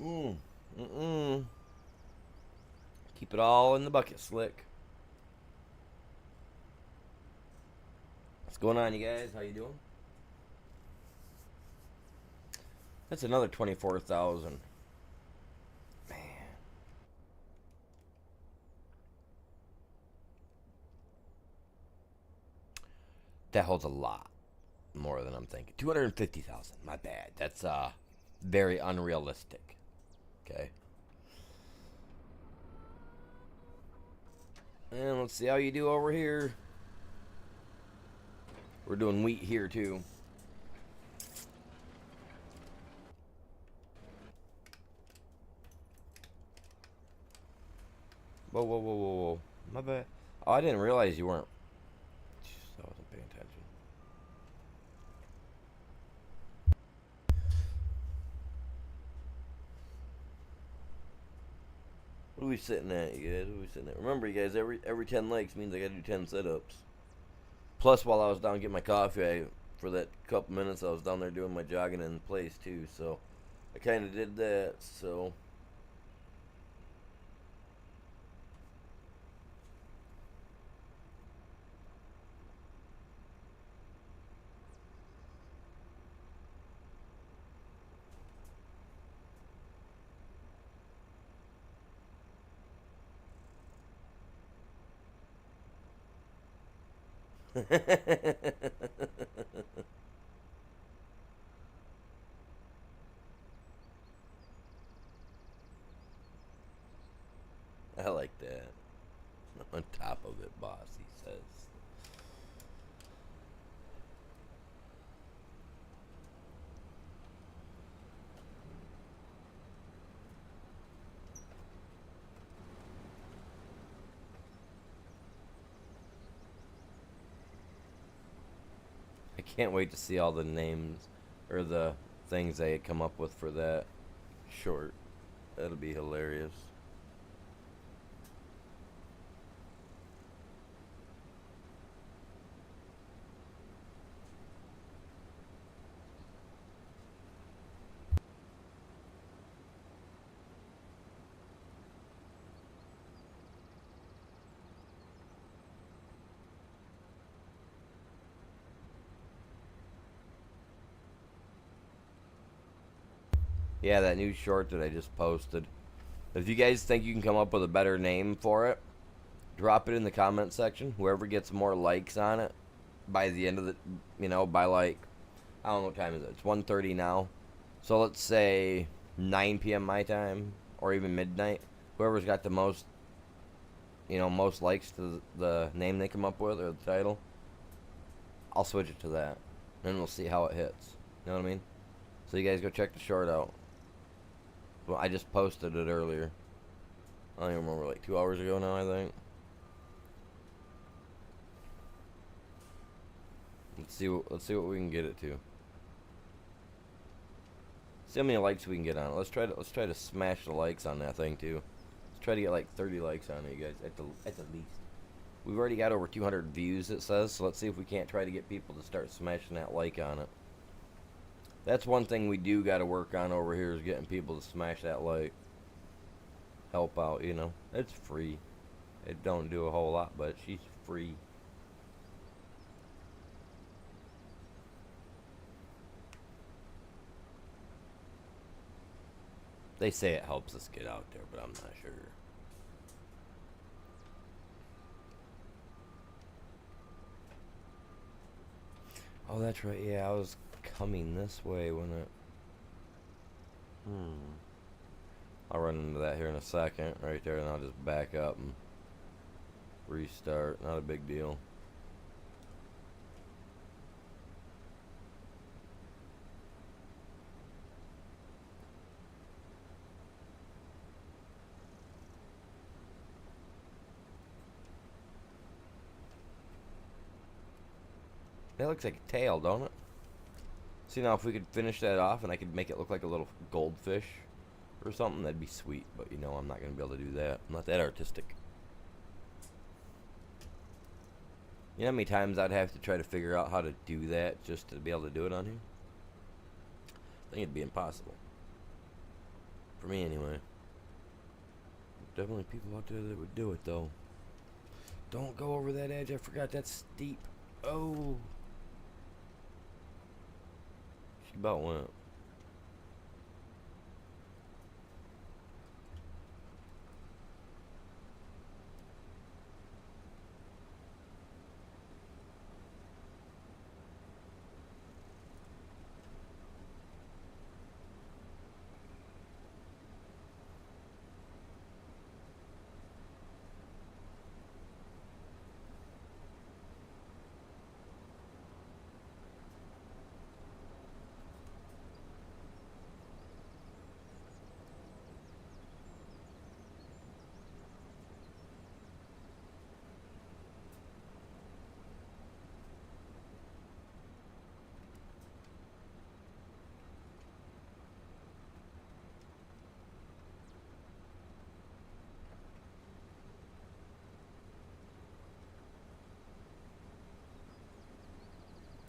S1: Mm. Mm-mm. Keep it all in the bucket, Slick. What's going on, you guys? How you doing? That's another 24,000. Man, that holds a lot more than I'm thinking. 250,000. My bad. That's very unrealistic. Okay. And let's see how you do over here. We're doing wheat here too. Whoa, whoa, whoa, whoa, whoa. My bad. Oh, I didn't realize you weren't. Jeez, I wasn't paying attention. What are we sitting at, you guys? What are we sitting at? Remember, you guys, every 10 likes means I gotta do 10 sit-ups. Plus, while I was down getting my coffee, for that couple minutes, I was down there doing my jogging in place too. So, I kind of did that. So, I like that. On top of it, boss, he says. I can't wait to see all the names or the things they come up with for that short. That'll be hilarious. Yeah, that new short that I just posted. If you guys think you can come up with a better name for it, drop it in the comment section. Whoever gets more likes on it by the end of the, by like, I don't know what time is it. It's 1:30 now. So let's say 9 p.m. my time or even midnight. Whoever's got the most, most likes to the name they come up with or the title, I'll switch it to that. And we'll see how it hits. You know what I mean? So you guys go check the short out. Well, I just posted it earlier. I don't even remember, like 2 hours ago now, I think. Let's see what we can get it to. See how many likes we can get on it. Let's try to smash the likes on that thing too. Let's try to get like 30 likes on it, you guys, at the least. We've already got over 200 views, it says. So let's see if we can't try to get people to start smashing that like on it. That's one thing we do got to work on over here is getting people to smash that like. Help out, It's free. It don't do a whole lot, but she's free. They say it helps us get out there, but I'm not sure. Oh, that's right. Yeah, I was coming this way when it... I'll run into that here in a second, right there, and I'll just back up and restart. Not a big deal. That looks like a tail, don't it? See, now if we could finish that off and I could make it look like a little goldfish or something, that'd be sweet. But I'm not going to be able to do that. I'm not that artistic. You know how many times I'd have to try to figure out how to do that just to be able to do it on here? I think it'd be impossible. For me, anyway. Definitely people out there that would do it, though. Don't go over that edge. I forgot that's steep. Oh. She about went.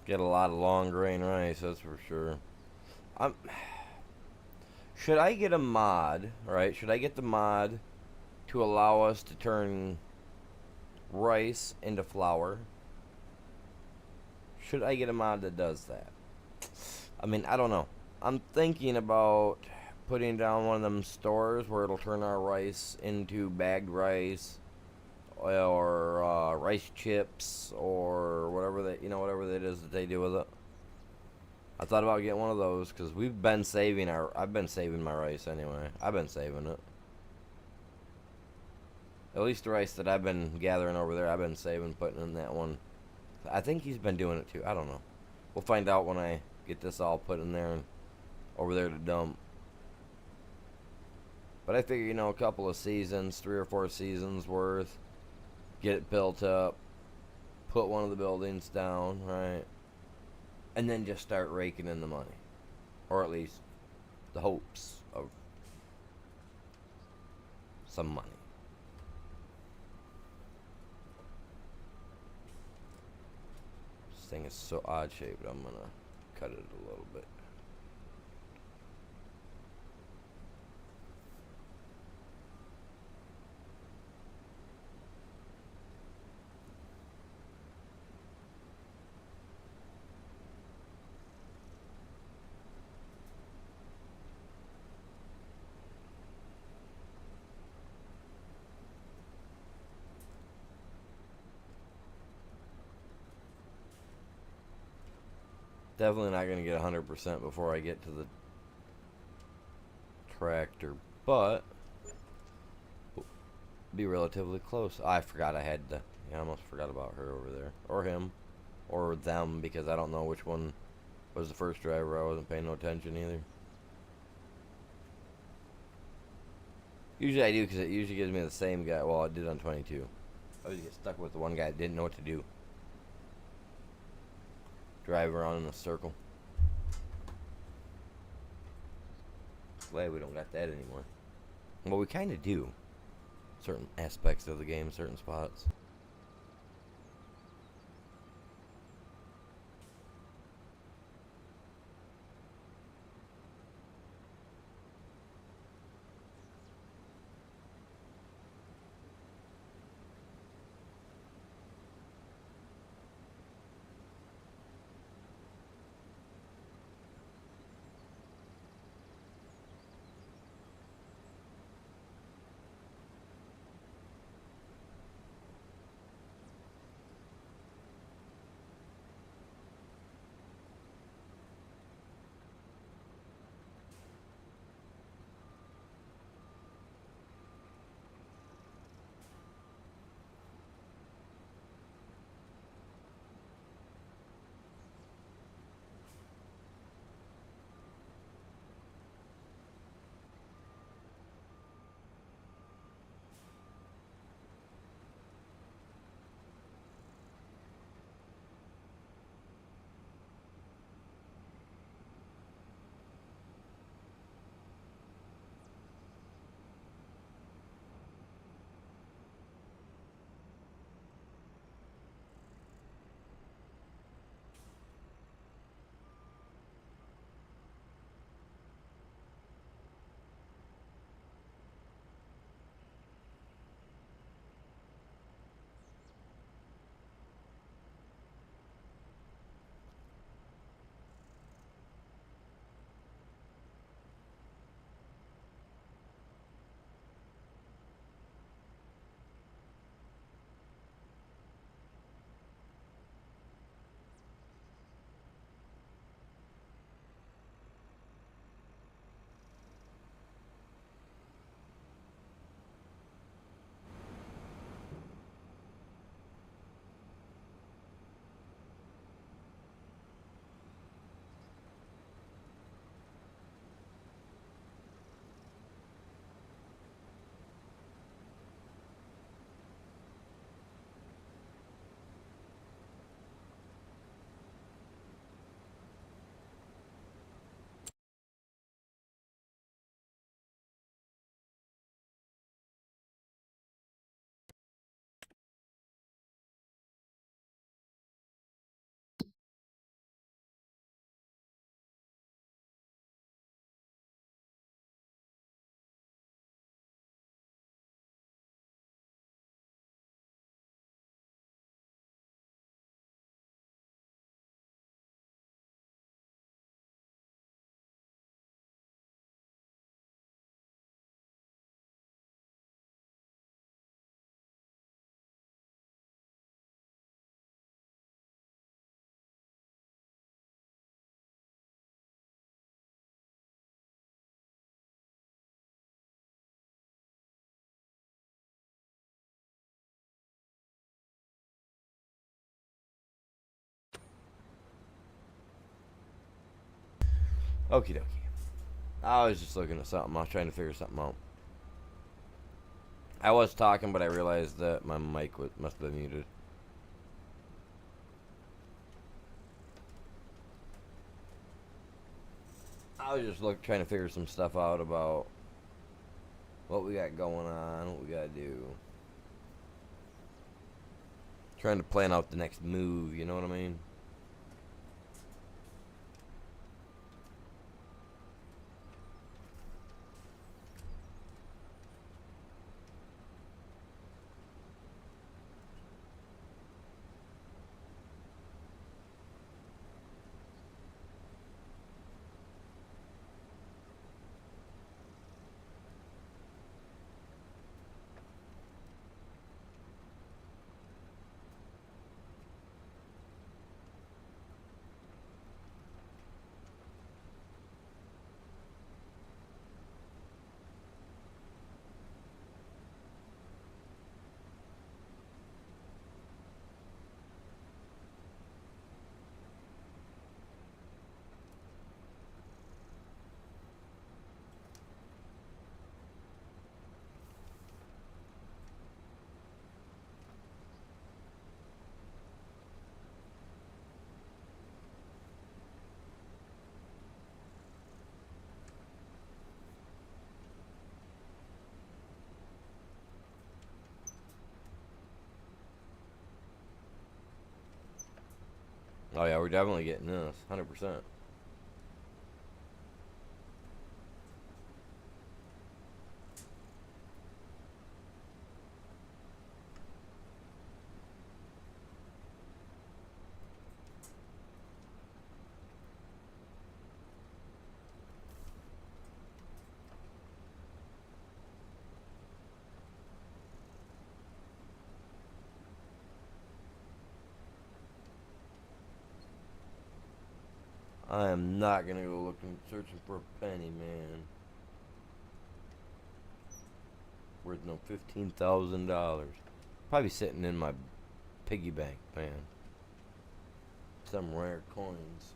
S1: Get a lot of long grain rice, that's for sure. I'm. Should I get a mod, right? Should I get the mod to allow us to turn rice into flour? Should I get a mod that does that? I mean, I don't know. I'm thinking about putting down one of them stores where it'll turn our rice into bagged rice or rice chips or whatever whatever that is that they do with it. I thought about getting one of those because I've been saving my rice anyway. I've been saving it. At least the rice that I've been gathering over there, I've been saving, putting in that one. I think he's been doing it too. I don't know. We'll find out when I get this all put in there and over there to dump. But I figure, a couple of seasons, 3 or 4 seasons worth, get it built up, put one of the buildings down, right? And then just start raking in the money. Or at least the hopes of some money. This thing is so odd shaped, I'm going to cut it a little bit. Definitely not going to get 100% before I get to the tractor, but be relatively close. I forgot I had to. I almost forgot about her over there. Or him. Or them, because I don't know which one was the first driver. I wasn't paying no attention either. Usually I do, because it usually gives me the same guy. Well, it did on 22. I always get stuck with the one guy that didn't know what to do. Drive around in a circle. Glad we don't got that anymore. Well, we kind of do. Certain aspects of the game, certain spots. Okie dokie. I was just looking at something. I was trying to figure something out. I was talking, but I realized that my mic must have been muted. I was just trying to figure some stuff out about what we got going on, what we gotta do. Trying to plan out the next move, you know what I mean? Oh yeah, we're definitely getting this, 100%. I am not gonna go looking, searching for a penny, man. Worth no $15,000. Probably sitting in my piggy bank, man. Some rare coins.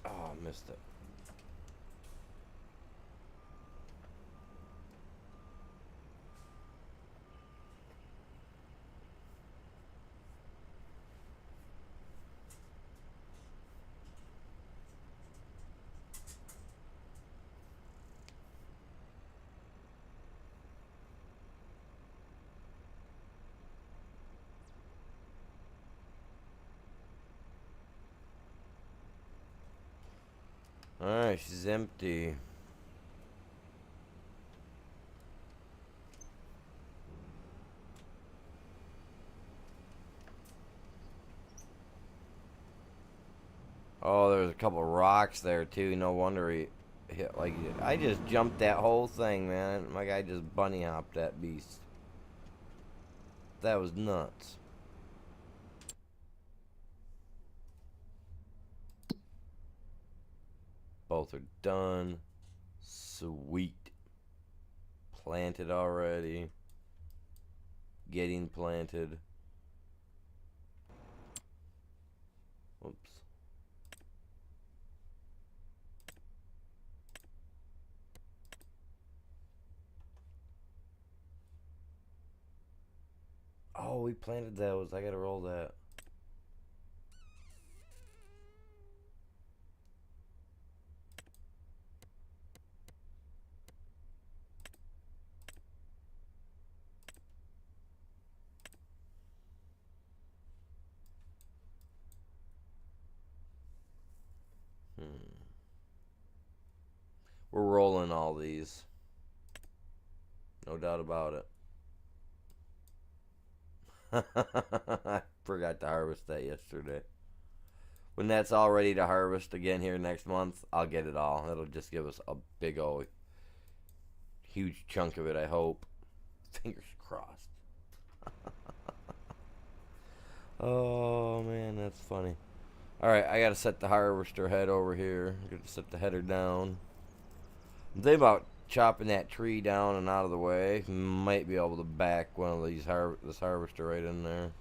S1: Oh, I missed it. Alright, she's empty. Oh, there's a couple rocks there too. No wonder he hit like he did. I just jumped that whole thing, man. My guy just bunny hopped that beast. That was nuts. Both are done. Sweet. Planted already. Getting planted. Whoops. Oh, we planted those. I gotta roll that. We're rolling all these. No doubt about it. I forgot to harvest that yesterday. When that's all ready to harvest again here next month, I'll get it all. It'll just give us a big old huge chunk of it, I hope. Fingers crossed. Oh, man, that's funny. Alright, I gotta set the harvester head over here. I'm gonna set the header down. I'm thinking about chopping that tree down and out of the way. Might be able to back one of these this harvester right in there.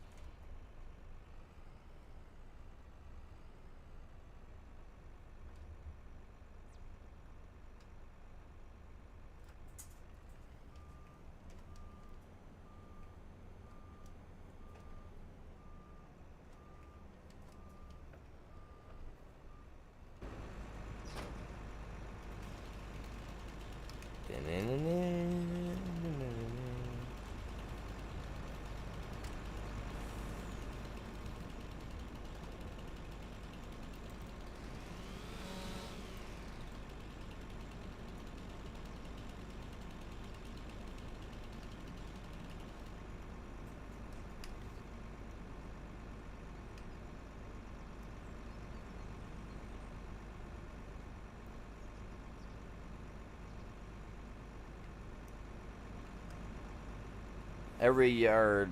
S1: Every yard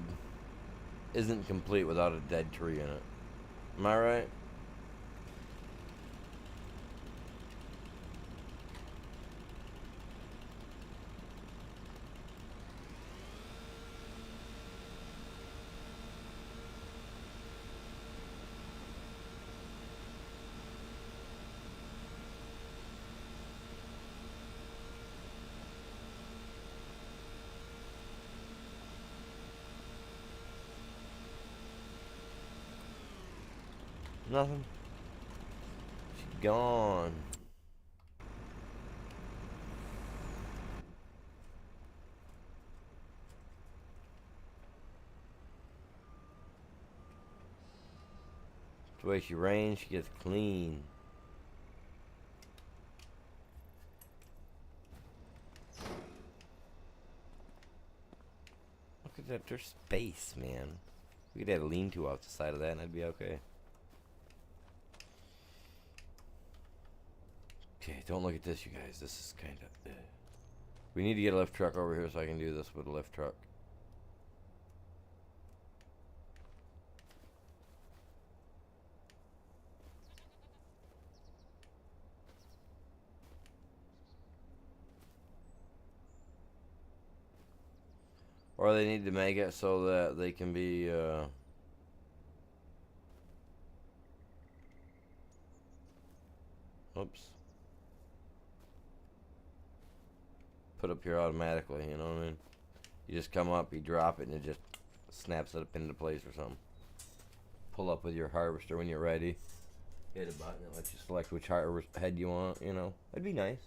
S1: isn't complete without a dead tree in it. Am I right? Nothing. She's gone. The way she rains, she gets clean. Look at that, there's space, man. We could add a lean-to off the side of that and I'd be okay. Okay, don't look at this, you guys. This is kind of... We need to get a lift truck over here so I can do this with a lift truck. Or they need to make it so that they can be, oops. Put up here automatically, you know what I mean? You just come up, you drop it, and it just snaps it up into place or something. Pull up with your harvester when you're ready. Hit a button, it lets you select which head you want, you know. That'd be nice.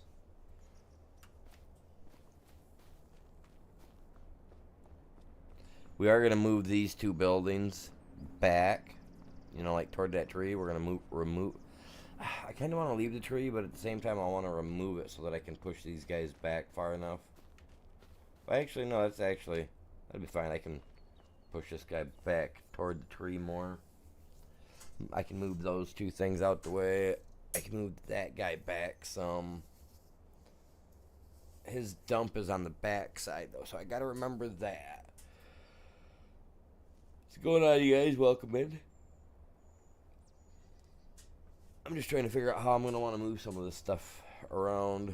S1: We are going to move these two buildings back, you know, like toward that tree. We're going to remove. I kind of want to leave the tree, but at the same time, I want to remove it so that I can push these guys back far enough. But actually, no, that'd be fine. I can push this guy back toward the tree more. I can move those two things out the way. I can move that guy back some. His dump is on the back side, though, so I got to remember that. What's going on, you guys? Welcome in. I'm just trying to figure out how I'm going to want to move some of this stuff around.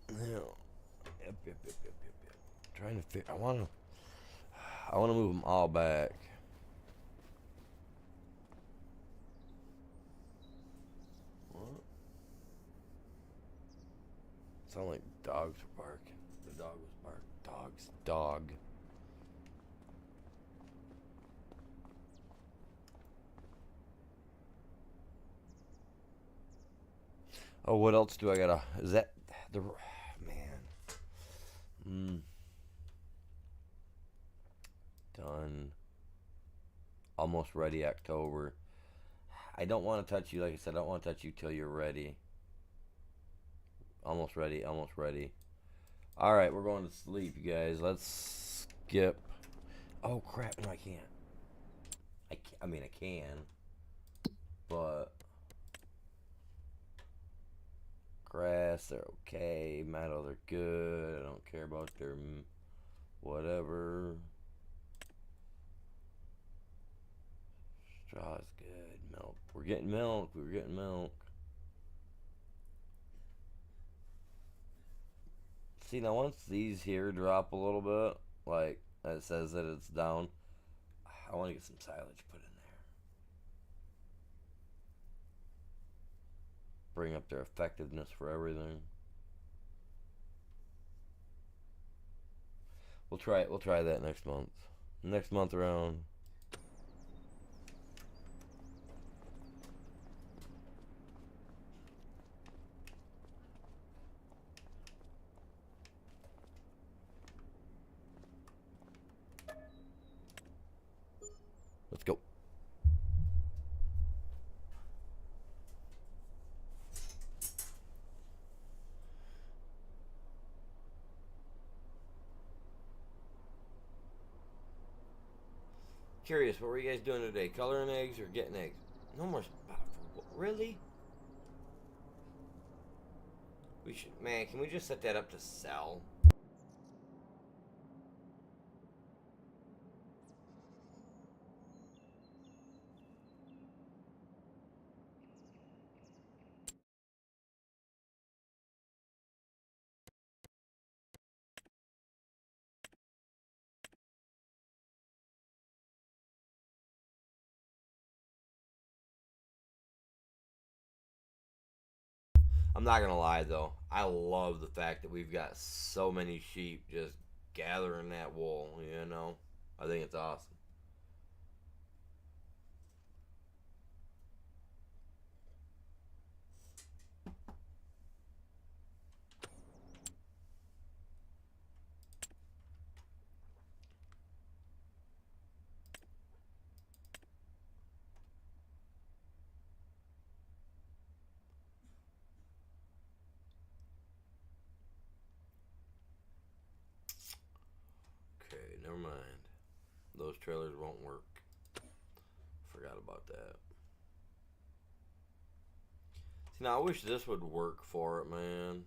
S1: Yep. Trying to figure. I want to move them all back. What? Sound like dogs were barking. The dog was barking. Dog. Oh, what else do I gotta? Is that the man? Done. Almost ready October. I don't want to touch you, like I said, I don't want to touch you till you're ready. Almost ready. Alright, we're going to sleep, you guys. Let's skip. Oh, crap. No, I can't. I I mean, I can, but grass, they're okay. Metal, they're good. I don't care about their whatever. Straw is good. Milk. We're getting milk. We're getting milk. See, now once these here drop a little bit, like it says that it's down, I want to get some silage put in there. Bring up their effectiveness for everything. We'll try it. We'll try that next month. Next month around. Let's go. Curious, what were you guys doing today? Coloring eggs or getting eggs? No more spot. Really? We should, man. Can we just set that up to sell? I'm not gonna lie though. I love the fact that we've got so many sheep just gathering that wool. You know, I think it's awesome. Okay, never mind. Those trailers won't work. Forgot about that. See, now I wish this would work for it, man.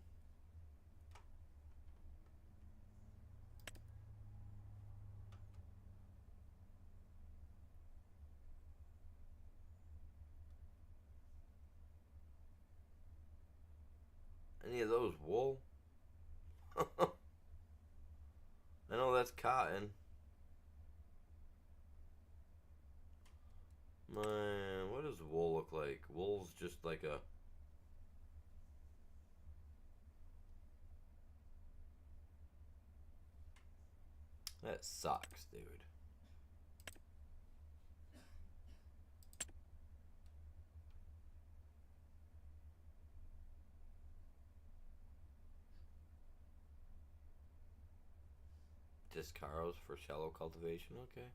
S1: Any of those wool? I know that's cotton. Man, what does wool look like? Wool's just like a... That sucks, dude. Discaros for shallow cultivation, okay.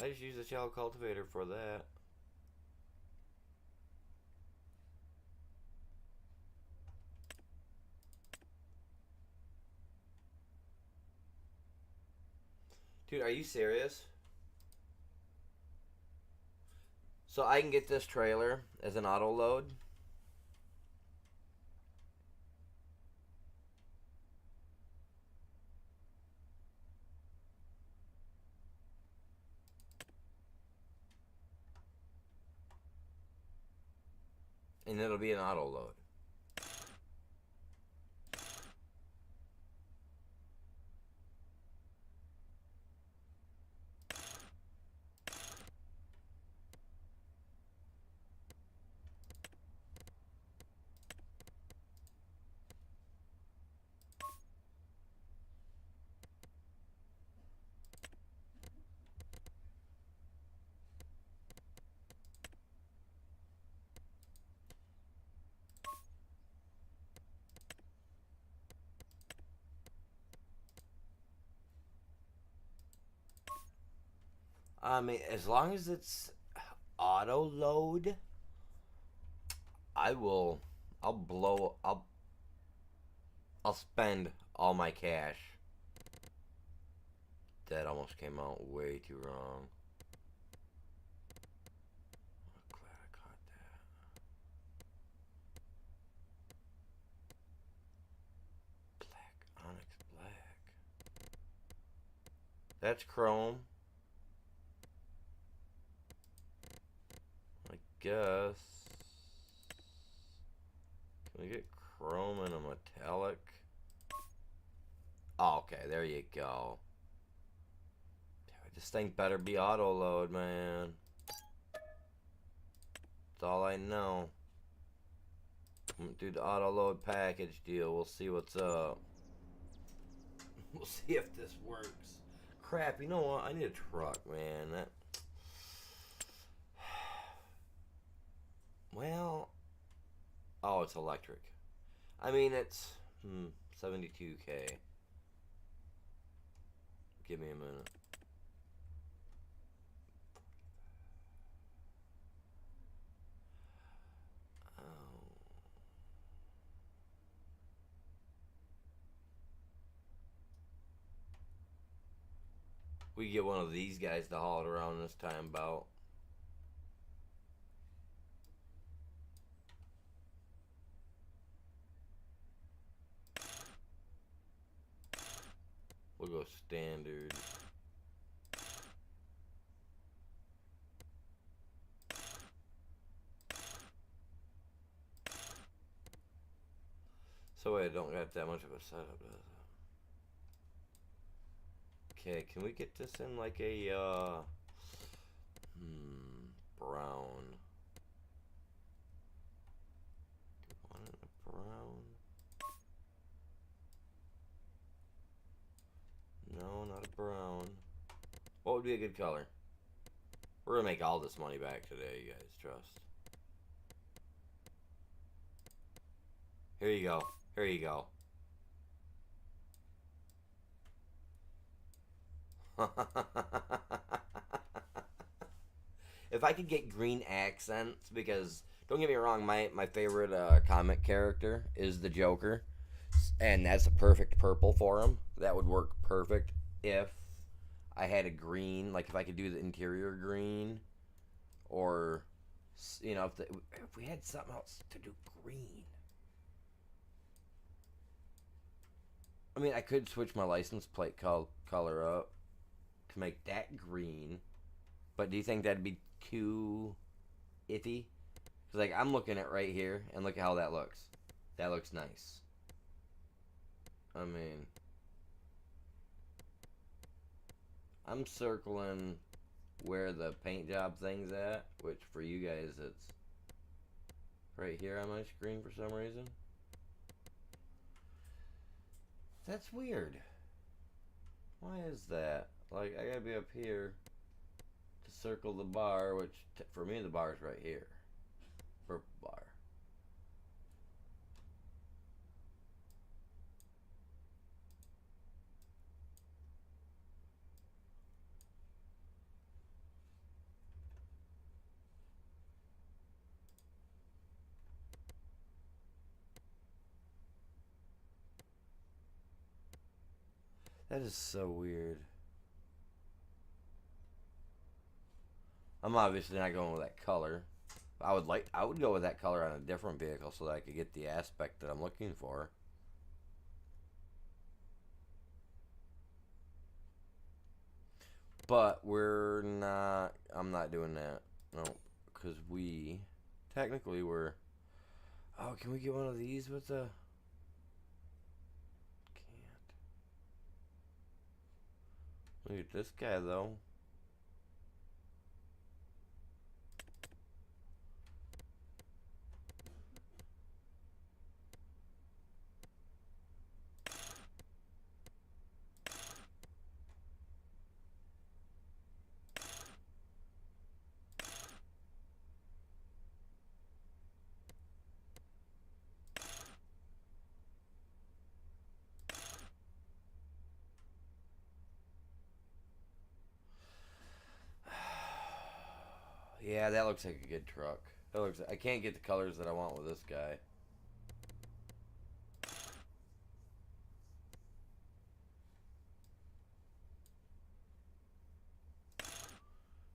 S1: I just use a shallow cultivator for that. Dude, are you serious? So I can get this trailer as an auto load? And it'll be an auto load. I mean, as long as it's auto load, I will. I'll blow. I'll spend all my cash. That almost came out way too wrong. That's chrome. I guess. Can we get chrome in a metallic? Oh, okay, there you go. This thing better be auto load, man. That's all I know. I'm gonna do the auto load package deal. We'll see what's up. We'll see if this works. Crap, you know what? I need a truck, man. That. Well, oh, it's electric. I mean, it's 72K. Give me a minute. We get one of these guys to haul it around this time about. We'll go standard. So I don't got that much of a setup, does it? Okay, can we get this in like a brown? Want it in a brown? No, not a brown. What would be a good color? We're gonna make all this money back today, you guys. Trust. Here you go. Here you go. If I could get green accents, because don't get me wrong, my favorite comic character is the Joker, and that's a perfect purple for him. That would work perfect if I had a green, like if I could do the interior green, or you know, if we had something else to do green. I mean, I could switch my license plate color up to make that green, but do you think that'd be too iffy? Because like I'm looking at right here, and look at how that looks. That looks nice. I mean, I'm circling where the paint job thing's at, which for you guys it's right here on my screen for some reason. That's weird. Why is that? Like, I gotta be up here to circle the bar, which for me the bar is right here. Purple bar. That is so weird. I'm obviously not going with that color. I would go with that color on a different vehicle so that I could get the aspect that I'm looking for. But I'm not doing that. No, because technically we're, oh, can we get one of these with the, can't. Look at this guy though. Yeah, that looks like a good truck. I can't get the colors that I want with this guy.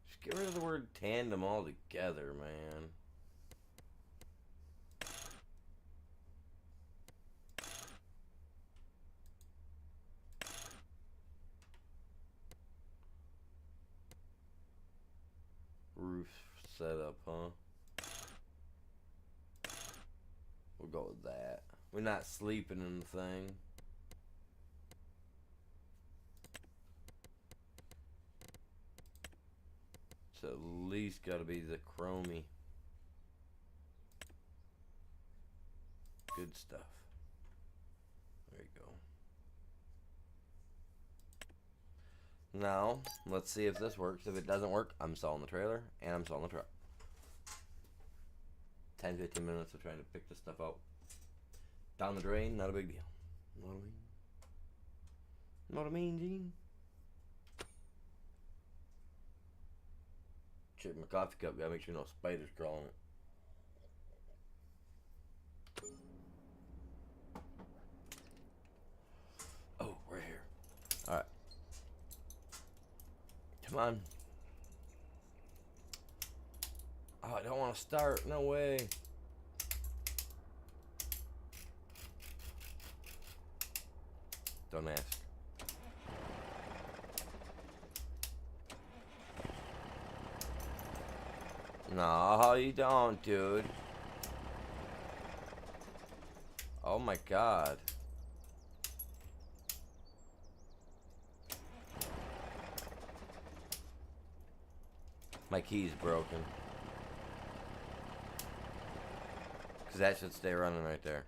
S1: Just get rid of the word tandem altogether, man. setup, huh? We'll go with that. We're not sleeping in the thing. So at least gotta be the chromie. Good stuff. There you go. Now, let's see if this works. If it doesn't work, I'm selling the trailer and I'm selling the truck. 10-15 minutes of trying to pick this stuff out. Down the drain, not a big deal. Know what I mean? Know what I mean, Gene? Check my coffee cup, gotta make sure no spiders crawling it. Oh, right here. Alright. Come on. Oh, I don't want to start. No way. Don't ask. No, you don't, dude. Oh my god. My key's broken. Because that should stay running right there.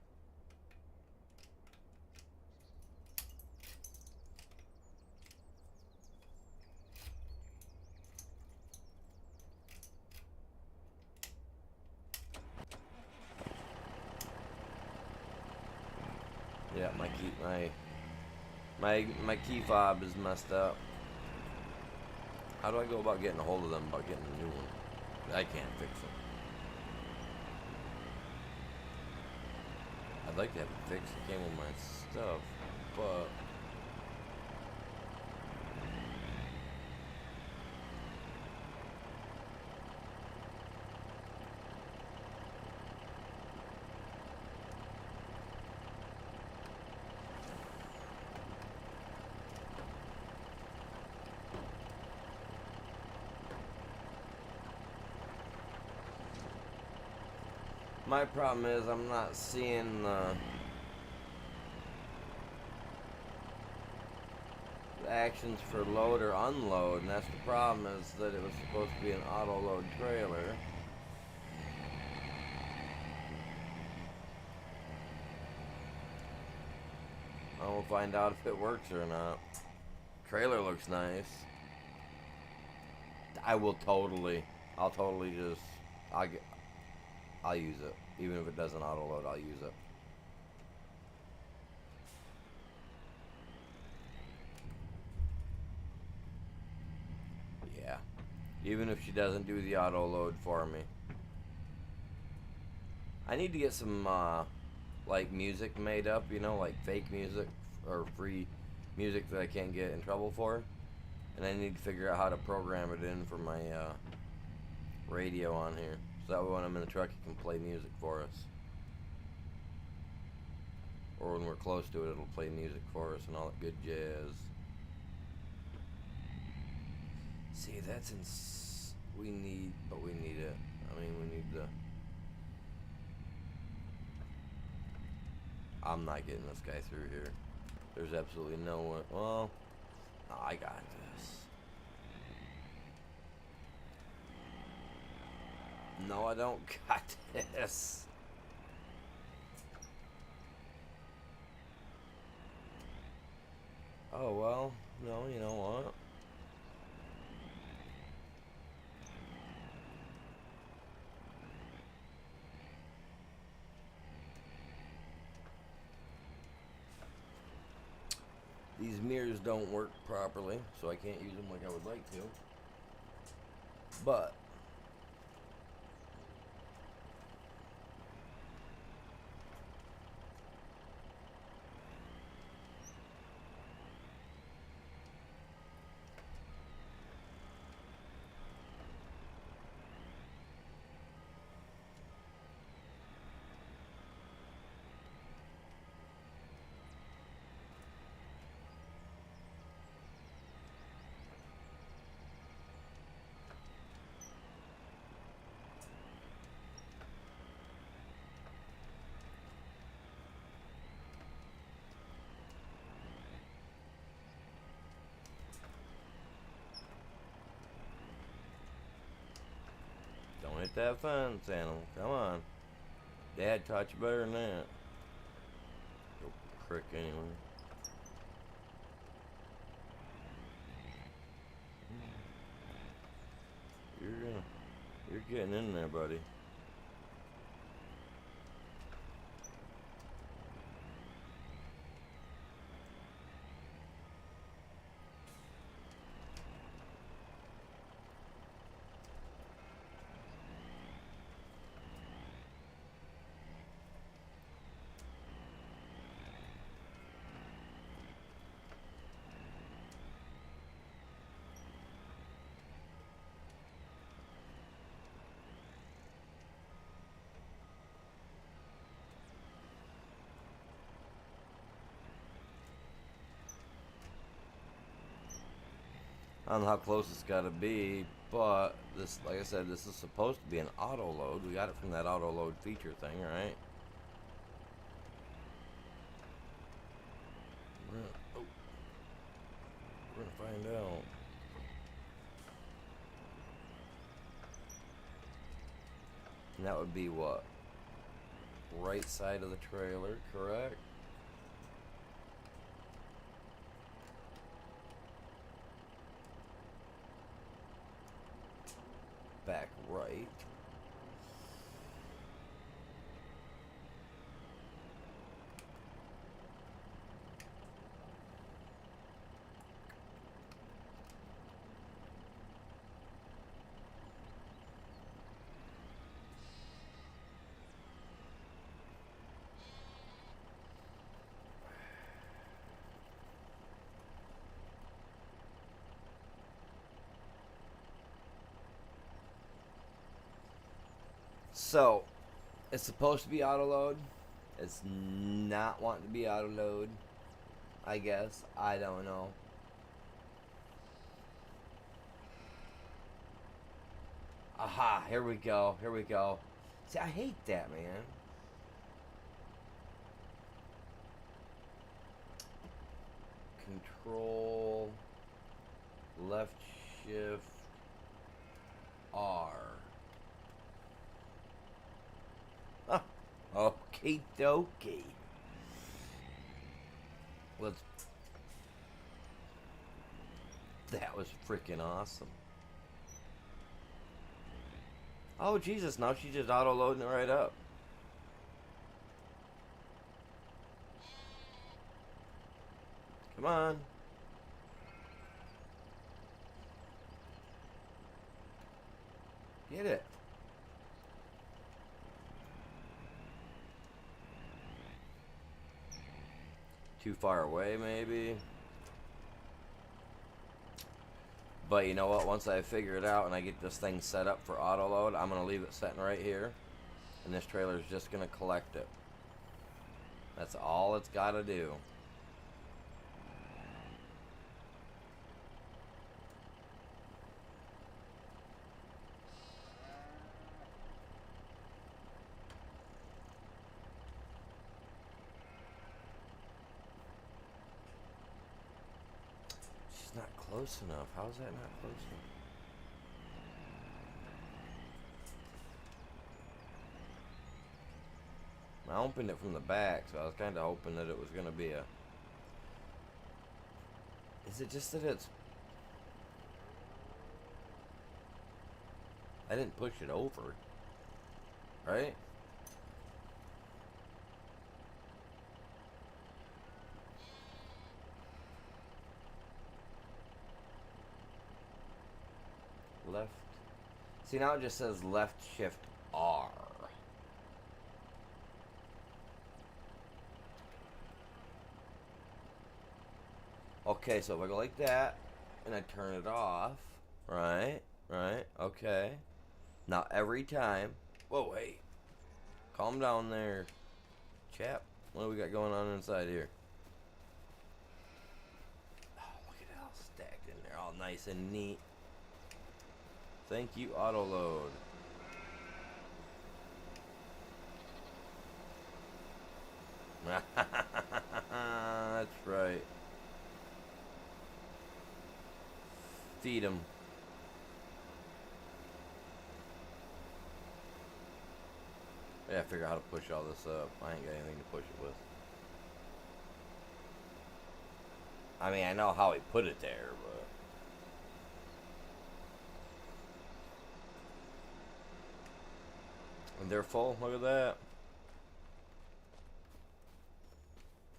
S1: Yeah, my key fob is messed up. How do I go about getting a hold of them about getting a new one? I can't fix it. I'd like to have it fixed. It came with my stuff, but my problem is I'm not seeing the actions for load or unload, and that's the problem, is that it was supposed to be an auto load trailer. I will find out if it works or not. Trailer looks nice. I'll totally just, I'll use it. Even if it doesn't auto load, I'll use it. Yeah. Even if she doesn't do the auto load for me. I need to get some, like, music made up, you know, like fake music or free music that I can't get in trouble for. And I need to figure out how to program it in for my, radio on here. So that way when I'm in the truck, it can play music for us. Or when we're close to it, it'll play music for us and all that good jazz. See, that's we need it. I mean, we need the... I'm not getting this guy through here. There's absolutely no way. Well, no, I got this. No, I don't got this. Oh, well, no, you know what? These mirrors don't work properly, so I can't use them like I would like to. But Right that fence, animal. Come on. Dad taught you better than that. Go prick anyway. You're getting in there, buddy. I don't know how close it's got to be, but this, like I said, this is supposed to be an auto load. We got it from that auto load feature thing, right? We're gonna find out. And that would be what? Right side of the trailer, correct? Back right. So, it's supposed to be auto load. It's not wanting to be auto load. I guess. I don't know. Aha, here we go. Here we go. See, I hate that, man. Control left shift R. Ah, okie dokie. Let's. That was freaking awesome. Oh Jesus! Now she's just auto loading it right up. Come on. Get it. Too far away, maybe. But you know what? Once I figure it out and I get this thing set up for auto load, I'm going to leave it sitting right here. And this trailer is just going to collect it. That's all it's got to do. She's not close enough. How is that not close enough? I opened it from the back, so I was kind of hoping that it was going to be a... Is it just that it's... I didn't push it over. Right? Left. See, now it just says left shift R. Okay, so if I go like that, and I turn it off, right, okay. Now every time, whoa, hey, calm down there, chap. What do we got going on inside here? Oh, look at it all stacked in there, all nice and neat. Thank you, auto load. That's right. Feed him. I gotta figure out how to push all this up. I ain't got anything to push it with. I mean, I know how he put it there, but... And they're full. Look at that.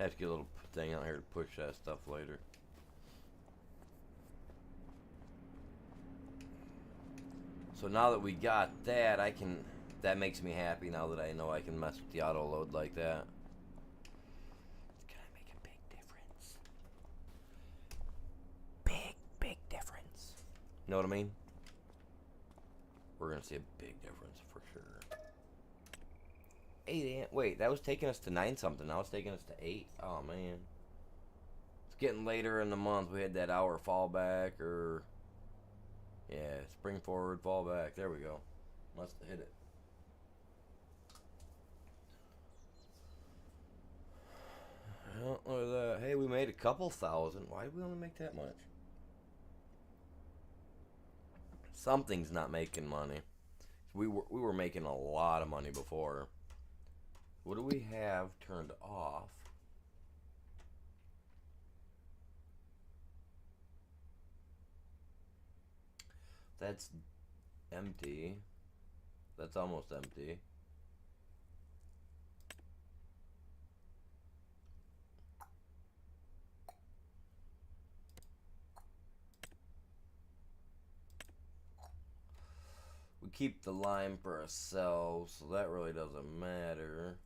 S1: Have to get a little thing out here to push that stuff later. So now that we got that, I can... That makes me happy now that I know I can mess with the auto load like that. It's gonna make a big difference. Big difference. Know what I mean? We're gonna see a big difference for sure. 8 wait, that was taking us to 9 something. Now it's taking us to 8. Oh man. It's getting later in the month. We had that hour fallback or... Yeah, spring forward, fall back. There we go. Must have hit it. Well, look at that. Hey, we made a couple thousand. Why did we only make that much? Something's not making money. We were making a lot of money before. What do we have turned off? That's empty. That's almost empty. We keep the lime for ourselves, so that really doesn't matter.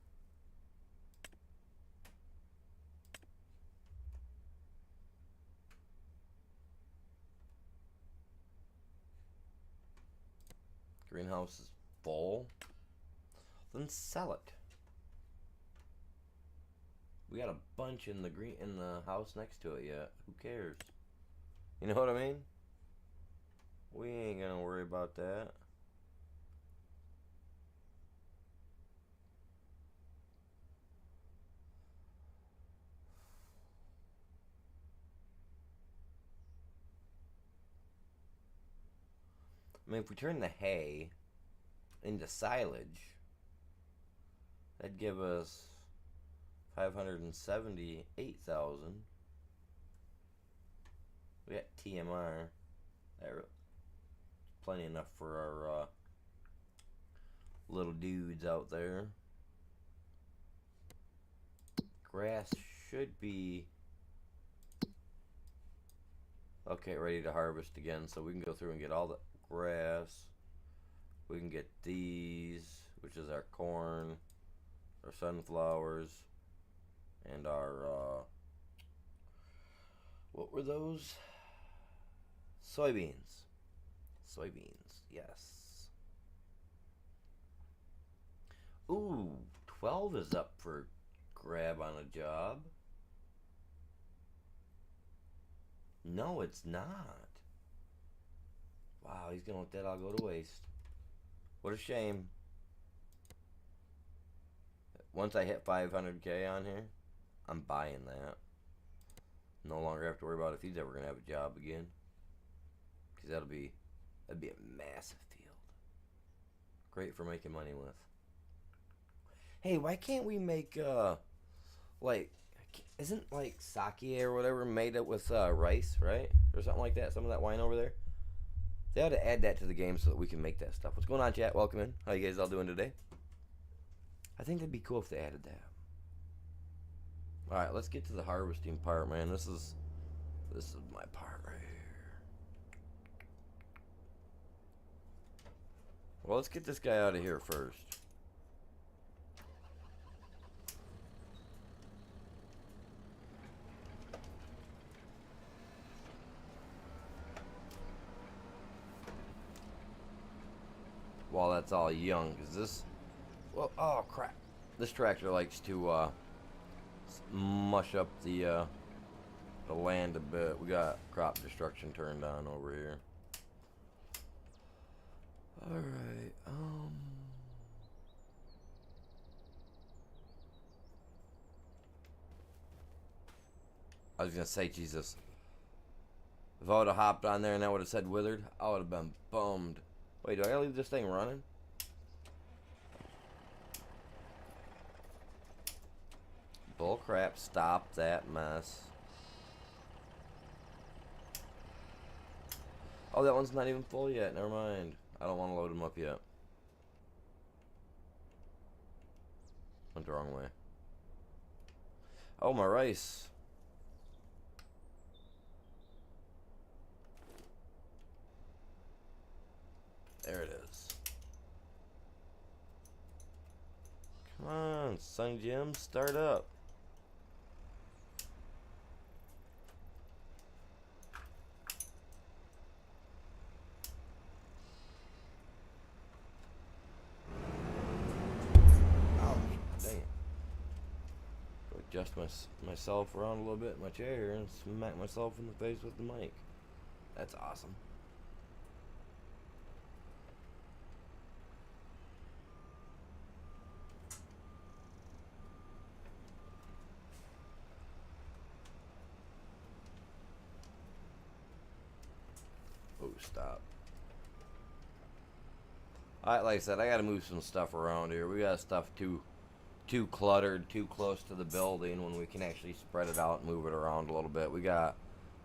S1: Greenhouse is full. Then sell it. We got a bunch in the house next to it yet. Who cares? You know what I mean? We ain't gonna worry about that. I mean, if we turn the hay into silage, that'd give us 578,000. We got TMR. That's plenty enough for our little dudes out there. Grass should be okay, ready to harvest again, so we can go through and get all the grass. We can get these, which is our corn, our sunflowers, and our what were those? Soybeans. Soybeans, yes. Ooh, 12 is up for grab on a job. No, it's not. Wow, he's gonna let that all go to waste. What a shame. Once I hit 500K on here, I'm buying that. No longer have to worry about if he's ever gonna have a job again. Because that'd be a massive field. Great for making money with. Hey, why can't we make like, isn't like sake or whatever made it with rice, right? Or something like that. Some of that wine over there. They ought to add that to the game so that we can make that stuff. What's going on, chat? Welcome in. How you guys all doing today? I think that'd be cool if they added that. All right, let's get to the harvesting part, man. This is my part right here. Well, let's get this guy out of here first. While that's all young, because this, well, oh crap, this tractor likes to mush up the land a bit. We got crop destruction turned on over here. All right, I was gonna say, Jesus, if I would have hopped on there and that would have said withered, I would have been bummed. Wait, do I gotta leave this thing running? Bull crap, stop that mess. Oh, that one's not even full yet. Never mind. I don't want to load them up yet. Went the wrong way. Oh, my rice. There it is. Come on, Sunny Jim, start up. Ouch, dang it. Go adjust myself around a little bit in my chair and smack myself in the face with the mic. That's awesome. Oh, stop. Alright, like I said, I gotta move some stuff around here. We got stuff too cluttered, too close to the building when we can actually spread it out and move it around a little bit. We got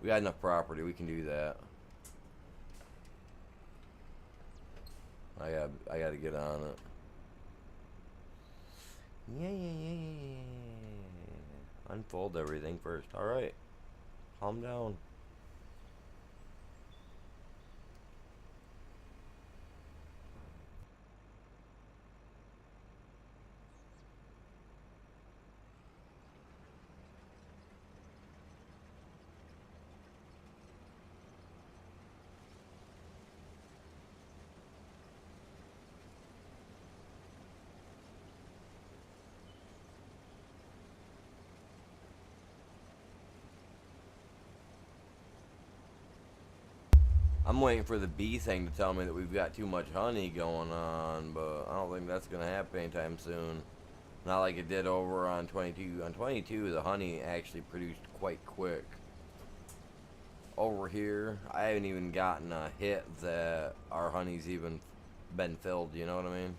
S1: enough property, we can do that. I gotta get on it. Yeah. Unfold everything first. Alright. Calm down. I'm waiting for the bee thing to tell me that we've got too much honey going on, but I don't think that's going to happen anytime soon. Not like it did over on 22. On 22, the honey actually produced quite quick. Over here, I haven't even gotten a hit that our honey's even been filled, you know what I mean?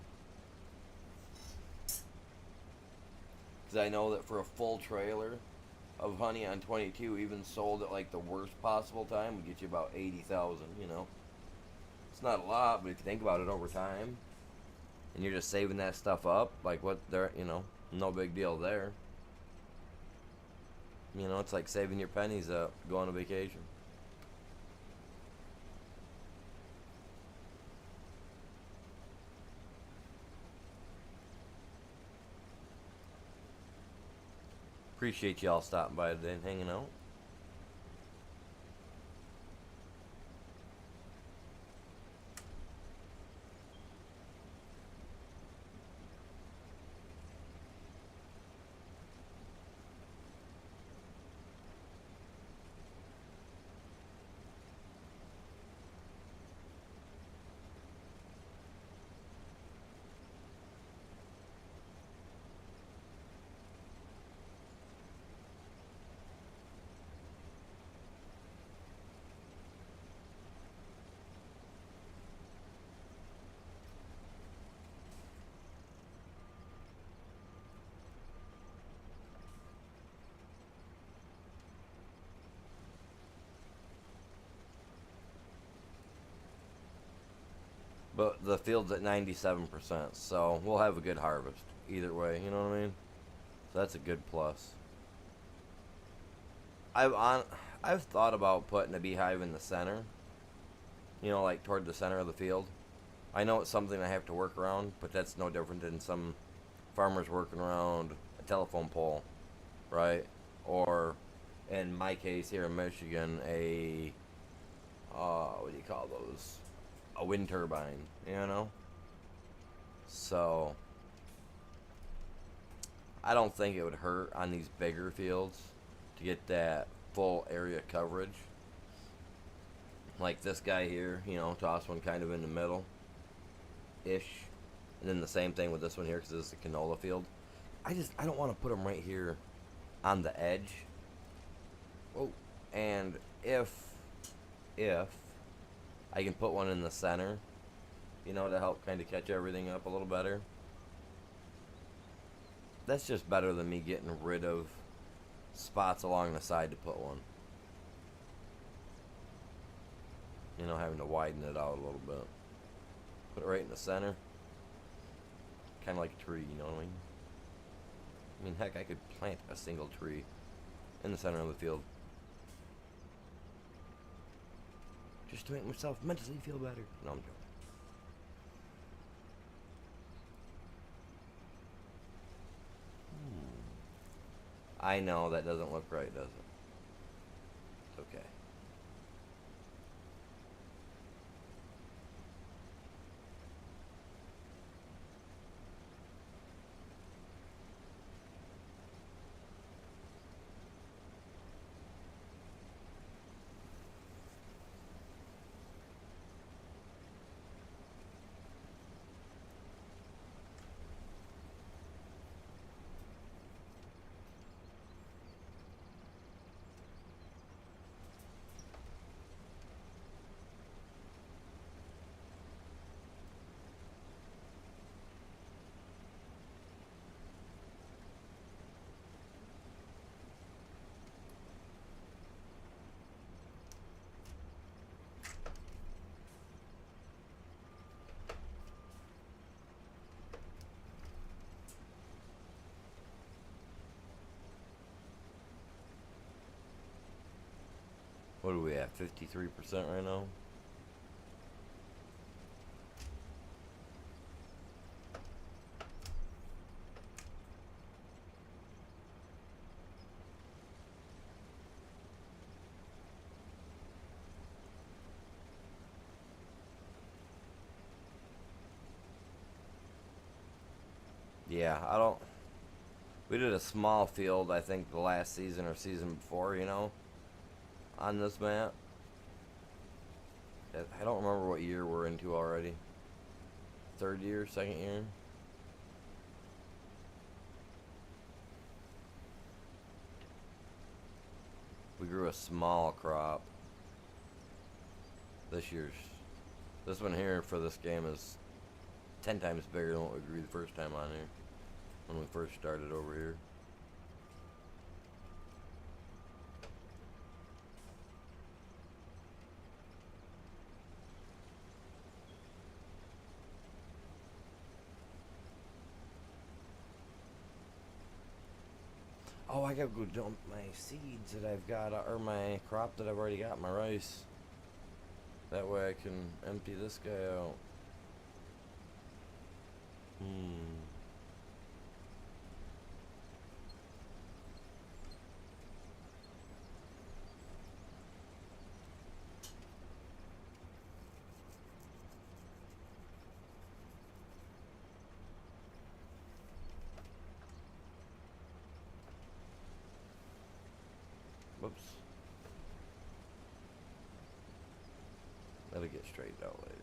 S1: Because I know that for a full trailer of honey on 22, even sold at like the worst possible time, would get you about 80,000, you know. It's not a lot, but if you think about it over time, and you're just saving that stuff up, like what they're, you know, no big deal there. You know, it's like saving your pennies up, go on a vacation. Appreciate y'all stopping by today and hanging out. But the field's at 97%, so we'll have a good harvest either way, you know what I mean? So that's a good plus. I've thought about putting a beehive in the center, you know, like toward the center of the field. I know it's something I have to work around, but that's no different than some farmers working around a telephone pole, right? Or, in my case here in Michigan, what do you call those? A wind turbine, you know? So, I don't think it would hurt on these bigger fields to get that full area coverage. Like this guy here, you know, toss one kind of in the middle-ish. And then the same thing with this one here because this is a canola field. I don't want to put them right here on the edge. Oh, and if I can put one in the center, you know, to help kind of catch everything up a little better, That's just better than me getting rid of spots along the side to put one. You know, having to widen it out a little bit. Put it right in the center. Kind of like a tree, you know what I mean? I mean, heck, I could plant a single tree in the center of the field. Just to make myself mentally feel better. No, I'm joking. I know that doesn't look right, does it? It's okay. What do we have? 53% right now? Yeah, I don't. We did a small field, I think, the last season or season before, you know, on this map. I don't remember what year we're into already. Third year, second year? We grew a small crop. This one here for this game is 10 times bigger than what we grew the first time on here. When we first started over here. Oh, I gotta go dump my seeds that I've got, or my crop that I've already got, my rice. That way I can empty this guy out. Whoops. That'll get straightened out later.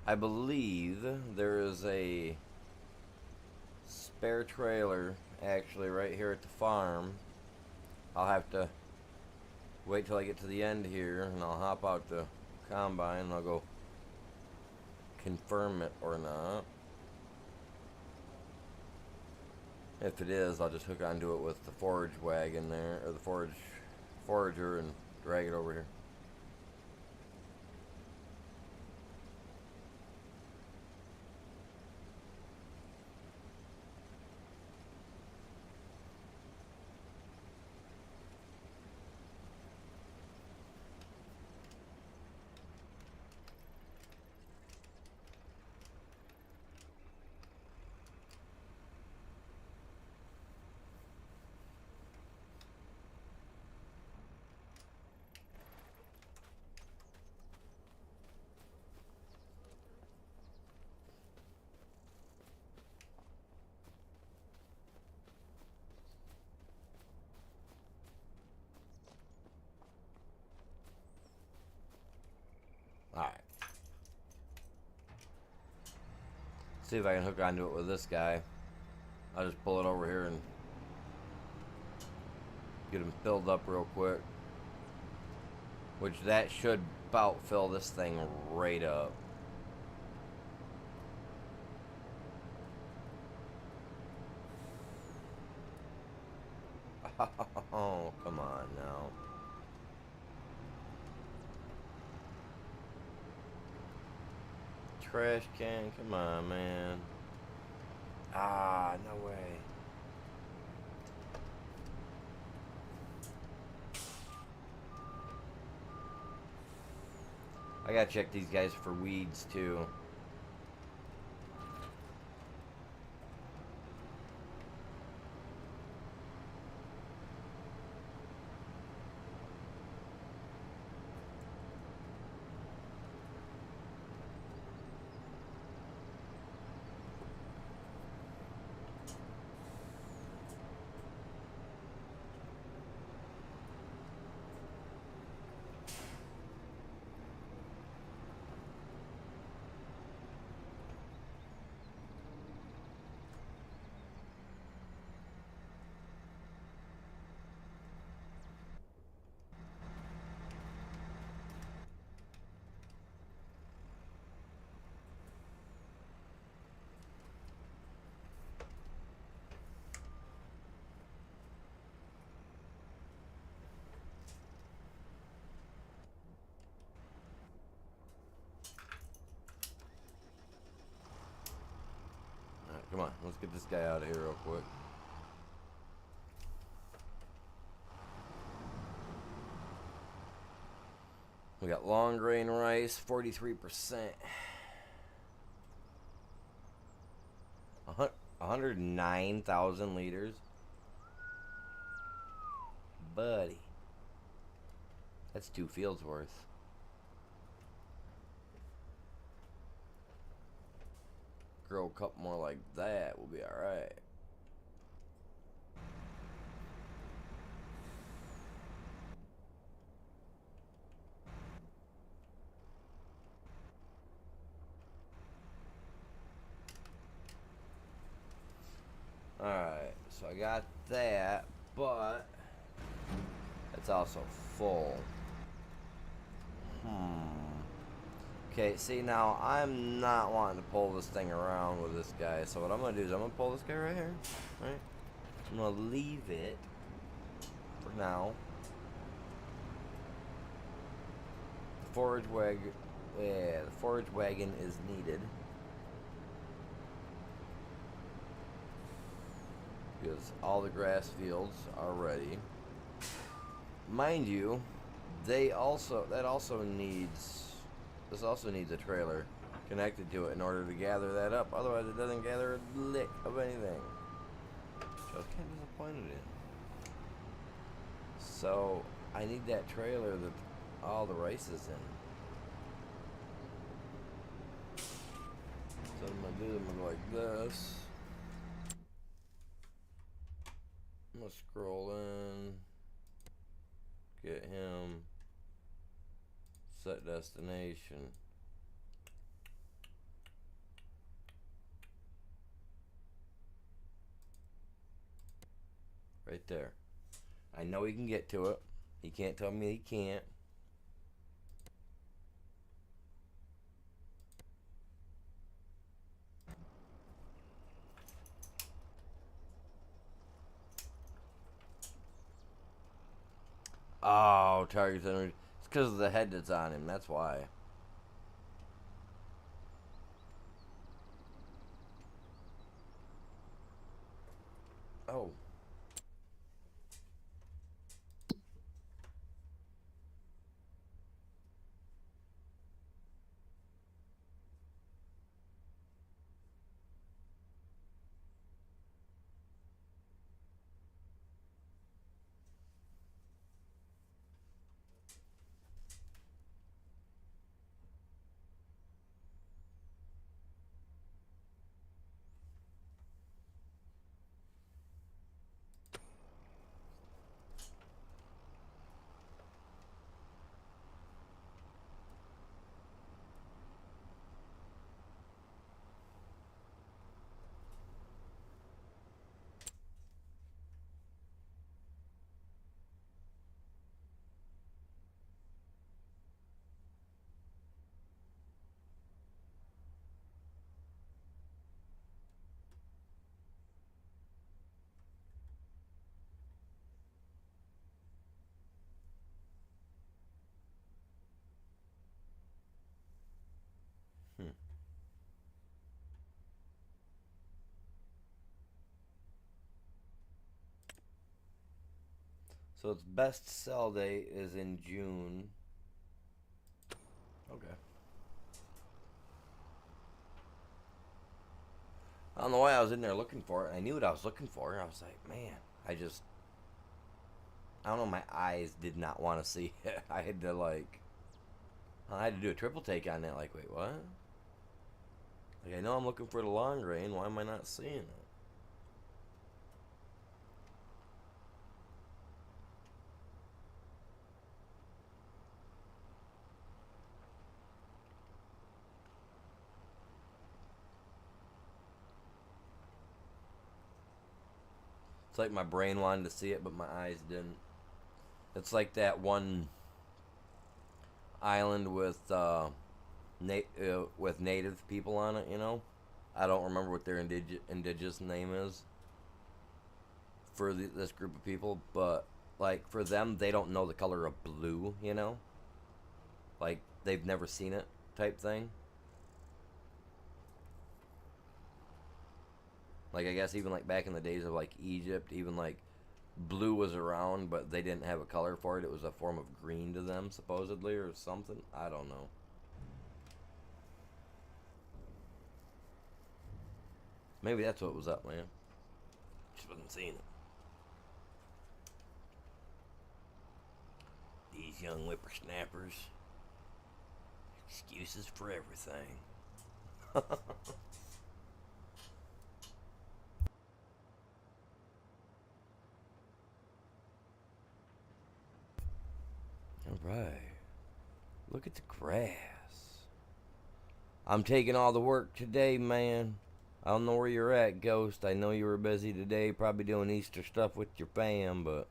S1: I believe there is a spare trailer actually right here at the farm. I'll have to wait till I get to the end here, and I'll hop out the combine and I'll go confirm it or not. If it is, I'll just hook onto it with the forage wagon there, or the forager, and drag it over here. Alright. See if I can hook onto it with this guy. I'll just pull it over here and get him filled up real quick. Which that should about fill this thing right up. Oh, come on now. Trash can, come on, man. Ah, no way. I gotta check these guys for weeds too. Alright, come on, let's get this guy out of here real quick. We got long grain rice, 43%. 109,000 liters. Buddy. That's 2 fields worth. Grow a couple more like that, we'll be alright. Alright, so I got that, but it's also full. Okay, see now I'm not wanting to pull this thing around with this guy, so what I'm gonna do is I'm gonna pull this guy right here, right? I'm gonna leave it for now. The forage wagon is needed. Because all the grass fields are ready. Mind you, this also needs a trailer connected to it in order to gather that up. Otherwise it doesn't gather a lick of anything. Which I was kind of disappointed in. So I need that trailer that all the rice is in. So I'm gonna do them like this. I'm gonna scroll in, get him, set destination. Right there. I know he can get to it. He can't tell me he can't. Oh, target center. It's because of the head that's on him. That's why. Oh. Hmm. So its best sell date is in June. Okay. I don't know why I was in there looking for it. I knew what I was looking for. I was like, man, I don't know. My eyes did not want to see it. I had to do a triple take on that. Like, wait, what? Like, I know I'm looking for the long grain. Why am I not seeing it? It's like my brain wanted to see it, but my eyes didn't. It's like that one island with native people on it. You know, I don't remember what their indigenous name is for this group of people, but like for them, they don't know the color of blue. You know, like they've never seen it, type thing. Like I guess even like back in the days of like Egypt, even like blue was around, but they didn't have a color for it. It was a form of green to them, supposedly, or something. I don't know. Maybe that's what was up, man. Just wasn't seeing it. These young whippersnappers, excuses for everything. All right. Look at the grass. I'm taking all the work today, man. I don't know where you're at, Ghost. I know you were busy today, probably doing Easter stuff with your fam, but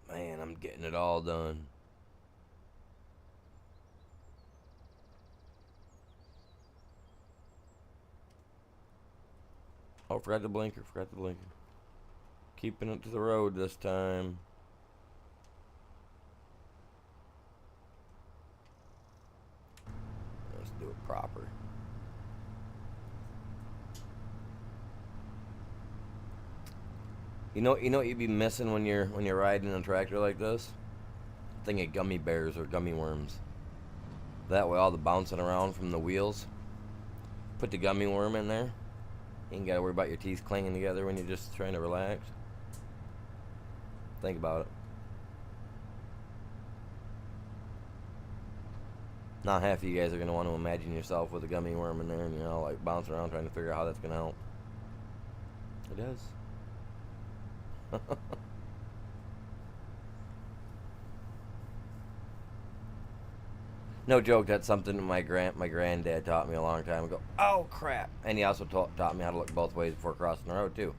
S1: man, I'm getting it all done. Oh, forgot the blinker, forgot the blinker. Keeping it to the road this time. Let's do it proper. You know what you'd be missing when you're riding a tractor like this? A thing of gummy bears or gummy worms. That way, all the bouncing around from the wheels. Put the gummy worm in there. You ain't gotta worry about your teeth clanging together when you're just trying to relax. Think about it. Not half of you guys are gonna want to imagine yourself with a gummy worm in there and like bouncing around trying to figure out how that's gonna help. It does. No joke. That's something that my granddad taught me a long time ago. Oh crap! And he also taught me how to look both ways before crossing the road too.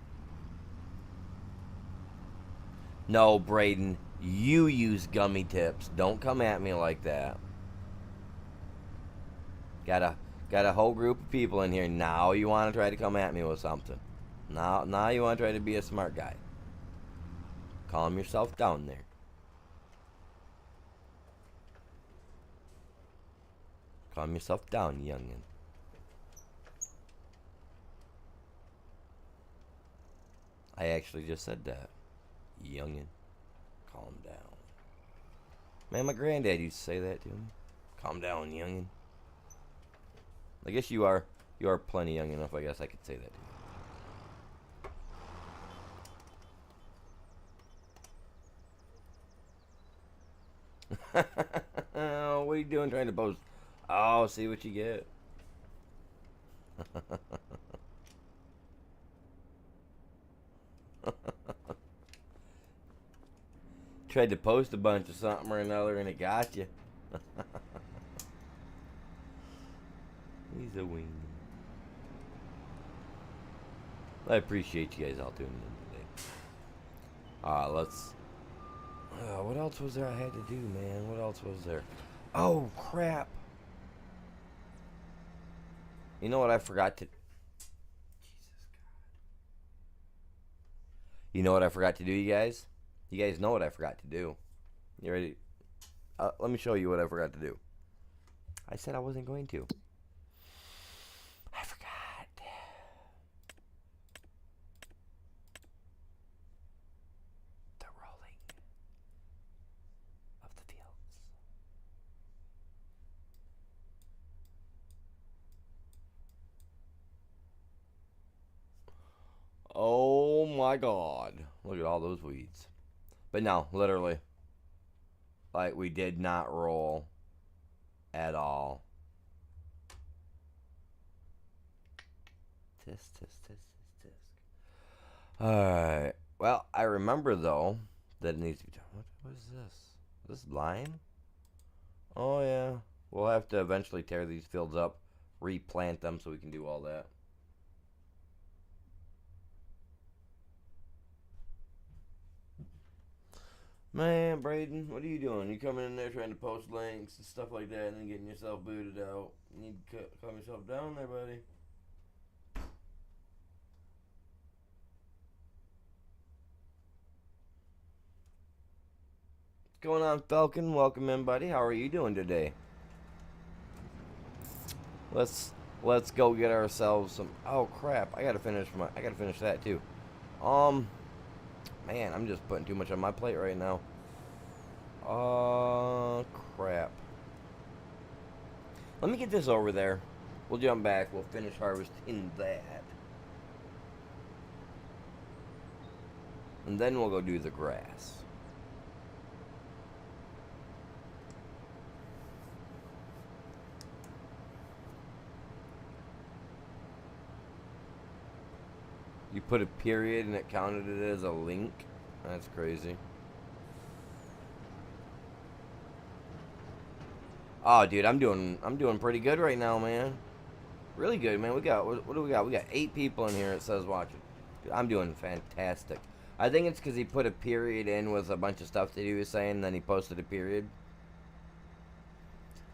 S1: No, Braden, you use gummy tips. Don't come at me like that. Got a whole group of people in here. Now you want to try to come at me with something. Now you want to try to be a smart guy. Calm yourself down there. Calm yourself down, youngin. I actually just said that. Youngin. Calm down. Man, my granddad used to say that to me. Calm down, youngin. I guess you are plenty young enough, I guess I could say that to you. Oh, what are you doing trying to post? Oh, see what you get. Tried to post a bunch of something or another and it got you. He's a wing. I appreciate you guys all tuning in today. Let's... what else was there I had to do, man? What else was there? Oh, crap. You know what I forgot to... Jesus God. You know what I forgot to do, you guys? You guys know what I forgot to do. You ready? Let me show you what I forgot to do. I said I wasn't going to. I forgot. The rolling of the fields. Oh my God. Look at all those weeds. But no, literally. Like, we did not roll at all. Tisk. Alright. Well, I remember, though, that it needs to be done. What is this? Is this line? Oh, yeah. We'll have to eventually tear these fields up, replant them so we can do all that. Man, Braden, what are you doing? You coming in there trying to post links and stuff like that and then getting yourself booted out. You need to calm yourself down there, buddy. What's going on, Falcon? Welcome in, buddy. How are you doing today? Let's go get ourselves some... Oh, crap. I gotta finish that, too. Man, I'm just putting too much on my plate right now. Crap. Let me get this over there. We'll jump back. We'll finish harvesting that. And then we'll go do the grass. You put a period and it counted it as a link? That's crazy. Oh, dude, I'm doing pretty good right now, man. Really good, man. What do we got? We got 8 people in here, it says watching. Dude, I'm doing fantastic. I think it's because he put a period in with a bunch of stuff that he was saying, and then he posted a period.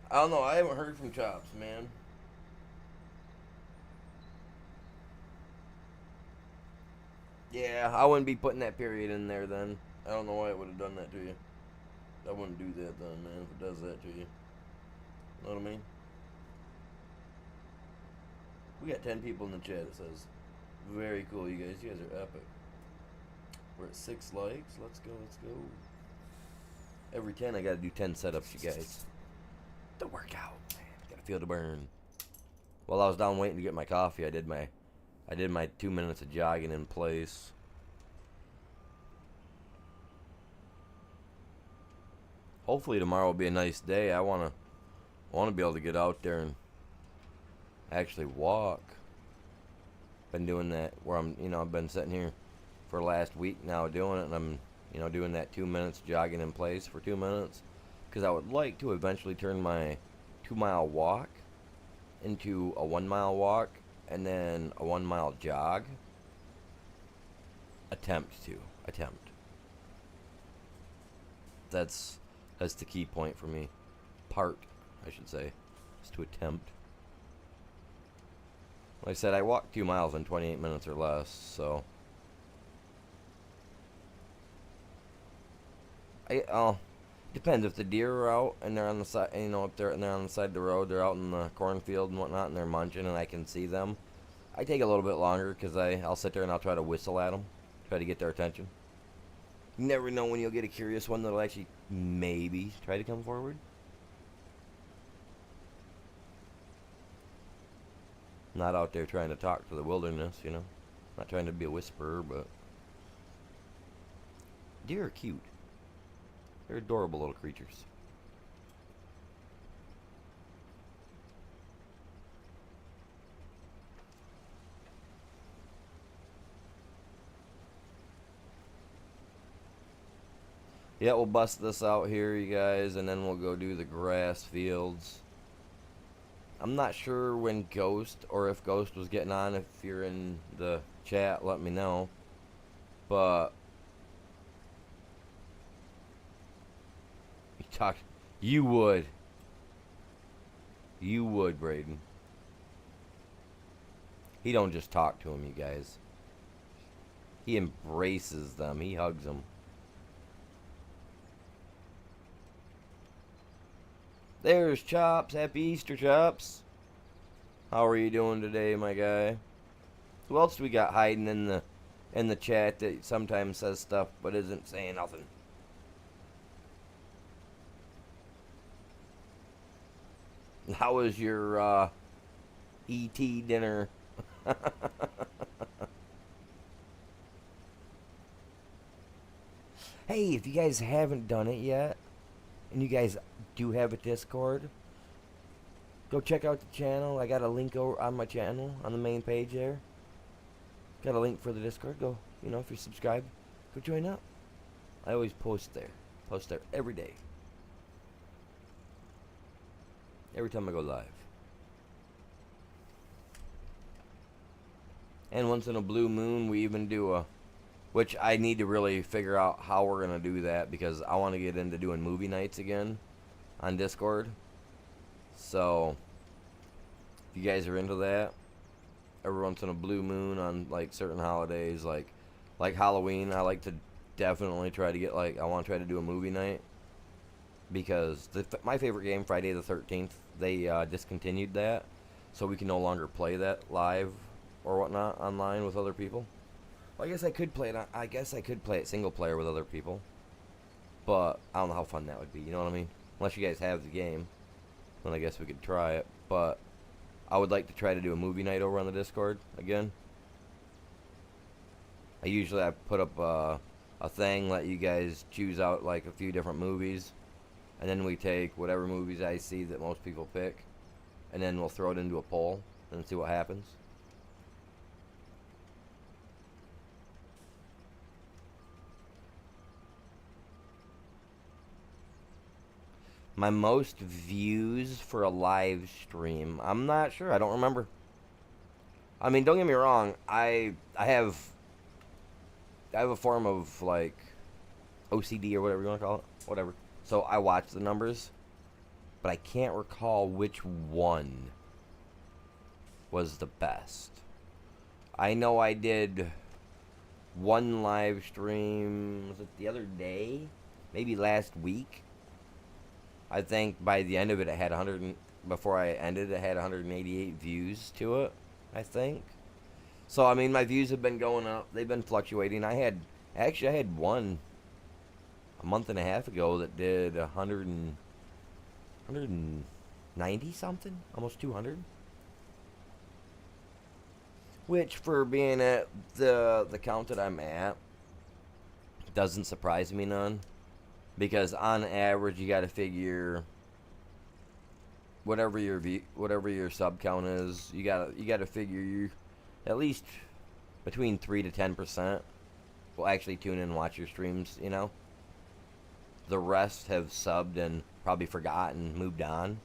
S1: I don't know. I haven't heard from Chops, man. Yeah, I wouldn't be putting that period in there then. I don't know why it would have done that to you. I wouldn't do that then, man, if it does that to you. Know what I mean? We got 10 people in the chat, it says. Very cool, you guys. You guys are epic. We're at 6 likes. Let's go. Every 10, I gotta do 10 setups, you guys. The workout, man. Gotta feel the burn. While I was down waiting to get my coffee, I did my 2 minutes of jogging in place. Hopefully tomorrow will be a nice day. I wanna be able to get out there and actually walk. Been doing that where I've been sitting here for the last week now doing it, and I'm, doing that 2 minutes jogging in place for 2 minutes, because I would like to eventually turn my 2-mile walk into a 1-mile walk and then a 1-mile jog. Attempt. That's the key point for me. Part, I should say, is to attempt. Like I said, I walked 2 miles in 28 minutes or less, so depends if the deer are out and they're on the side, you know, if they're on the side of the road, they're out in the cornfield and whatnot, and they're munching, and I can see them. I take a little bit longer because I'll sit there and I'll try to whistle at them, try to get their attention. You never know when you'll get a curious one that'll actually maybe try to come forward. Not out there trying to talk to the wilderness, you know. Not trying to be a whisperer, but deer are cute. They're adorable little creatures. Yeah, we'll bust this out here, you guys, and then we'll go do the grass fields. I'm not sure when Ghost, or if Ghost was getting on. If you're in the chat, let me know. But you would, Braden. He don't just talk to him, you guys. He embraces them. He hugs them. There's Chops. Happy Easter, Chops. How are you doing today, my guy? Who else do we got hiding in the chat that sometimes says stuff but isn't saying nothing? How was your ET dinner? Hey, if you guys haven't done it yet, and you guys do have a Discord, go check out the channel. I got a link over on my channel on the main page there. Got a link for the Discord. Go, you know, if you're subscribed, go join up. I always post there. Post there every day. Every time I go live. And once in a blue moon, we even do which I need to really figure out how we're going to do that, because I want to get into doing movie nights again on Discord. So, if you guys are into that, every once in a blue moon on like certain holidays, like Halloween, I like to definitely try to get I want to try to do a movie night, because my favorite game, Friday the 13th, they discontinued that, so we can no longer play that live or whatnot online with other people. Well, I guess I could play it single player with other people, but I don't know how fun that would be. You know what I mean? Unless you guys have the game, then I guess we could try it. But I would like to try to do a movie night over on the Discord again. I put up a thing, let you guys choose out like a few different movies, and then we take whatever movies I see that most people pick, and then we'll throw it into a poll and see what happens. My most views for a live stream, I'm not sure. I don't remember. I mean, don't get me wrong. I have a form of like OCD or whatever you want to call it, whatever. So I watch the numbers, but I can't recall which one was the best. I know I did one live stream, was it the other day? Maybe last week. I think by the end of it, it had before I ended, it had 188 views to it, I think. So, I mean, my views have been going up. They've been fluctuating. I had one a month and a half ago that did 190 something, almost 200. Which, for being at the count that I'm at, doesn't surprise me none. Because on average, you got to figure whatever your sub count is, you got to figure you at least between 3 to 10% will actually tune in and watch your streams. You know, the rest have subbed and probably forgotten, moved on,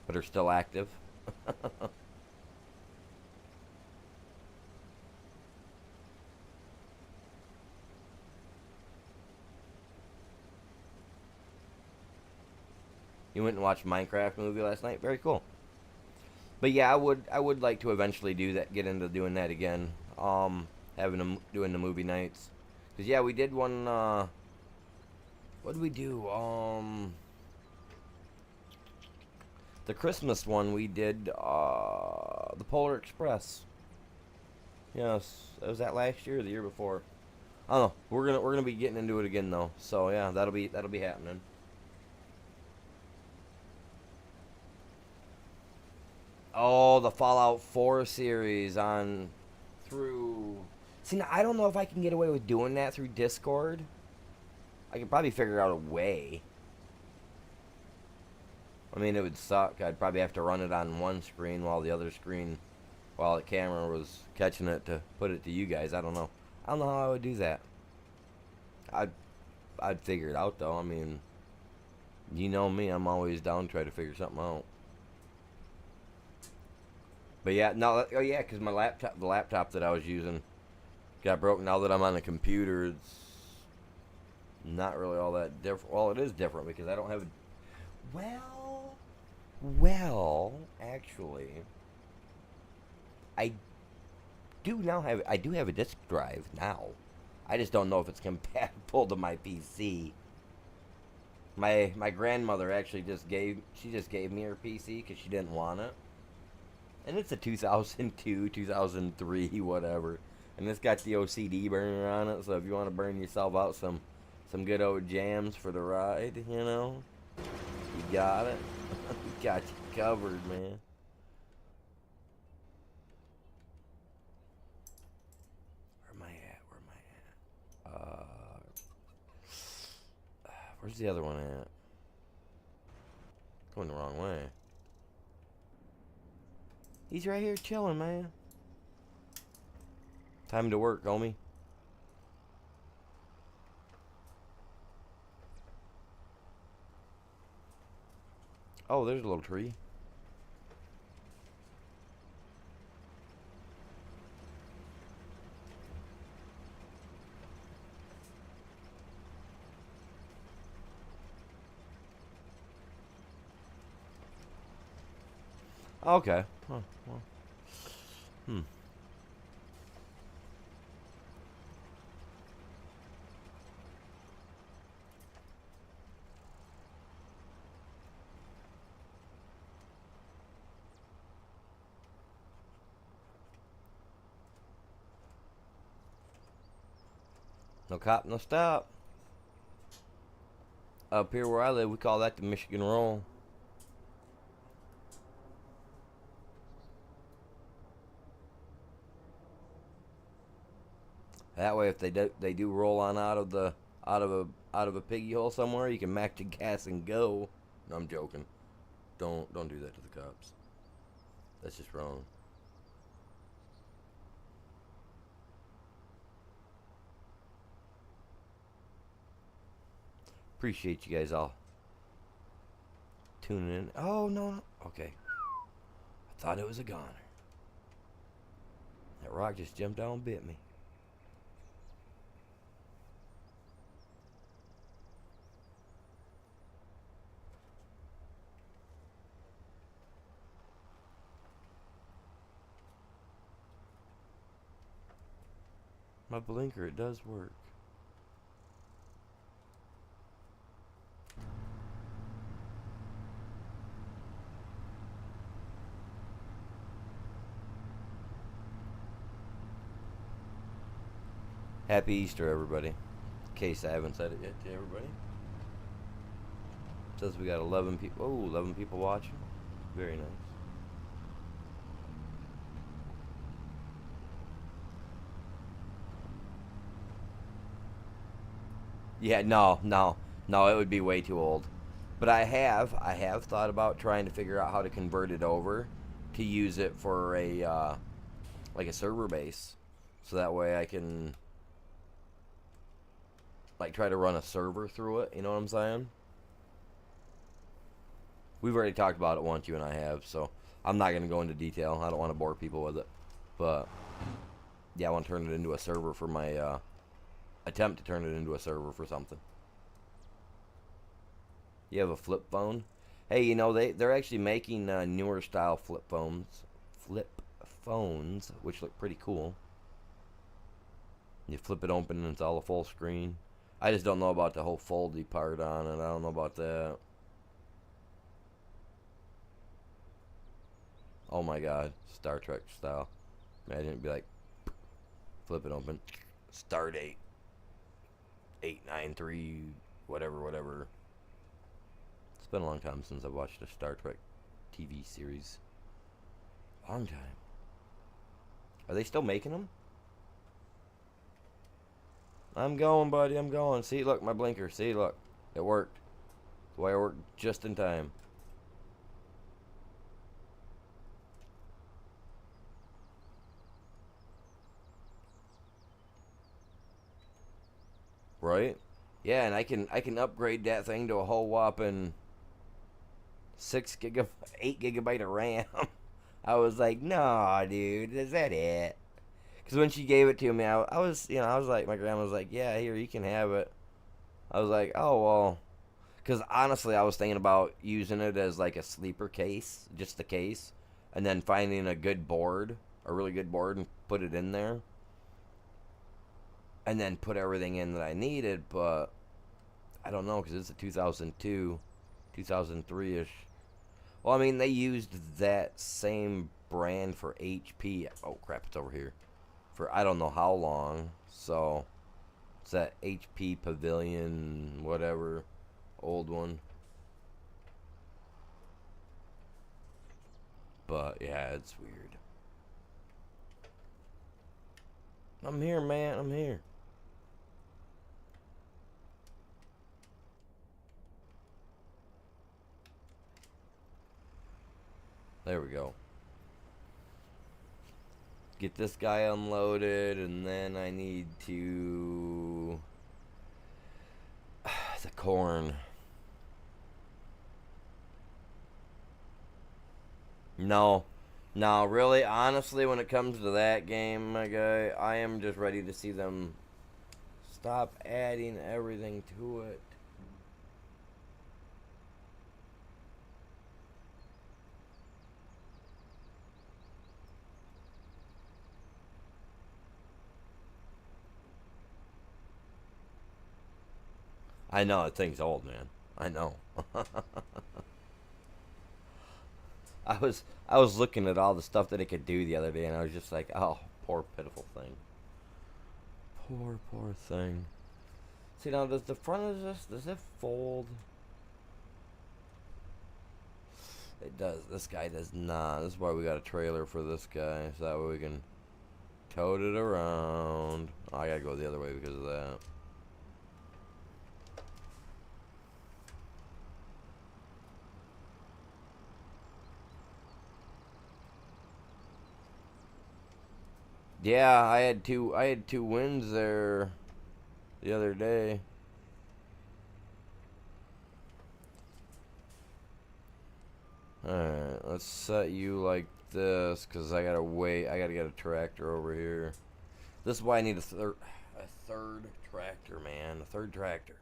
S1: but are still active. You went and watched Minecraft movie last night. Very cool. But yeah, I would like to eventually do that. Get into doing that again. Doing the movie nights. Cause yeah, we did one. What did we do? The Christmas one we did. The Polar Express. Yes, was that last year or the year before? I don't know. We're gonna be getting into it again though. So yeah, that'll be happening. Oh, the Fallout 4 series on through. See, now I don't know if I can get away with doing that through Discord. I could probably figure out a way. I mean, it would suck. I'd probably have to run it on one screen while the other screen, while the camera was catching it to put it to you guys. I don't know. I don't know how I would do that. I'd, I'd figure it out though. I mean, you know me. I'm always down to try to figure something out. But yeah, no. Oh yeah, because the laptop that I was using, got broke. Now that I'm on a computer, it's not really all that different. Well, it is different because I don't have a. Well, actually, I I do have a disk drive now. I just don't know if it's compatible to my PC. My grandmother actually just gave me her PC because she didn't want it, and it's a 2002, 2003, whatever, and it's got the OCD burner on it. So if you want to burn yourself out some good old jams for the ride, you know, you got it. Got you covered, man. Where am I at? Where's the other one at? Going the wrong way. He's right here chilling, man. Time to work, homie. Oh, there's a little tree. Okay. Huh. Well. Hmm. No cop, no stop. Up here where I live, we call that the Michigan roll. That way, if they do roll on out of a piggy hole somewhere, you can max the gas and go. No, I'm joking. Don't do that to the cops. That's just wrong. Appreciate you guys all tuning in. Oh no. Okay. I thought it was a goner. That rock just jumped down and bit me. My blinker, it does work. Happy Easter, everybody. In case I haven't said it yet to everybody. It says we got 11 people. Oh, 11 people watching. Very nice. Yeah, no, it would be way too old. But I have thought about trying to figure out how to convert it over to use it for a like a server base, so that way I can like try to run a server through it. You know what I'm saying? We've already talked about it once, you and I have, so I'm not gonna go into detail. I don't want to bore people with it, but yeah, I want to turn it into a server for my attempt to turn it into a server for something. You have a flip phone? Hey, you know they're actually making newer style flip phones, which look pretty cool. You flip it open and it's all a full screen. I just don't know about the whole foldy part on it. I don't know about that. Oh my god, Star Trek style. Imagine it'd be like, flip it open, Stardate 893, whatever, whatever. It's been a long time since I've watched a Star Trek TV series. Long time. Are they still making them? I'm going, buddy. I'm going. See, look, my blinker. See, look. It worked. The way I worked just in time. Right? Yeah, and I can upgrade that thing to a whole whopping 8 gigabyte of RAM. I was like, no, dude, is that it? Because when she gave it to me, I was, I was like, my grandma was like, yeah, here, you can have it. I was like, oh, well. Because honestly, I was thinking about using it as like a sleeper case, just the case, and then finding a good board, a really good board, and put it in there. And then put everything in that I needed, but I don't know, because it's a 2002, 2003 ish. Well, I mean, they used that same brand for HP. Oh, crap, it's over here. For I don't know how long. So, it's that HP Pavilion, whatever, old one. But, yeah, it's weird. I'm here, man. I'm here. There we go. Get this guy unloaded, and then I need to... the corn. No. No, really, honestly, when it comes to that game, my guy, I am just ready to see them stop adding everything to it. I know, that thing's old, man. I know. I was looking at all the stuff that it could do the other day, and I was just like, oh, poor pitiful thing. Poor, poor thing. See, now, does the front of this, does it fold? It does. This guy does not. This is why we got a trailer for this guy, so that way we can tote it around. Oh, I gotta go the other way because of that. Yeah, I had two wins there the other day. Alright, let's set you like this, because I gotta wait. I gotta get a tractor over here. This is why I need a third tractor, man. A third tractor.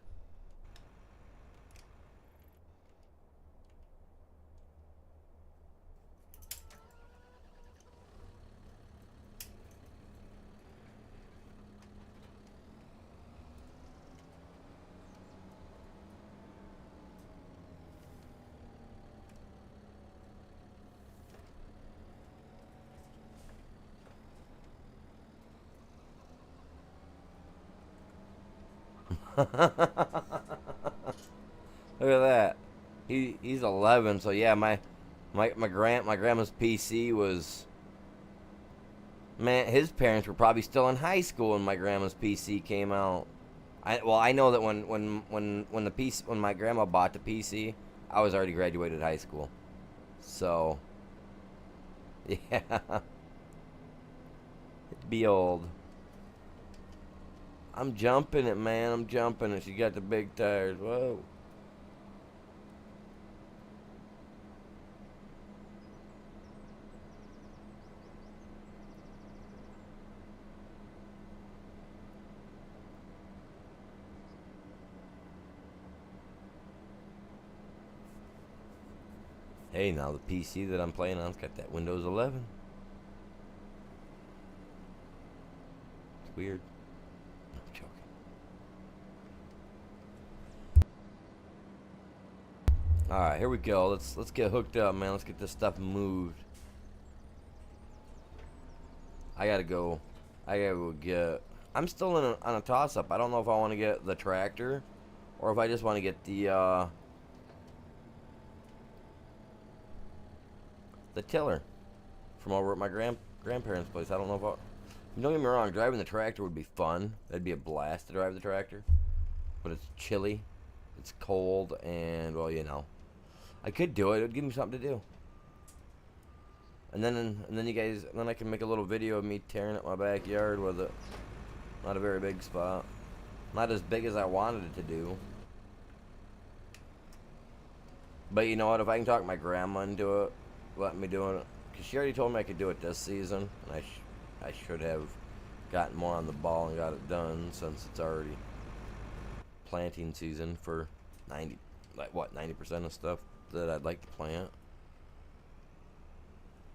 S1: Look at that. He's 11, so yeah, my grandma's PC was, man, his parents were probably still in high school when my grandma's PC came out. I know that when my grandma bought the PC, I was already graduated high school. So, yeah, it'd be old. I'm jumping it, man. I'm jumping it. She got the big tires. Whoa. Hey, now the PC that I'm playing on's got that Windows 11. It's weird. No, I'm joking. All right, here we go. Let's get hooked up, man. Let's get this stuff moved. I gotta go. I gotta go get. I'm still on a toss-up. I don't know if I want to get the tractor, or if I just want to get the tiller from over at my grandparents' place. I don't know if I. Don't get me wrong. Driving the tractor would be fun. That'd be a blast to drive the tractor, but it's chilly, it's cold, and well, you know, I could do it. It would give me something to do. And then you guys, then I can make a little video of me tearing up my backyard with it. Not a very big spot. Not as big as I wanted it to do. But you know what? If I can talk my grandma into it, let me do it. Because she already told me I could do it this season. And I should have gotten more on the ball and got it done since it's already planting season for 90% of stuff that I'd like to plant.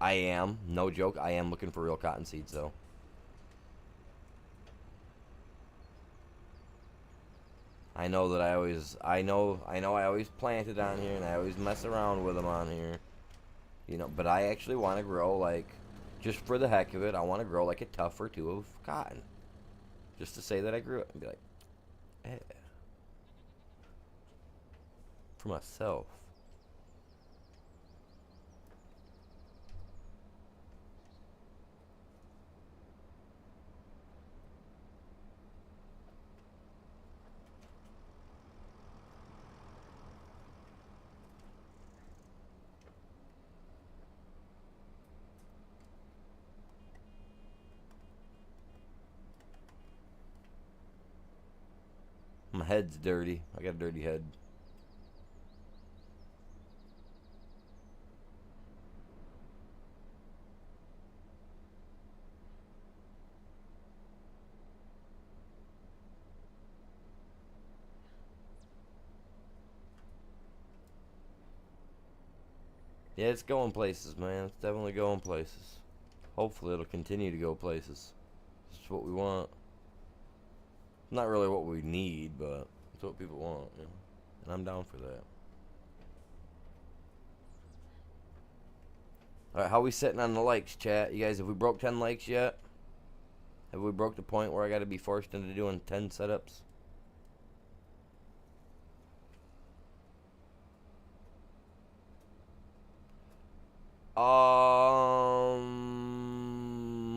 S1: I am, no joke, I am looking for real cotton seeds though. I know that I always plant it on here and I always mess around with them on here. You know, but I actually want to grow, like, just for the heck of it, I want to grow like a tuft or two of cotton. Just to say that I grew it and be like, eh. For myself. My head's dirty. I got a dirty head. Yeah, it's going places, man. It's definitely going places. Hopefully it'll continue to go places. It's what we want. Not really what we need, but it's what people want, you know? And I'm down for that. Alright, how we sitting on the likes, chat? You guys, have we broke 10 likes yet? Have we broke the point where I gotta be forced into doing 10 setups?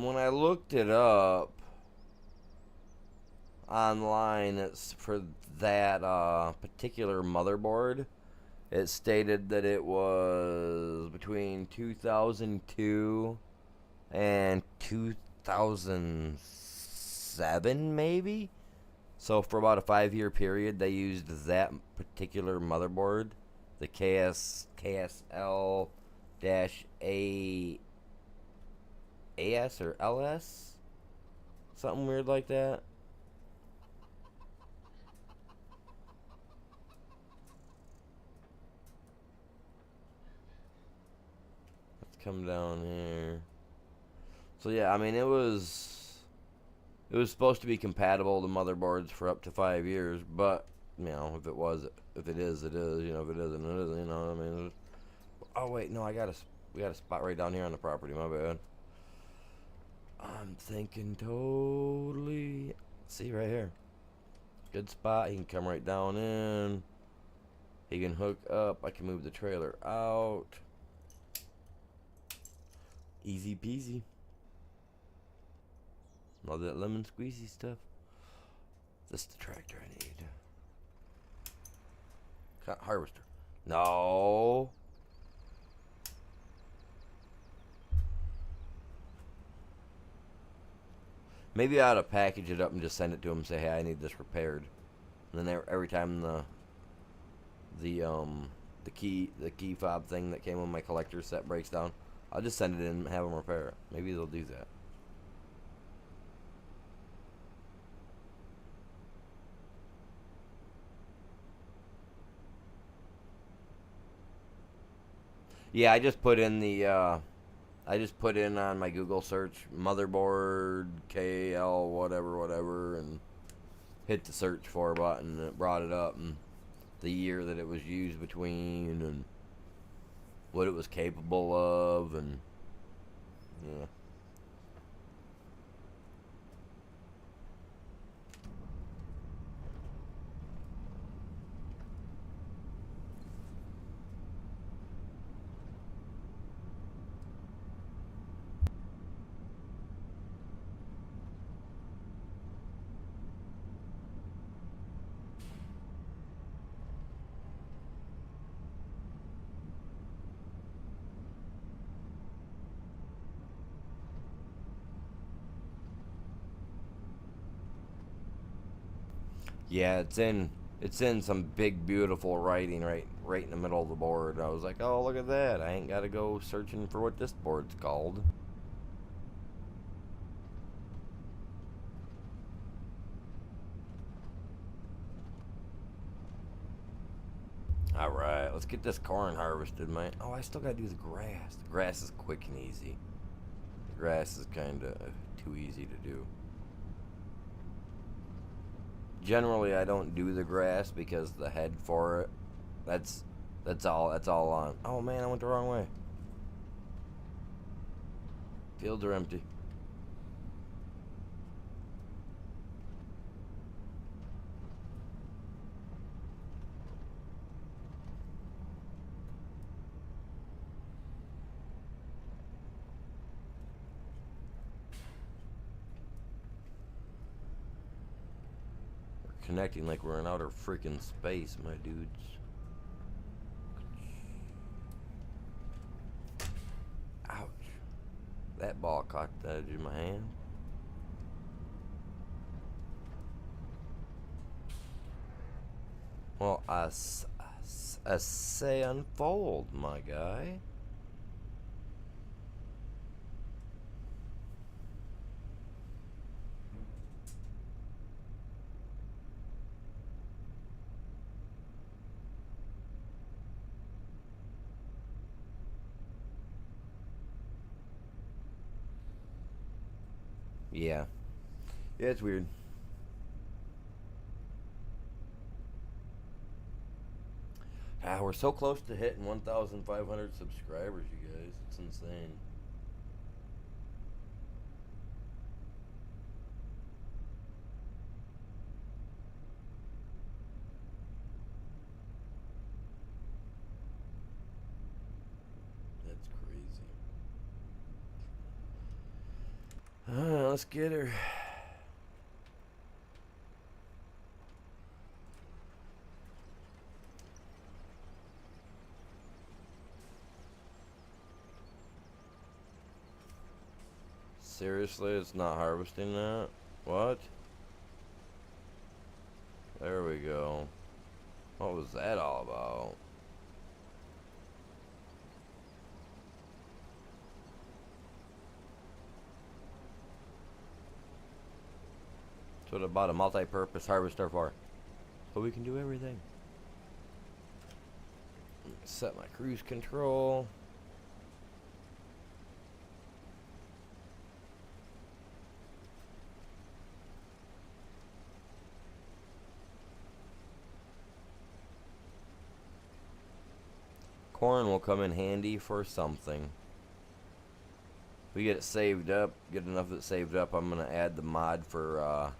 S1: When I looked it up online, it's for that particular motherboard. It stated that it was between 2002 and 2007, maybe. So for about a 5-year period, they used that particular motherboard, the KSL dash AS or LS, something weird like that. Let's come down here. So yeah, I mean it was supposed to be compatible to motherboards for up to 5 years, but you know, if it is, it is. You know, if it isn't, it isn't. You know what I mean? Oh wait, no, we got a spot right down here on the property. My bad. I'm thinking totally. See right here. Good spot. He can come right down in. He can hook up. I can move the trailer out. Easy peasy. All that lemon squeezy stuff. This is the tractor I need. Harvester. No. Maybe I ought to package it up and just send it to him and say, hey, I need this repaired. And then every time the key fob thing that came with my collector set breaks down, I'll just send it in and have them repair it. Maybe they'll do that. Yeah, I just put in on my Google search motherboard KL whatever whatever and hit the search for button and it brought it up and the year that it was used between and what it was capable of and yeah. Yeah, it's in some big beautiful writing right in the middle of the board. I was like, "Oh, look at that. I ain't got to go searching for what this board's called." All right, let's get this corn harvested, man. Oh, I still got to do the grass. The grass is quick and easy. The grass is kind of too easy to do. Generally, I don't do the grass because the head for it. That's that's all on. Oh man, I went the wrong way. Fields are empty. We're connecting like we're in outer freaking space, my dudes. Ouch. That ball caught the edge of my hand. Well, I say unfold, my guy. Yeah. Yeah, it's weird. Ah, we're so close to hitting 1,500 subscribers, you guys. It's insane. That's crazy. Let's get her. Seriously, it's not harvesting that? What? There we go. What was that all about? That's what I bought a multi-purpose harvester for. So we can do everything. Set my cruise control. Corn will come in handy for something. We get it saved up, get enough of it saved up, I'm going to add the mod for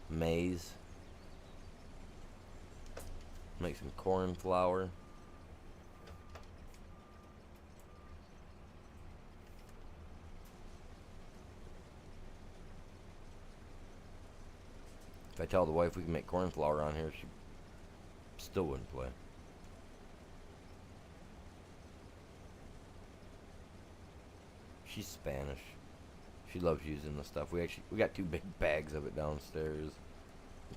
S1: maize. Make some corn flour. If I tell the wife we can make corn flour on here, she still wouldn't play. She's Spanish. She loves using the stuff. We got 2 big bags of it downstairs.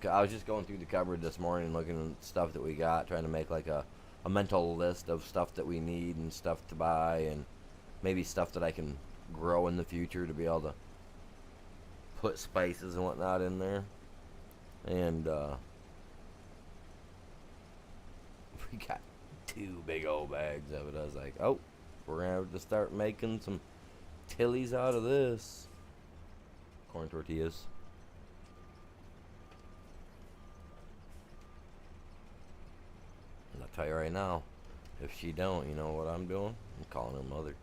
S1: I was just going through the cupboard this morning looking at stuff that we got, trying to make like a mental list of stuff that we need and stuff to buy and maybe stuff that I can grow in the future to be able to put spices and whatnot in there. And we got 2 big old bags of it. I was like, oh, We're gonna have to start making some tillies out of this. Corn tortillas. And I'll tell you right now, if she don't, you know what I'm doing? I'm calling her mother.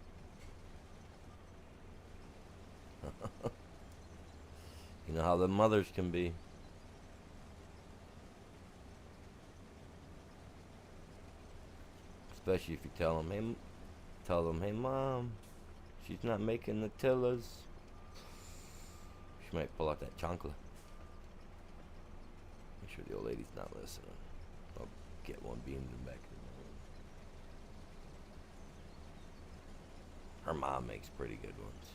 S1: You know how the mothers can be. Especially if you tell them, hey mom, she's not making the tillas. She might pull out that chancla. Make sure the old lady's not listening. I'll get one beamed in the back of the room. Her mom makes pretty good ones.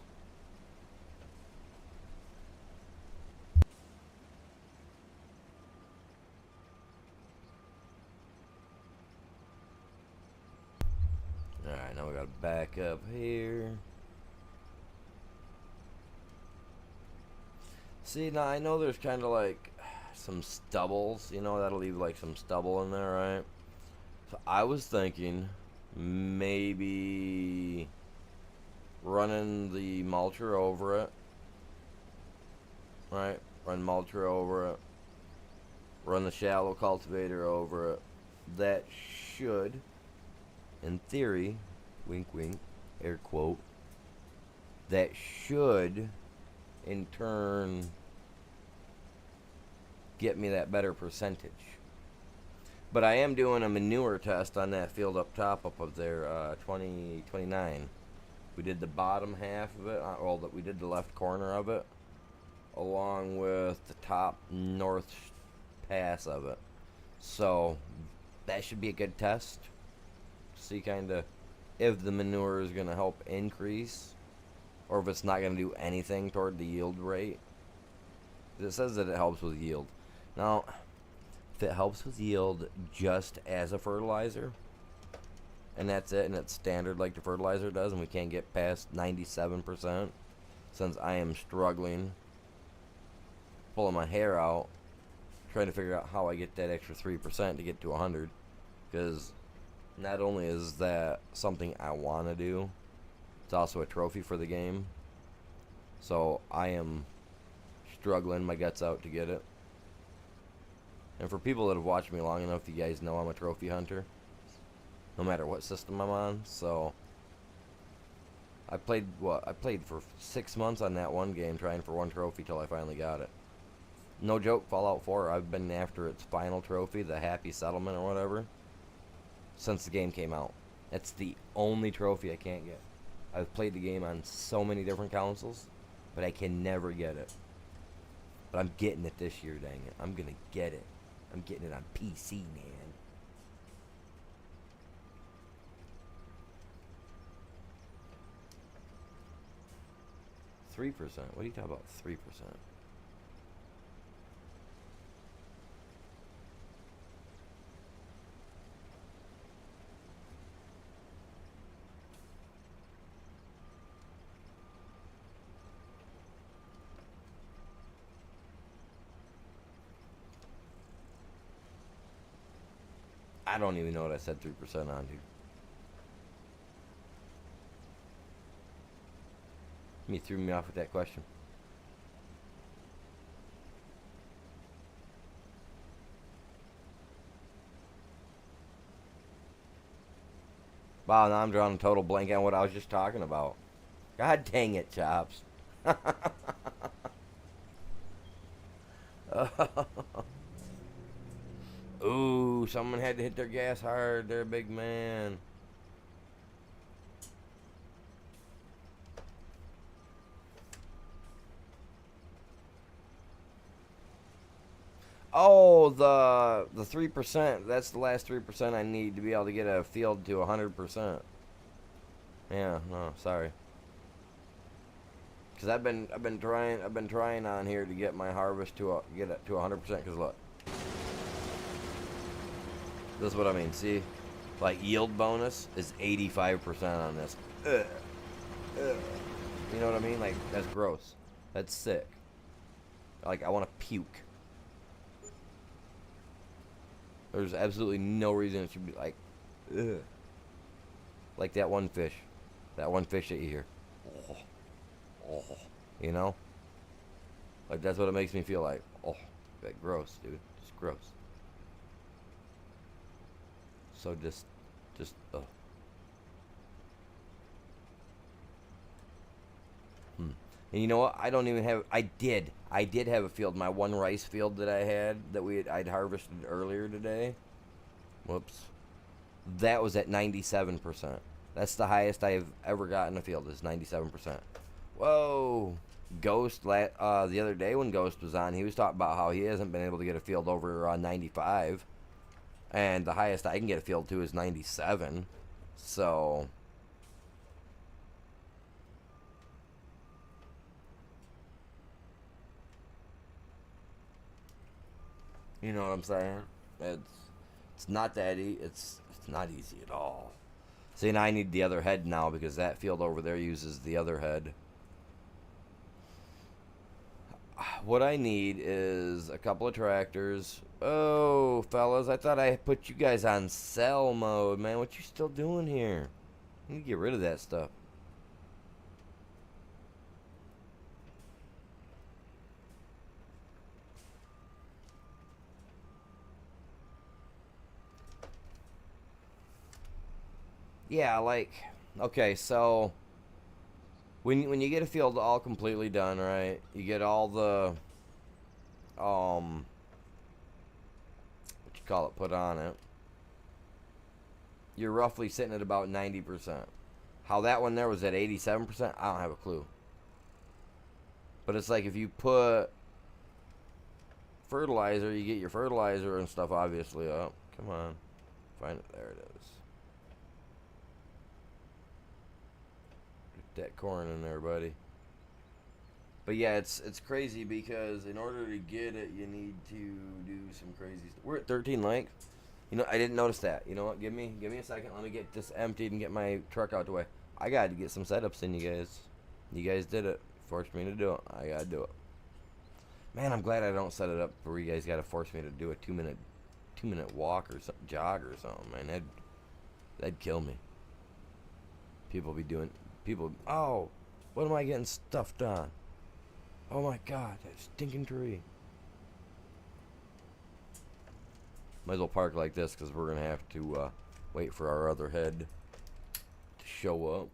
S1: Alright, now we gotta back up here. See, now I know there's kind of like some stubbles, you know, that'll leave like some stubble in there, right? So I was thinking maybe running the mulcher over it, right? Run mulcher over it, run the shallow cultivator over it. That should, in theory, wink wink, air quote, that should in turn get me that better percentage. But I am doing a manure test on that field up top up there, 29. We did the bottom half of it, well, we did the left corner of it, along with the top north pass of it. So that should be a good test. See kind of if the manure is going to help increase or if it's not going to do anything toward the yield rate. It says that it helps with yield. Now, if it helps with yield just as a fertilizer, and that's it, and it's standard like the fertilizer does, and we can't get past 97%, since I am struggling, pulling my hair out, trying to figure out how I get that extra 3% to get to 100, because not only is that something I want to do, it's also a trophy for the game. So I am struggling my guts out to get it. And for people that have watched me long enough, you guys know I'm a trophy hunter, no matter what system I'm on. So I played for 6 months on that one game, trying for one trophy till I finally got it. No joke, Fallout 4, I've been after its final trophy, the Happy Settlement or whatever, since the game came out. It's the only trophy I can't get. I've played the game on so many different consoles, but I can never get it. But I'm getting it this year, dang it. I'm gonna get it. I'm getting it on PC, man. $3%? What are you talking about, 3%? I don't even know what I said 3% on, dude. You threw me off with that question. Wow, now I'm drawing a total blank on what I was just talking about. God dang it, Chops. Ooh, someone had to hit their gas hard. They're a big man. Oh, the 3%. That's the last 3% I need to be able to get a field to 100%. Yeah, no, sorry. Cause I've been trying on here to get my harvest to get it to 100%. Cause look, this is what I mean. See, like yield bonus is 85% on this. You know what I mean? Like that's gross. That's sick. Like I want to puke. There's absolutely no reason it should be like, ugh. Like that one fish. That one fish that you hear. Oh, oh, you know? Like, that's what it makes me feel like. Oh, that gross, dude. Just gross. So ugh. And you know what? I don't even have. I did have a field. My one rice field that I had that I'd harvested earlier today. Whoops. That was at 97%. That's the highest I've ever gotten a field. Is 97%. Whoa. Ghost. The other day when Ghost was on, he was talking about how he hasn't been able to get a field over 95, and the highest I can get a field to is 97. So. You know what I'm saying? It's not that it's not easy at all. See, now I need the other head now because that field over there uses the other head. What I need is a couple of tractors. Oh, fellas, I thought I put you guys on sell mode, man. What you still doing here? You need to get rid of that stuff. Yeah, like, okay, so when you get a field all completely done, right? You get all the what you call it put on it. You're roughly sitting at about 90%. How that one there was at 87%, I don't have a clue. But it's like if you put fertilizer, you get your fertilizer and stuff obviously up. Come on. Find it. There it is. Get that corn in there, buddy. But yeah, it's crazy because in order to get it, you need to do some crazy stuff. We're at 13 likes. You know, I didn't notice that. You know what? Give me a second. Let me get this emptied and get my truck out the way. I got to get some setups in, you guys. You guys did it. Forced me to do it. I got to do it. Man, I'm glad I don't set it up where you guys got to force me to do a 2-minute walk or something, jog or something, man. That'd kill me. Oh, what am I getting stuffed on? Oh my God, that stinking tree. Might as well park like this because we're going to have to wait for our other head to show up.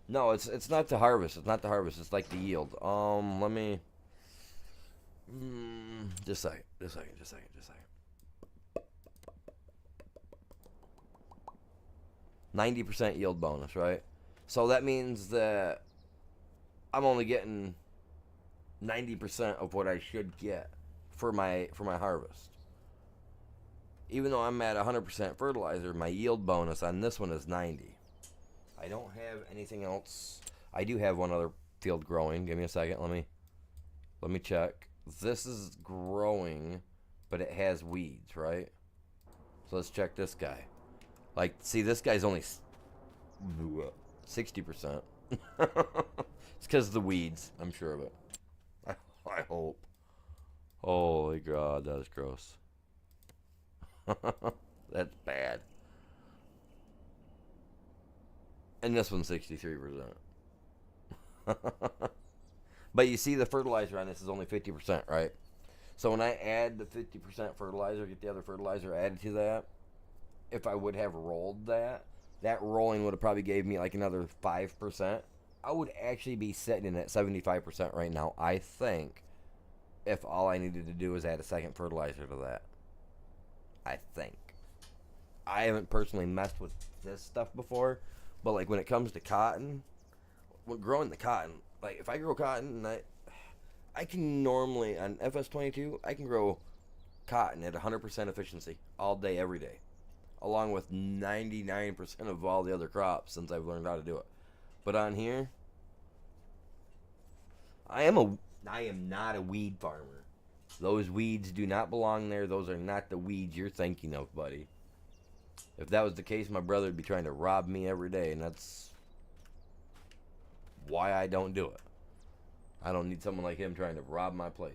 S1: No, it's not the harvest. It's not the harvest. It's like the yield. Let me. Just a second. 90% yield bonus, right? So that means that I'm only getting 90% of what I should get for my harvest. Even though I'm at 100% fertilizer, my yield bonus on this one is 90. I don't have anything else. I do have one other field growing. Give me a second. Let me check. This is growing, but it has weeds, right? So let's check this guy. Like, see, this guy's only 60%. It's because of the weeds. I'm sure of it. I hope. Holy God, that is gross. That's bad. And this one's 63%. But you see the fertilizer on this is only 50%, right? So when I add the 50% fertilizer, get the other fertilizer added to that, if I would have rolled that rolling would have probably gave me like another 5%. I would actually be sitting at 75% right now, I think, if all I needed to do was add a second fertilizer to that. I think. I haven't personally messed with this stuff before, but like when it comes to cotton, when growing the cotton, like if I grow cotton, I can normally, on FS22, I can grow cotton at 100% efficiency all day, every day, along with 99% of all the other crops since I've learned how to do it. But on here, I am not a weed farmer. Those weeds do not belong there. Those are not the weeds you're thinking of, buddy. If that was the case, my brother would be trying to rob me every day, and that's why I don't do it. I don't need someone like him trying to rob my place.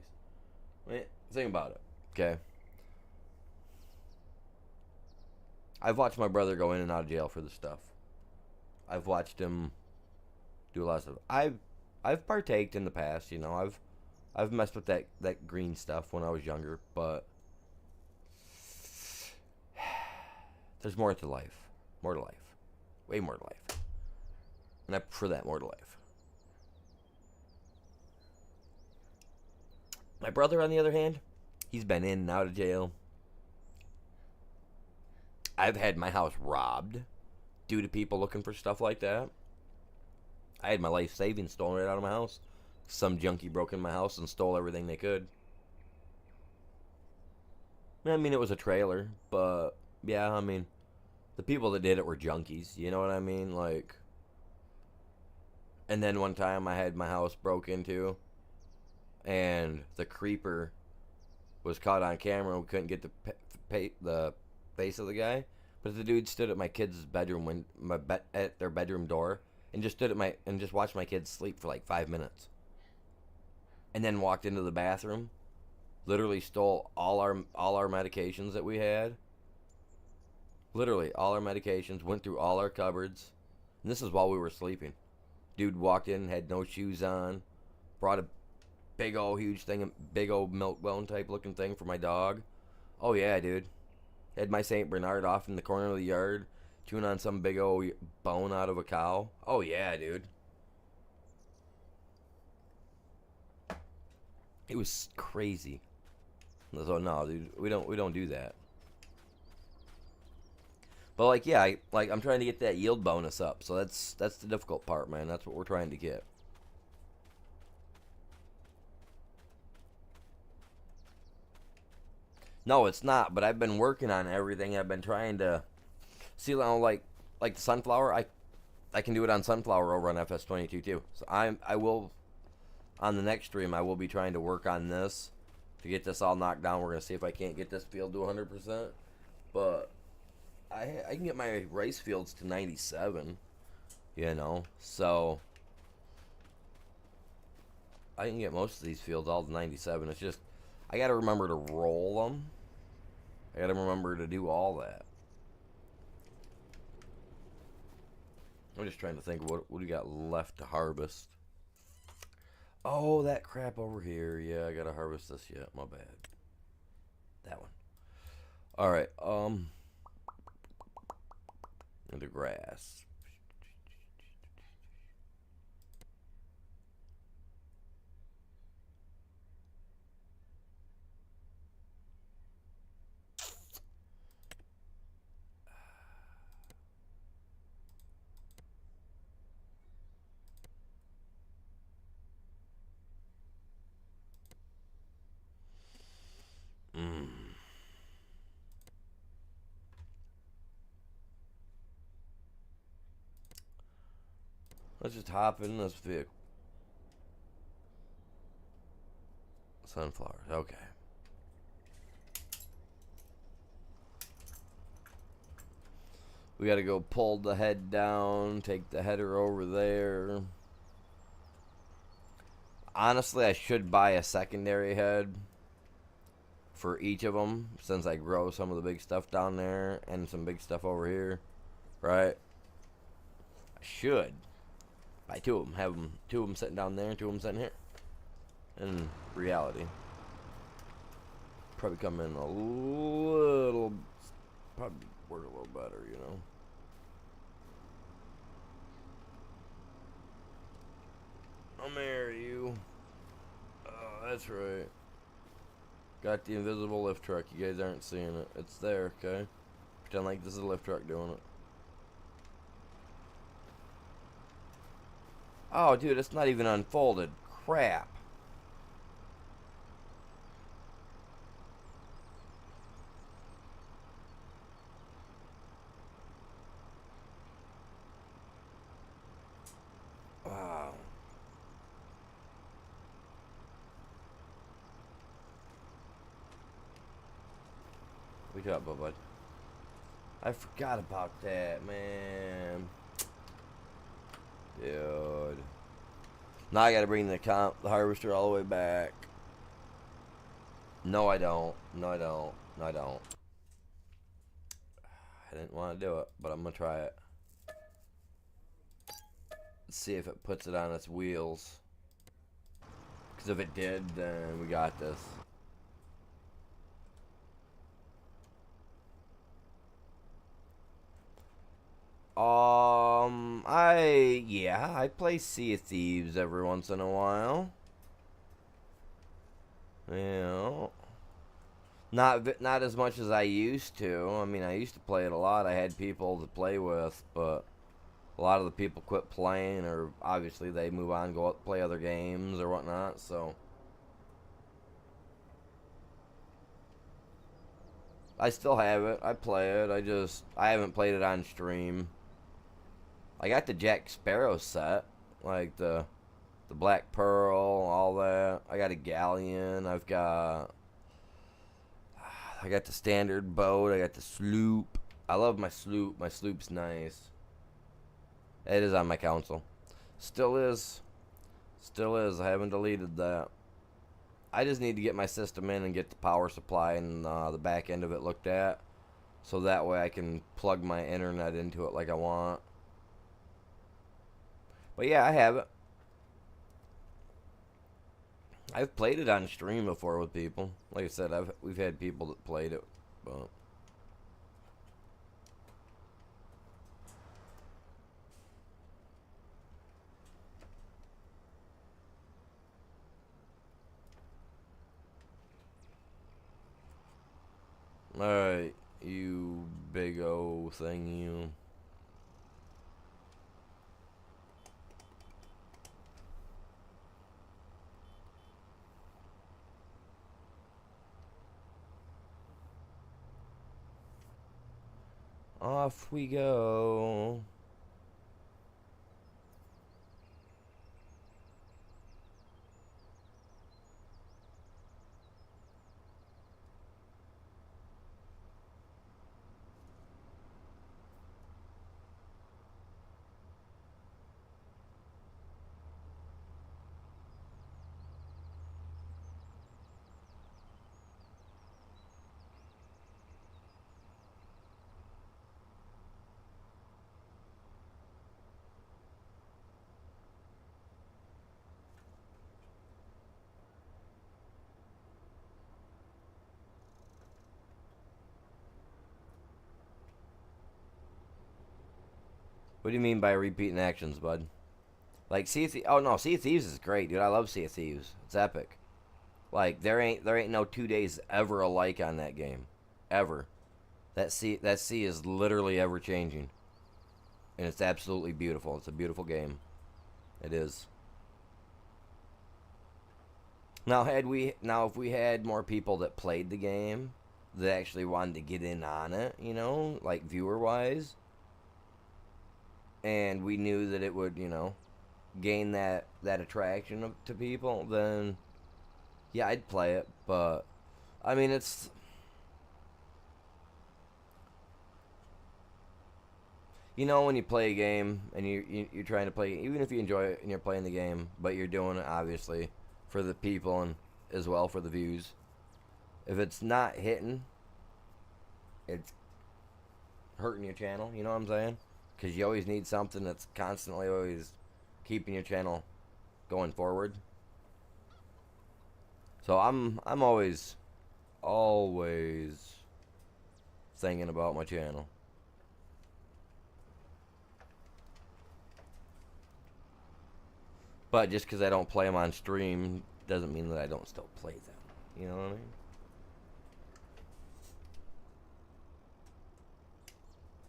S1: Think about it, okay? I've watched my brother go in and out of jail for this stuff. I've watched him do a lot of stuff. I've partaked in the past, you know. I've messed with that green stuff when I was younger, but there's more to life. More to life. Way more to life. And I prefer that more to life. My brother, on the other hand, he's been in and out of jail. I've had my house robbed due to people looking for stuff like that. I had my life savings stolen right out of my house. Some junkie broke in my house and stole everything they could. I mean, it was a trailer, but yeah, I mean, the people that did it were junkies. You know what I mean? Like, and then one time I had my house broke into, and the creeper was caught on camera. We couldn't get the face of the guy, but the dude stood at my kids' bedroom at their bedroom door, and just watched my kids sleep for like 5 minutes, and then walked into the bathroom, literally stole all our medications that we had. Literally all our medications, went through all our cupboards, and this is while we were sleeping. Dude walked in, had no shoes on, brought a big old huge thing, big old milk bone type looking thing for my dog. Oh yeah, dude. Had my Saint Bernard off in the corner of the yard, chewing on some big old bone out of a cow. Oh yeah, dude. It was crazy. So no, dude, we don't do that. But like, yeah, I'm trying to get that yield bonus up. So that's the difficult part, man. That's what we're trying to get. No, it's not. But I've been working on everything. I've been trying to see now, like the sunflower. I can do it on sunflower over on FS22 too. So I will on the next stream. I will be trying to work on this to get this all knocked down. We're gonna see if I can't get this field to 100%. But I can get my rice fields to 97, you know, so I can get most of these fields all to 97. It's just, I got to remember to roll them. I got to remember to do all that. I'm just trying to think of what we got left to harvest. Oh, that crap over here. Yeah, I got to harvest this yet. My bad. That one. All right. The grass. Let's just hop in this vehicle. Sunflowers, okay. We gotta go pull the head down, take the header over there. Honestly, I should buy a secondary head for each of them, since I grow some of the big stuff down there and some big stuff over here, right? I should buy two of them, have them, two of them sitting down there and two of them sitting here. In reality, probably come in a little, probably work a little better, you know. I'll marry you. Oh, that's right. Got the invisible lift truck. You guys aren't seeing it. It's there, okay? Pretend like this is a lift truck doing it. Oh, dude, it's not even unfolded. Crap. Wow. What you got, bud? I forgot about that, man. Dude. Now I gotta bring the harvester all the way back. No, I don't. No, I don't. No, I don't. I didn't want to do it, but I'm going to try it. Let's see if it puts it on its wheels. Because if it did, then we got this. I play Sea of Thieves every once in a while. You know, not as much as I used to. I mean, I used to play it a lot. I had people to play with, but a lot of the people quit playing, or obviously they move on, go out, play other games or whatnot. So I still have it. I play it. I haven't played it on stream. I got the Jack Sparrow set, like the Black Pearl, all that. I got a galleon. I got the standard boat. I got the sloop. I love my sloop. My sloop's nice. It is on my console. Still is. Still is. I haven't deleted that. I just need to get my system in and get the power supply and the back end of it looked at, so that way I can plug my internet into it like I want. But yeah, I have it. I've played it on stream before with people. Like I said, we've had people that played it, but alright, you big O thing, you. Off we go. What do you mean by repeating actions, bud? Like Sea of Thieves? Oh no, Sea of Thieves is great, dude. I love Sea of Thieves. It's epic. Like there ain't no 2 days ever alike on that game, ever. That sea is literally ever changing, and it's absolutely beautiful. It's a beautiful game. It is. Now if we had more people that played the game, that actually wanted to get in on it, like viewer wise, and we knew that it would, gain that attraction to people, then yeah, I'd play it. But I mean, it's when you play a game and you're trying to play, even if you enjoy it and you're playing the game, but you're doing it obviously for the people and as well for the views. If it's not hitting, it's hurting your channel. You know what I'm saying? Because you always need something that's constantly always keeping your channel going forward. So I'm always thinking about my channel. But just because I don't play them on stream doesn't mean that I don't still play them. You know what I mean?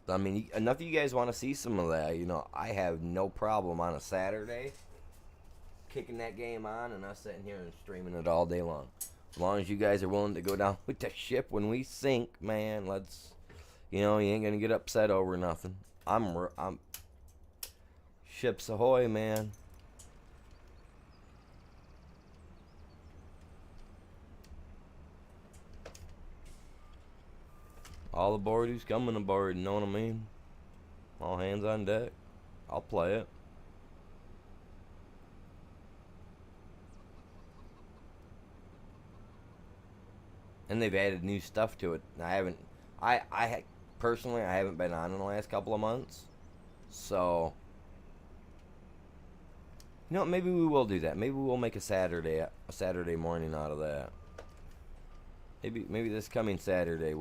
S1: I mean, enough of you guys want to see some of that. I have no problem on a Saturday kicking that game on and us sitting here and streaming it all day long. As long as you guys are willing to go down with the ship when we sink, man, you ain't going to get upset over nothing. I'm ships ahoy, man. All aboard who's coming aboard, you know what I mean? All hands on deck. I'll play it. And they've added new stuff to it. I personally, I haven't been on in the last couple of months. So, you know what, maybe we will do that. Maybe we'll make a Saturday morning out of that. Maybe this coming Saturday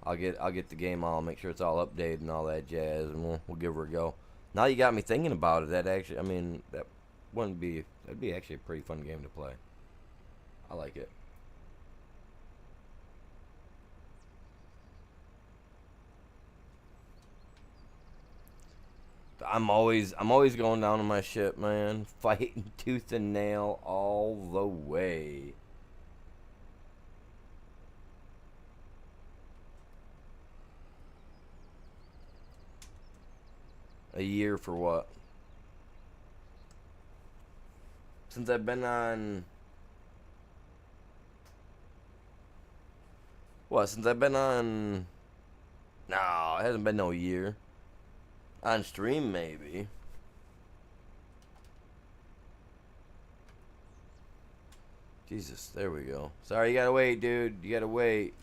S1: I'll get the game all, make sure it's all updated and all that jazz, and we'll give her a go. Now you got me thinking about it. That actually, I mean, that'd be actually a pretty fun game to play. I like it. I'm always going down on my ship, man. Fighting tooth and nail all the way. A year for what? Since I've been on... What, since I've been on... No, it hasn't been no year. On stream, maybe. Jesus, there we go. Sorry, you gotta wait, dude. You gotta wait.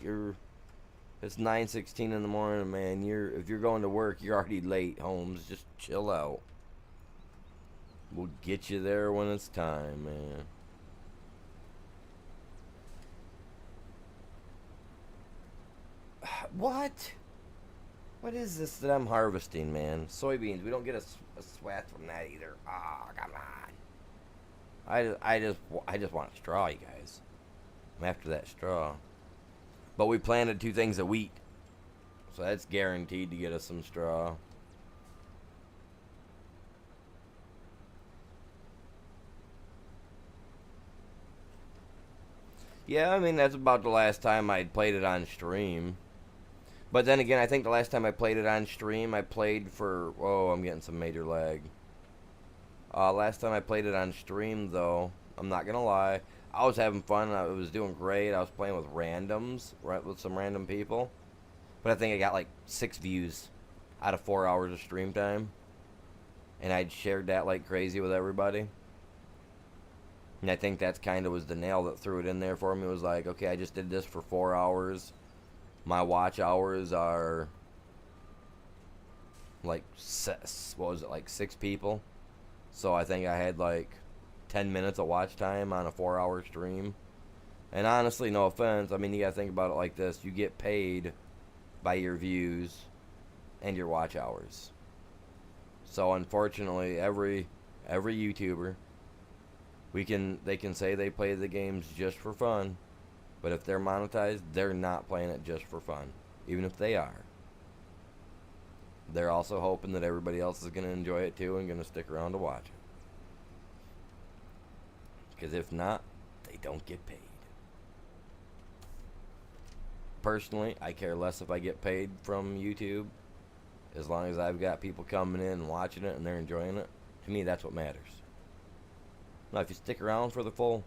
S1: It's 9:16 in the morning, man. If you're going to work, you're already late, Holmes. Just chill out. We'll get you there when it's time, man. What? What is this that I'm harvesting, man? Soybeans. We don't get a sweat from that either. Oh, come on. I just want straw, you guys. I'm after that straw. But we planted 2 things of wheat, so that's guaranteed to get us some straw. Yeah, I mean, that's about the last time I played it on stream. But then again, I think the last time I played it on stream, I played for... Whoa, I'm getting some major lag. Last time I played it on stream, though, I'm not going to lie, I was having fun. I was doing great. I was playing with randoms, right, with some random people. But I think I got like 6 views out of 4 hours of stream time. And I'd shared that like crazy with everybody. And I think that's kind of was the nail that threw it in there for me. It was like, okay, I just did this for 4 hours. My watch hours are like, what was it, like 6 people. So I think I had like 10 minutes of watch time on a 4-hour stream. And honestly, no offense, I mean, you gotta think about it like this. You get paid by your views and your watch hours. So unfortunately, every YouTuber, they can say they play the games just for fun, but if they're monetized, they're not playing it just for fun, even if they are. They're also hoping that everybody else is going to enjoy it too and going to stick around to watch it. Because if not, they don't get paid. Personally, I care less if I get paid from YouTube, as long as I've got people coming in and watching it and they're enjoying it. To me, that's what matters. Now, if you stick around for the full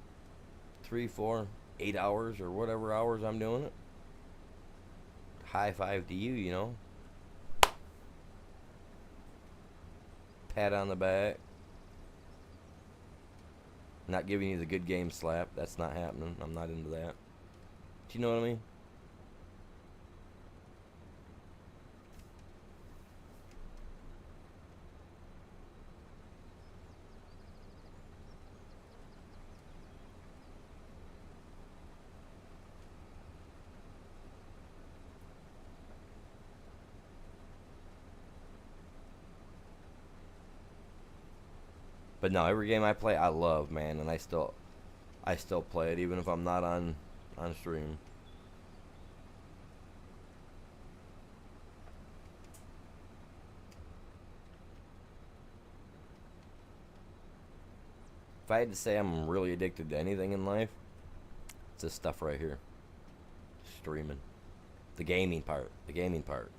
S1: 3, 4, 8 hours or whatever hours I'm doing it, high five to you, you know. Pat on the back. Not giving you the good game slap. That's not happening. I'm not into that. Do you know what I mean? But no, every game I play, I love, man, and I still play it even if I'm not on stream. If I had to say I'm really addicted to anything in life, it's this stuff right here. Streaming. The gaming part. The gaming part.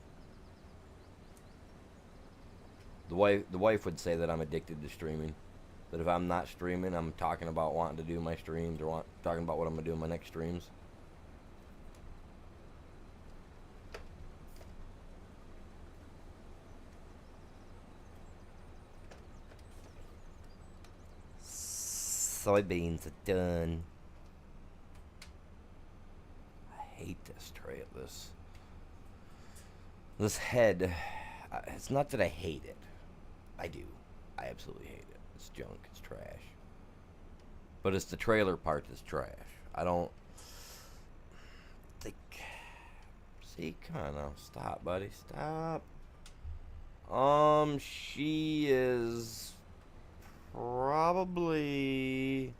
S1: The wife would say that I'm addicted to streaming. That if I'm not streaming, I'm talking about wanting to do my streams or talking about what I'm going to do in my next streams. Soybeans are done. I hate this tray of this. This head, it's not that I hate it. I do. I absolutely hate it. It's junk. It's trash. But it's the trailer part that's trash. I don't think. See, come on now. Stop, buddy. Stop. She is probably.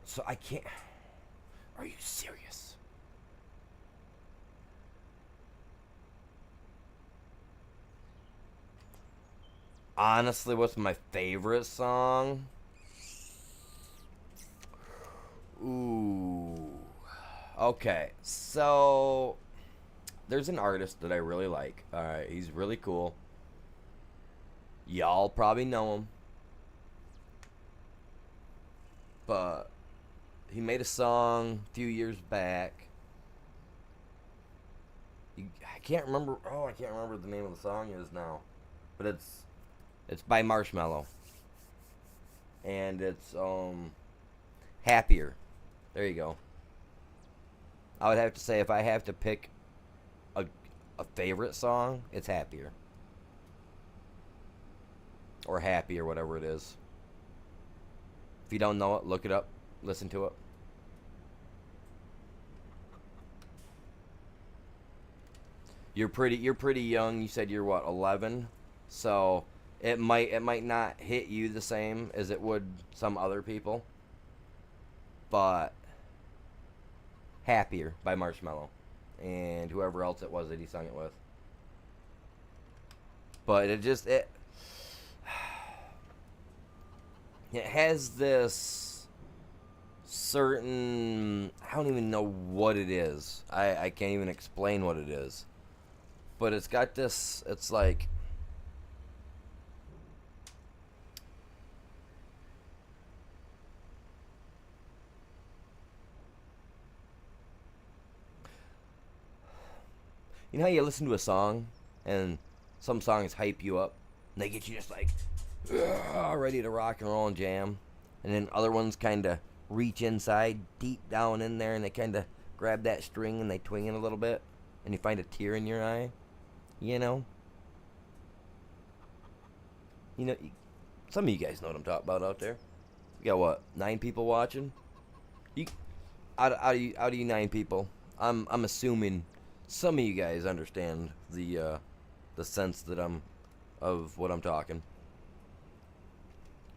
S1: So I can't. Are you serious? Honestly, what's my favorite song? Ooh. Okay, so there's an artist that I really like. Alright, he's really cool. Y'all probably know him. But he made a song a few years back. I can't remember. Oh, I can't remember what the name of the song is now. But it's by Marshmello. And it's Happier. There you go. I would have to say if I have to pick a favorite song, it's Happier. Or Happy or whatever it is. If you don't know it, look it up. Listen to it. You're pretty young. You said you're what, 11? So it might not hit you the same as it would some other people. But Happier by Marshmello and whoever else it was that he sung it with. But it has this certain, I don't even know what it is. I can't even explain what it is. But it's got this, it's like, you know how you listen to a song and some songs hype you up and they get you just like ready to rock and roll and jam, and then other ones kind of reach inside deep down in there and they kind of grab that string and they twing it a little bit and you find a tear in your eye. You know, some of you guys know what I'm talking about out there. We got what, 9 people watching? You out of you 9 people, I'm assuming some of you guys understand the sense that of what I'm talking.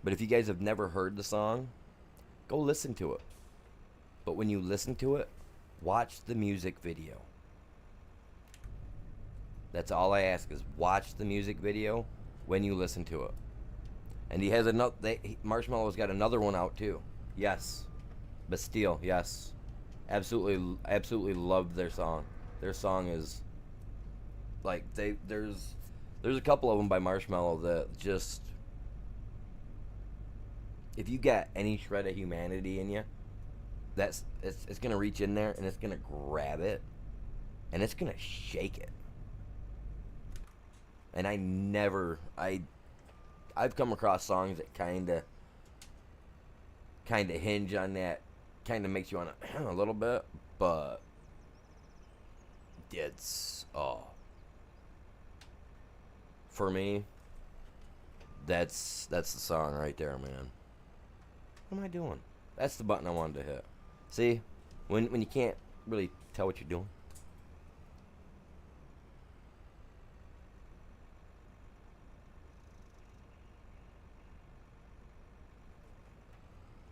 S1: But if you guys have never heard the song, go listen to it. But when you listen to it, watch the music video. That's all I ask, is watch the music video when you listen to it. And he has another. Marshmello's got another one out too. Yes, Bastille. Yes, absolutely love their song. Their song is like there's a couple of them by Marshmello that just, if you got any shred of humanity in you, it's gonna reach in there and it's gonna grab it and it's gonna shake it. And I've come across songs that kind of hinge on that, kind of makes you want to a little bit, but it's for me, that's the song right there, man. What am I doing? That's the button I wanted to hit. See, when you can't really tell what you're doing.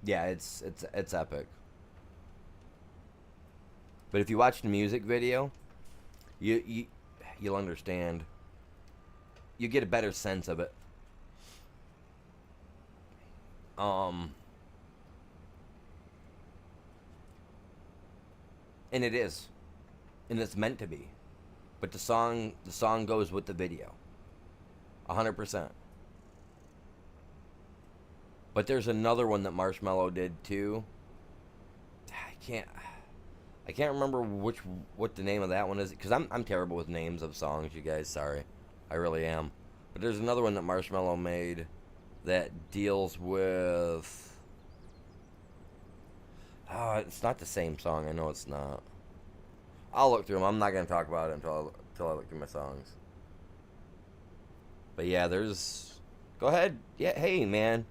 S1: Yeah, it's epic. But if you watch the music video, you'll understand. You get a better sense of it. And it is, and it's meant to be. But the song goes with the video, 100%. But there's another one that Marshmello did too. I can't remember what the name of that one is, because I'm terrible with names of songs, you guys. Sorry, I really am. But there's another one that Marshmello made that deals with. It's not the same song. I know it's not. I'll look through them. I'm not gonna talk about it until I look through my songs. But yeah, there's. Go ahead. Yeah, hey man,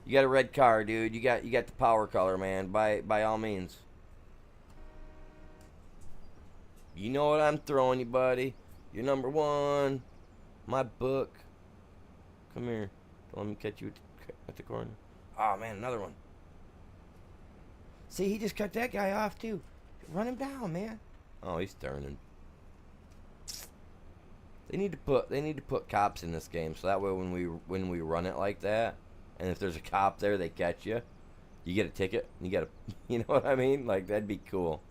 S1: you got a red car, dude. You got the power color, man. By all means. You know what I'm throwing you, buddy. You're number one. My book. Come here. Don't let me catch you at the corner. Oh man, another one. See, he just cut that guy off too. Run him down, man. Oh, he's turning. They need to put cops in this game so that way when we run it like that, and if there's a cop there, they catch you. You get a ticket. You get a, you know what I mean? Like that'd be cool.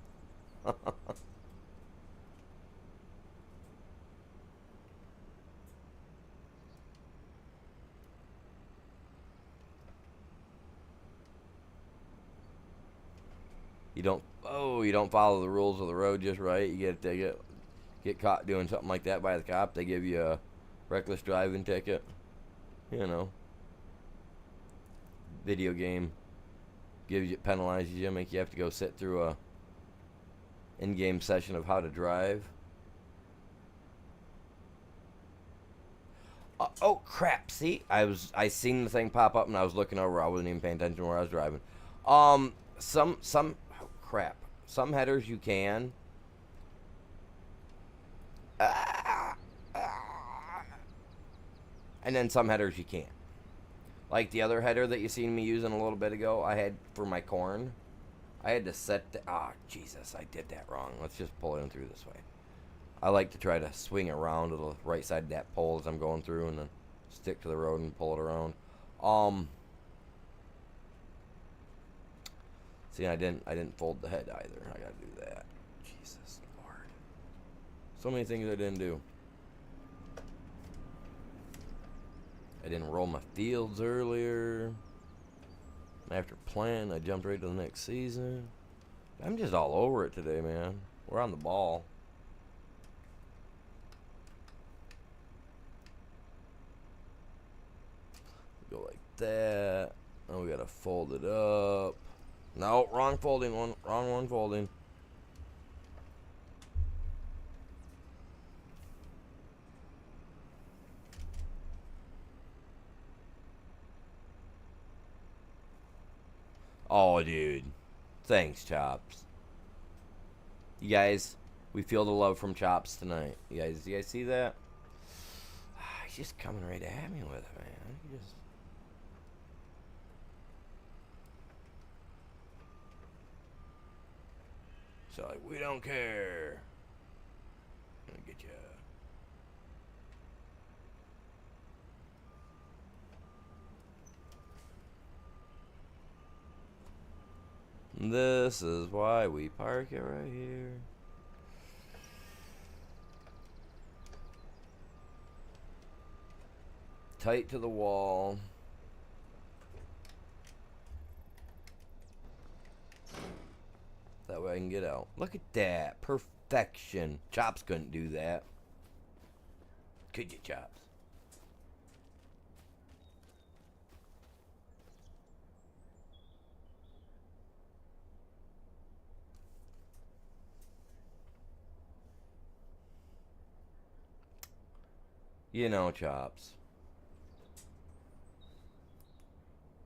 S1: You don't follow the rules of the road just right. You get a ticket. Get caught doing something like that by the cop, they give you a reckless driving ticket. You know, video game gives you, penalizes you, make you have to go sit through a in-game session of how to drive. Oh crap! See, I seen the thing pop up and I was looking over. I wasn't even paying attention where I was driving. Some oh, crap. Some headers you can. And then some headers you can't. Like the other header that you seen me using a little bit ago, I had for my corn. I had to set the... Jesus, I did that wrong. Let's just pull it in through this way. I like to try to swing around to the right side of that pole as I'm going through and then stick to the road and pull it around. See, I didn't fold the head either. I gotta do that. Jesus Lord. So many things I didn't do. I didn't roll my fields earlier. After playing, I jumped right to the next season. I'm just all over it today, man. We're on the ball. Go like that. Now we gotta fold it up. No, wrong folding one. Wrong one folding. Oh, dude. Thanks, Chops. You guys, we feel the love from Chops tonight. You guys see that? He's just coming right at me with it, man. He just... So, like, we don't care. I'm gonna get you. This is why we park it right here. Tight to the wall. That way I can get out. Look at that. Perfection. Chops couldn't do that. Could you, Chops? You know, Chops.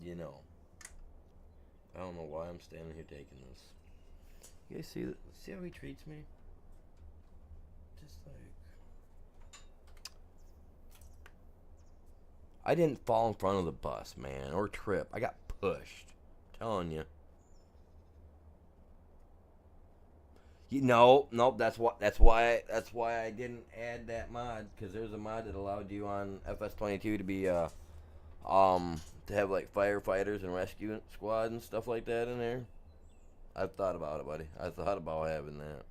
S1: You know. I don't know why I'm standing here taking this. You guys see how he treats me? Just like... I didn't fall in front of the bus, man, or trip. I got pushed. I'm telling you. Nope. That's why I didn't add that mod, because there's a mod that allowed you on FS22 to be to have like firefighters and rescue squad and stuff like that in there. I've thought about it, buddy. I thought about having that.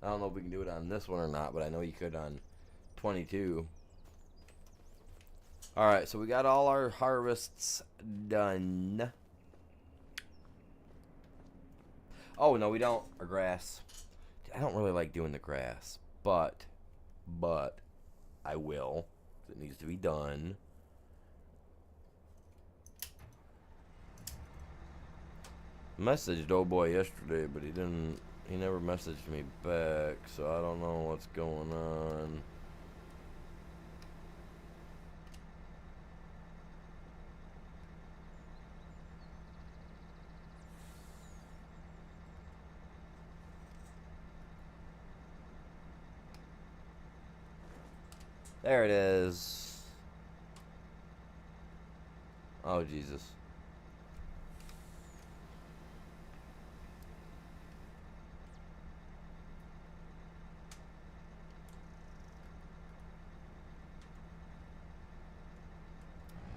S1: I don't know if we can do it on this one or not, but I know you could on 22. Alright, so we got all our harvests done. Oh, no, we don't. Our grass. I don't really like doing the grass, but I will. It needs to be done. Messaged old boy yesterday, but he didn't. He never messaged me back, so I don't know what's going on. There it is. Oh, Jesus.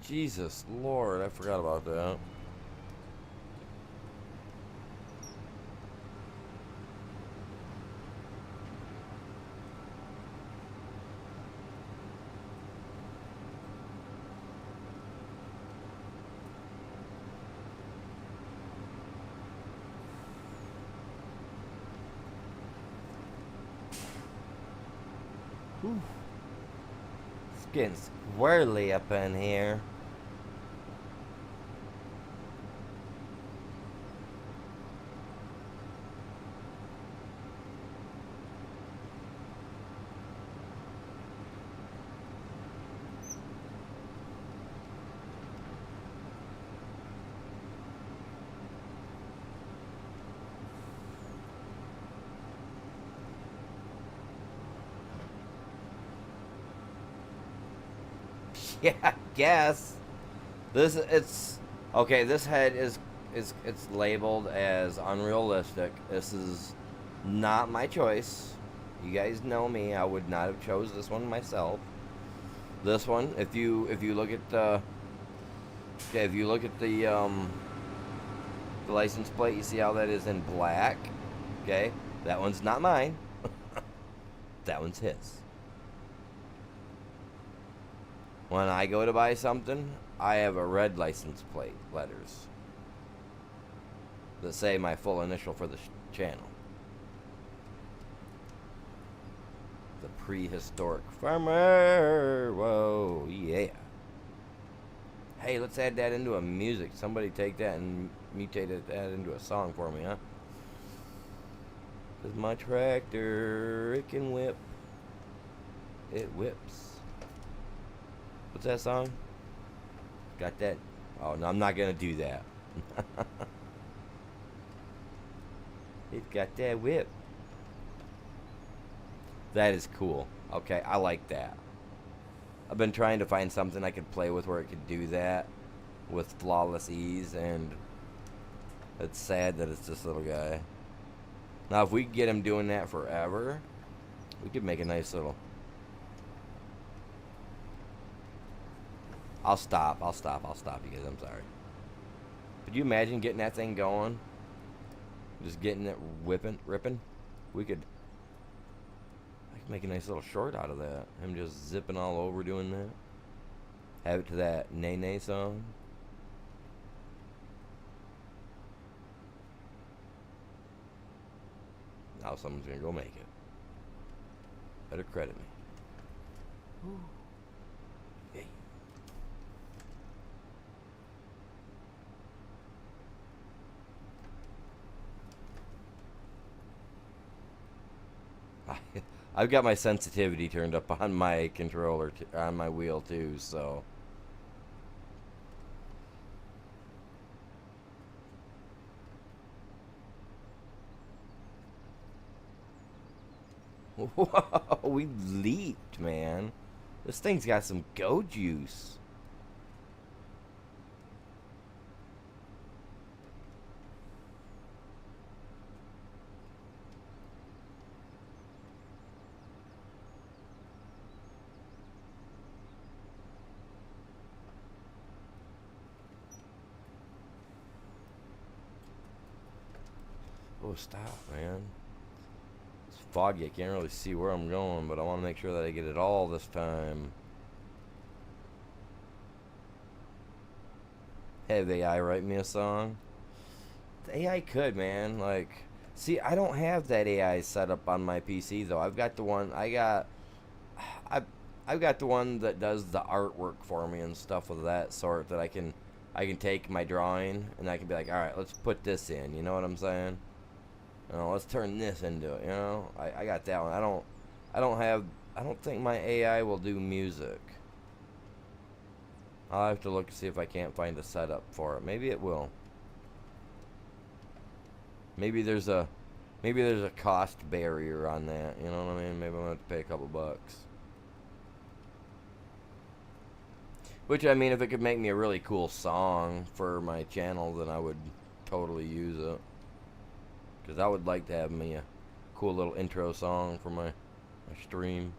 S1: Jesus Lord, I forgot about that. Whew. It's getting squirrely up in here. Yeah, I guess. It's okay. This head is it's labeled as unrealistic. This is not my choice. You guys know me. I would not have chose this one myself. This one, if you look at the okay, if you look at the license plate, you see how that is in black. Okay, that one's not mine. That one's his. When I go to buy something, I have a red license plate letters that say my full initial for the channel. The prehistoric farmer. Whoa, yeah. Hey, let's add that into a music. Somebody take that and mutate that into a song for me, huh? 'Cause my tractor, it can whip. It whips. What's that song? Got that? Oh, no, I'm not going to do that. It got that whip. That is cool. Okay, I like that. I've been trying to find something I could play with where it could do that with flawless ease, and it's sad that it's this little guy. Now, if we could get him doing that forever, we could make a nice little... I'll stop, you guys. I'm sorry. Could you imagine getting that thing going? Just getting it ripping? I could make a nice little short out of that. Him just zipping all over doing that. Have it to that Nay Nay song. Now someone's gonna go make it. Better credit me. Ooh. Hey. I've got my sensitivity turned up on my controller, on my wheel too, so. Whoa, we leaped, man. This thing's got some go juice. Oh, stop, man. It's foggy. I can't really see where I'm going, but I want to make sure that I get it all this time. Have AI write me a song? The AI could, man. Like, see, I don't have that AI set up on my PC though. I've got the one. I've got the one that does the artwork for me and stuff of that sort that I can I can take my drawing and I can be like, all right, let's put this in. You know what I'm saying? You know, let's turn this into it. You know, I got that one. I don't think my AI will do music. I'll have to look to see if I can't find a setup for it. Maybe it will. Maybe there's a cost barrier on that. You know what I mean? Maybe I'm gonna have to pay a couple bucks. Which, I mean, if it could make me a really cool song for my channel, then I would totally use it. Because I would like to have me a cool little intro song for my stream.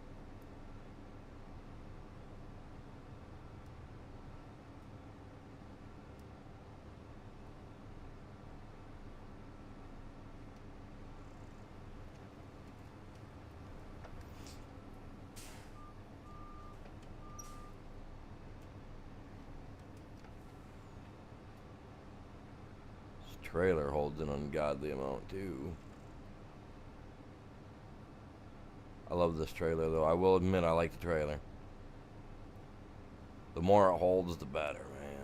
S1: Trailer holds an ungodly amount too. I love this trailer though. I will admit I like the trailer. The more it holds, the better, man.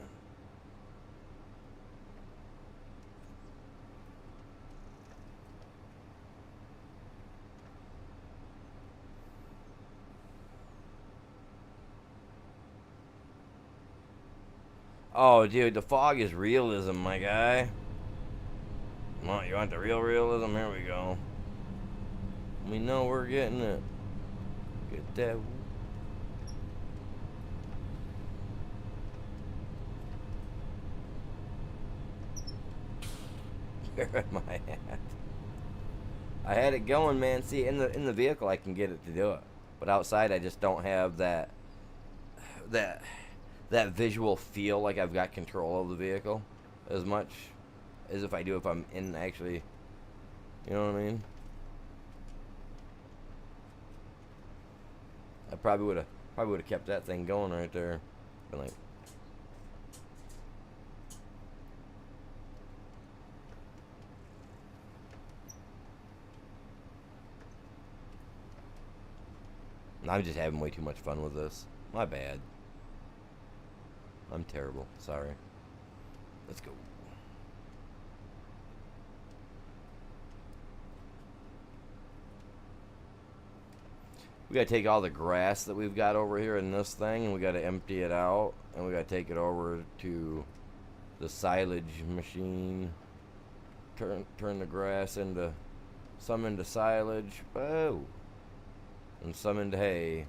S1: Oh, dude, the fog is realism, my guy. Well, you want the real realism? Here we go. We know we're getting it. Get that. Where am I at? I had it going, man. See, in the vehicle, I can get it to do it, but outside, I just don't have that that visual feel like I've got control of the vehicle as much as if I do if I'm in actually. You know what I mean? I probably would have kept that thing going right there. Been like, I'm just having way too much fun with this. My bad. I'm terrible. Sorry. Let's go. We gotta take all the grass that we've got over here in this thing, and we gotta empty it out, and we gotta take it over to the silage machine. Turn the grass into some into silage. Oh. And some into hay.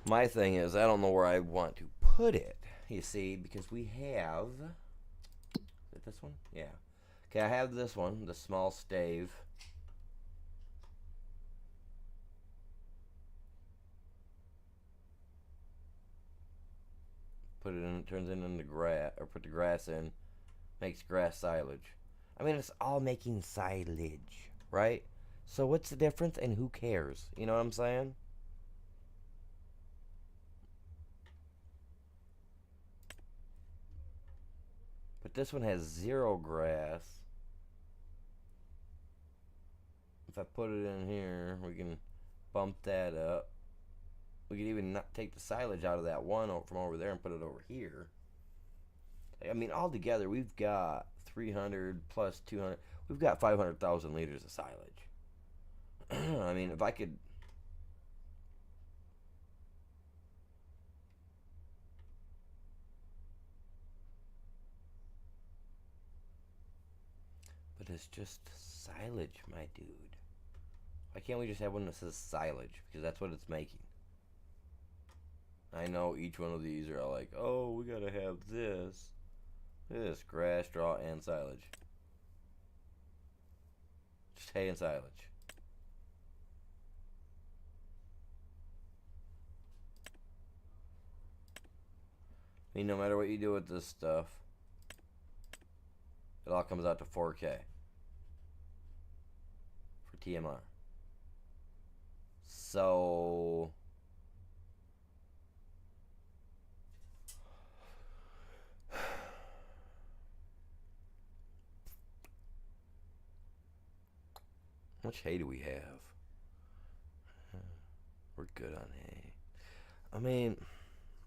S1: My thing is, I don't know where I want to put it, you see, because we have... Is it this one? Yeah. Okay, I have this one, the small stave. Put it in, turns it into grass, or put the grass in, makes grass silage. I mean, it's all making silage, right? So what's the difference, and who cares? You know what I'm saying? But this one has 0 grass. If I put it in here, we can bump that up. We could even not take the silage out of that one from over there and put it over here. I mean, altogether, we've got 300 plus 200. We've got 500,000 liters of silage. I mean, if I could... But it's just silage, my dude. Why can't we just have one that says silage? Because that's what it's making. I know each one of these are all like, oh, we gotta have this. This, grass, straw, and silage. Just hay and silage. I mean, no matter what you do with this stuff, it all comes out to 4K for TMR. So much hay do we have? We're good on hay. I mean,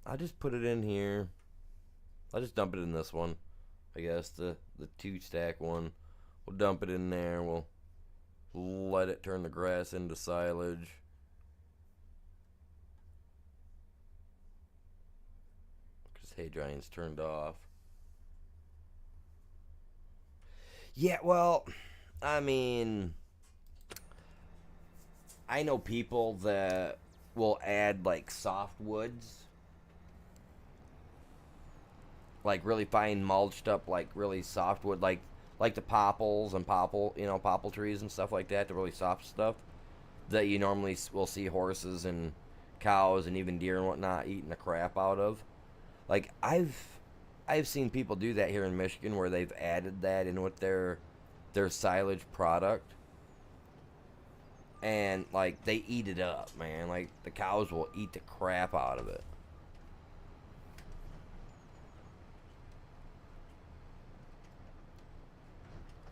S1: I just put it in here. I'll just dump it in this one. I guess the 2-stack one. We'll dump it in there. We'll let it turn the grass into silage. Because hay drying's turned off. Yeah, well, I mean, I know people that will add like soft woods, like really fine mulched up, like really soft wood, like the popples and popple trees and stuff like that, the really soft stuff that you normally will see horses and cows and even deer and whatnot eating the crap out of. Like I've seen people do that here in Michigan where they've added that in with their silage product, and like they eat it up, man. Like the cows will eat the crap out of it.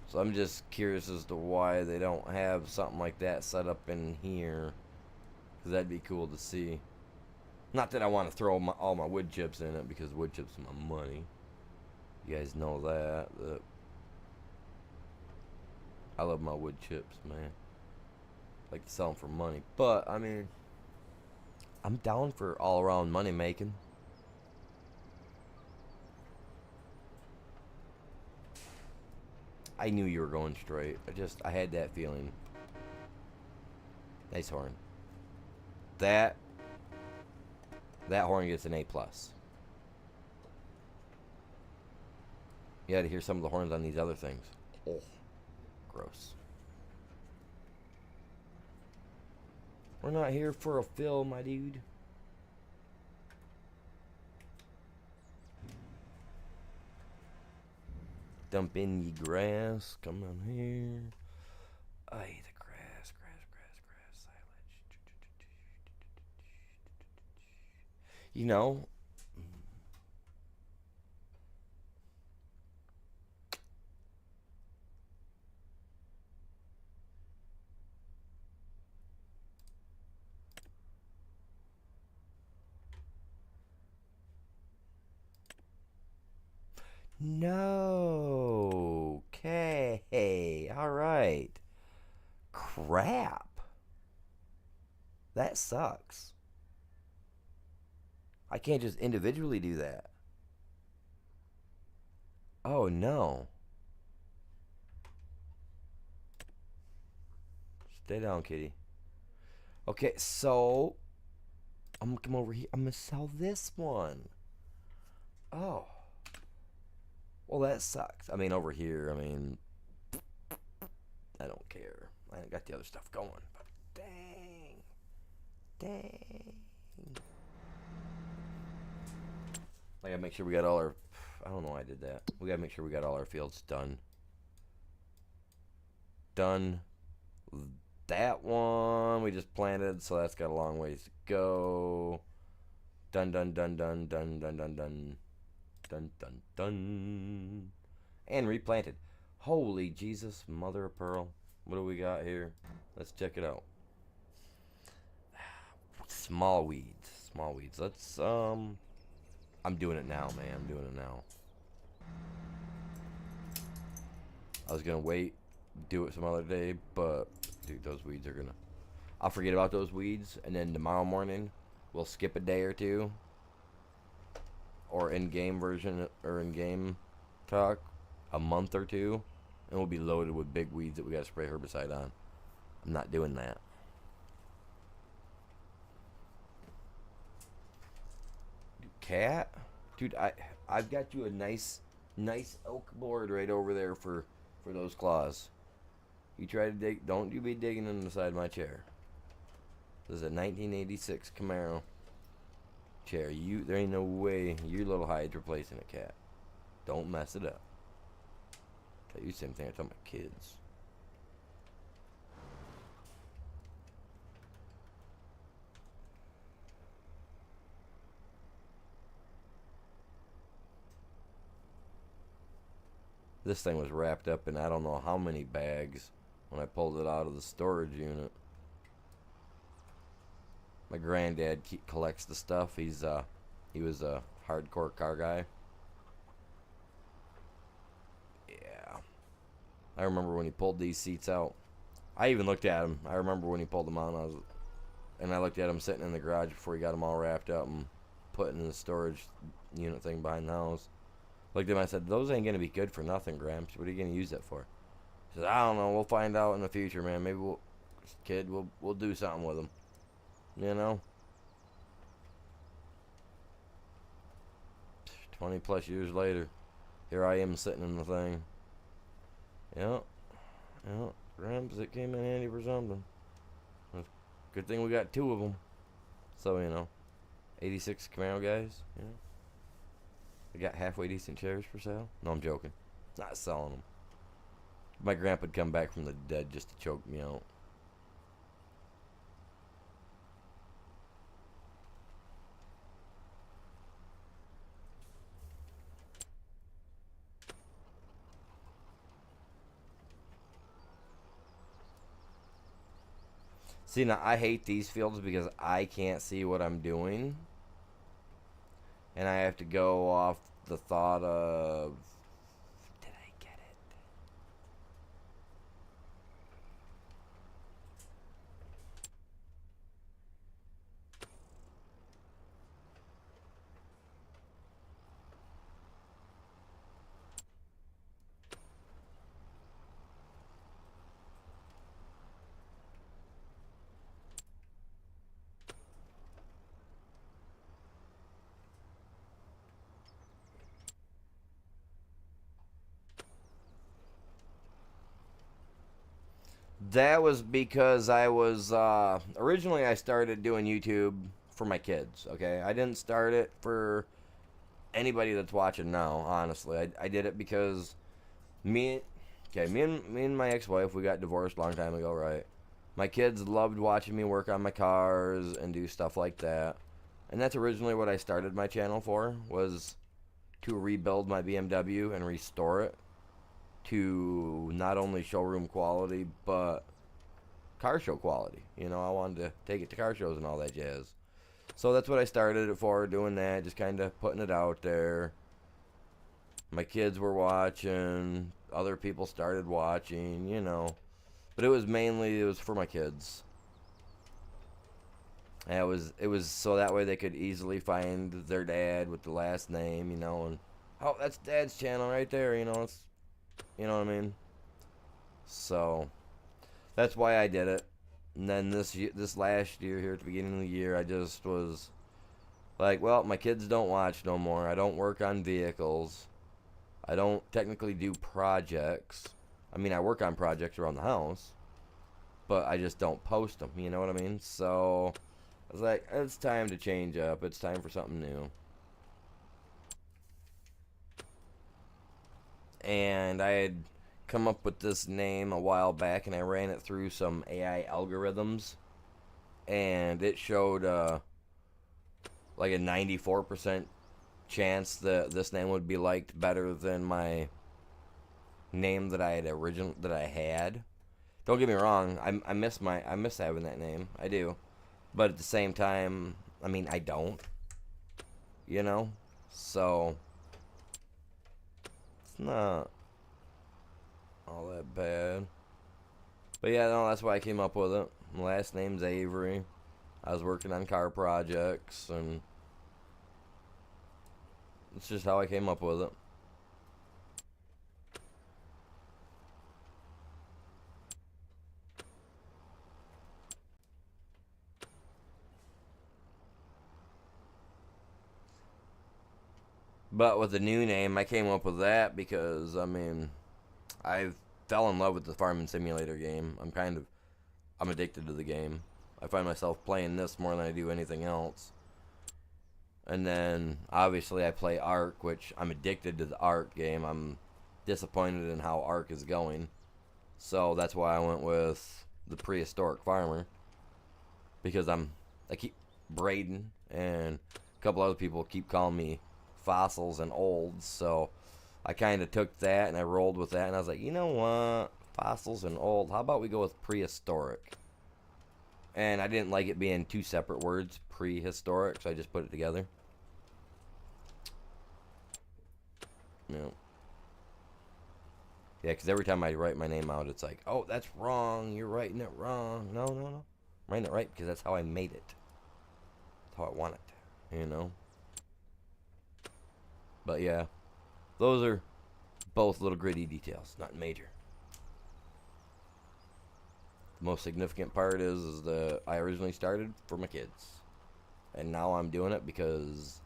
S1: So I'm just curious as to why they don't have something like that set up in here, because that'd be cool to see. Not that I want to throw all my wood chips in it, because wood chips are my money. You guys know that I love my wood chips, man. I like to sell them for money. But, I mean, I'm down for all around money making. I knew you were going straight. I had that feeling. Nice horn. That horn gets an A+. You had to hear some of the horns on these other things. Oh, gross. We're not here for a fill, my dude. Dump in ye grass. Come on here. Aye, the grass, silage. You know, no. Okay. All right. Crap. That sucks. I can't just individually do that. Oh, no. Stay down, kitty. Okay, so I'm gonna come over here. I'm gonna sell this one. Oh. Well, that sucks. I mean, over here, I mean, I don't care. I got the other stuff going. But dang. Dang. I gotta make sure we got all our... I don't know why I did that. We gotta make sure we got all our fields done. Done. That one we just planted, so that's got a long ways to go. Done, done, done, done, done, done, done, done. Dun, dun, dun. And replanted. Holy Jesus, mother of pearl. What do we got here? Let's check it out. Small weeds. Small weeds. Let's, I'm doing it now, man. I'm doing it now. I was gonna wait, do it some other day, but, dude, those weeds are gonna... I'll forget about those weeds, and then tomorrow morning, we'll skip a day or two. Or in-game version, or in-game talk, a month or two, and we'll be loaded with big weeds that we gotta spray herbicide on. I'm not doing that. Cat? Dude, I've got you a nice oak board right over there for those claws. You try to dig, don't you be digging in the side of my chair. This is a 1986 Camaro chair. There ain't no way your little hide's replacing a cat. Don't mess it up. Tell you the same thing I tell my kids. This thing was wrapped up in I don't know how many bags when I pulled it out of the storage unit. My granddad collects the stuff. He was a hardcore car guy. Yeah. I remember when he pulled these seats out. I even looked at him. I remember when he pulled them out, and I looked at him sitting in the garage before he got them all wrapped up and put in the storage unit thing behind the house. Looked at him, I said, "Those ain't gonna be good for nothing, Gramps. What are you gonna use that for?" He said, "I don't know. We'll find out in the future, man. Maybe we'll do something with them. You know." 20 plus years later, here I am sitting in the thing. Yep. Gramps, it came in handy for something. Good thing we got two of them. So, 86 Camaro guys, We got halfway decent chairs for sale. No, I'm joking. Not selling them. My grandpa'd come back from the dead just to choke me out. See, now I hate these fields because I can't see what I'm doing. And I have to go off the thought of, did I get it? That was because I was, originally I started doing YouTube for my kids, okay? I didn't start it for anybody that's watching now, honestly. I did it because me and my ex-wife, we got divorced a long time ago, right? My kids loved watching me work on my cars and do stuff like that. And that's originally what I started my channel for, was to rebuild my BMW and restore it to not only showroom quality, but car show quality. I wanted to take it to car shows and all that jazz. So that's what I started it for, doing that, just kind of putting it out there. My kids were watching, other people started watching, But it was for my kids. And it was so that way they could easily find their dad with the last name, and oh, that's Dad's channel right there, it's, you know what I mean? So that's why I did it. And then this last year here at the beginning of the year, I just was like, well, my kids don't watch no more. I don't work on vehicles. I don't technically do projects. I mean, I work on projects around the house, but I just don't post them. You know what I mean? So I was like, it's time to change up. It's time for something new. And I had come up with this name a while back, and I ran it through some AI algorithms, and it showed like a 94% chance that this name would be liked better than my name that I had. Don't get me wrong, I miss having that name. I do. But at the same time, I mean, I don't. So it's not all that bad. But yeah, no, that's why I came up with it. My last name's Avery. I was working on car projects, and it's just how I came up with it. But with the new name, I came up with that because, I fell in love with the farming simulator game. I'm addicted to the game. I find myself playing this more than I do anything else. And then, obviously, I play Ark, which I'm addicted to the Ark game. I'm disappointed in how Ark is going. So that's why I went with the Prehistoric Farmer. Because I keep Braden, and a couple other people keep calling me Fossils and Olds. So I kind of took that and I rolled with that. And I was like, you know what? Fossils and old. How about we go with prehistoric? And I didn't like it being two separate words, prehistoric, so I just put it together. Yeah. Yeah, because every time I write my name out, it's like, oh, that's wrong. You're writing it wrong. No, no, no. I'm writing it right because that's how I made it. That's how I want it, you know? But yeah, those are both little gritty details, not major. The most significant part is that I originally started for my kids. And now I'm doing it because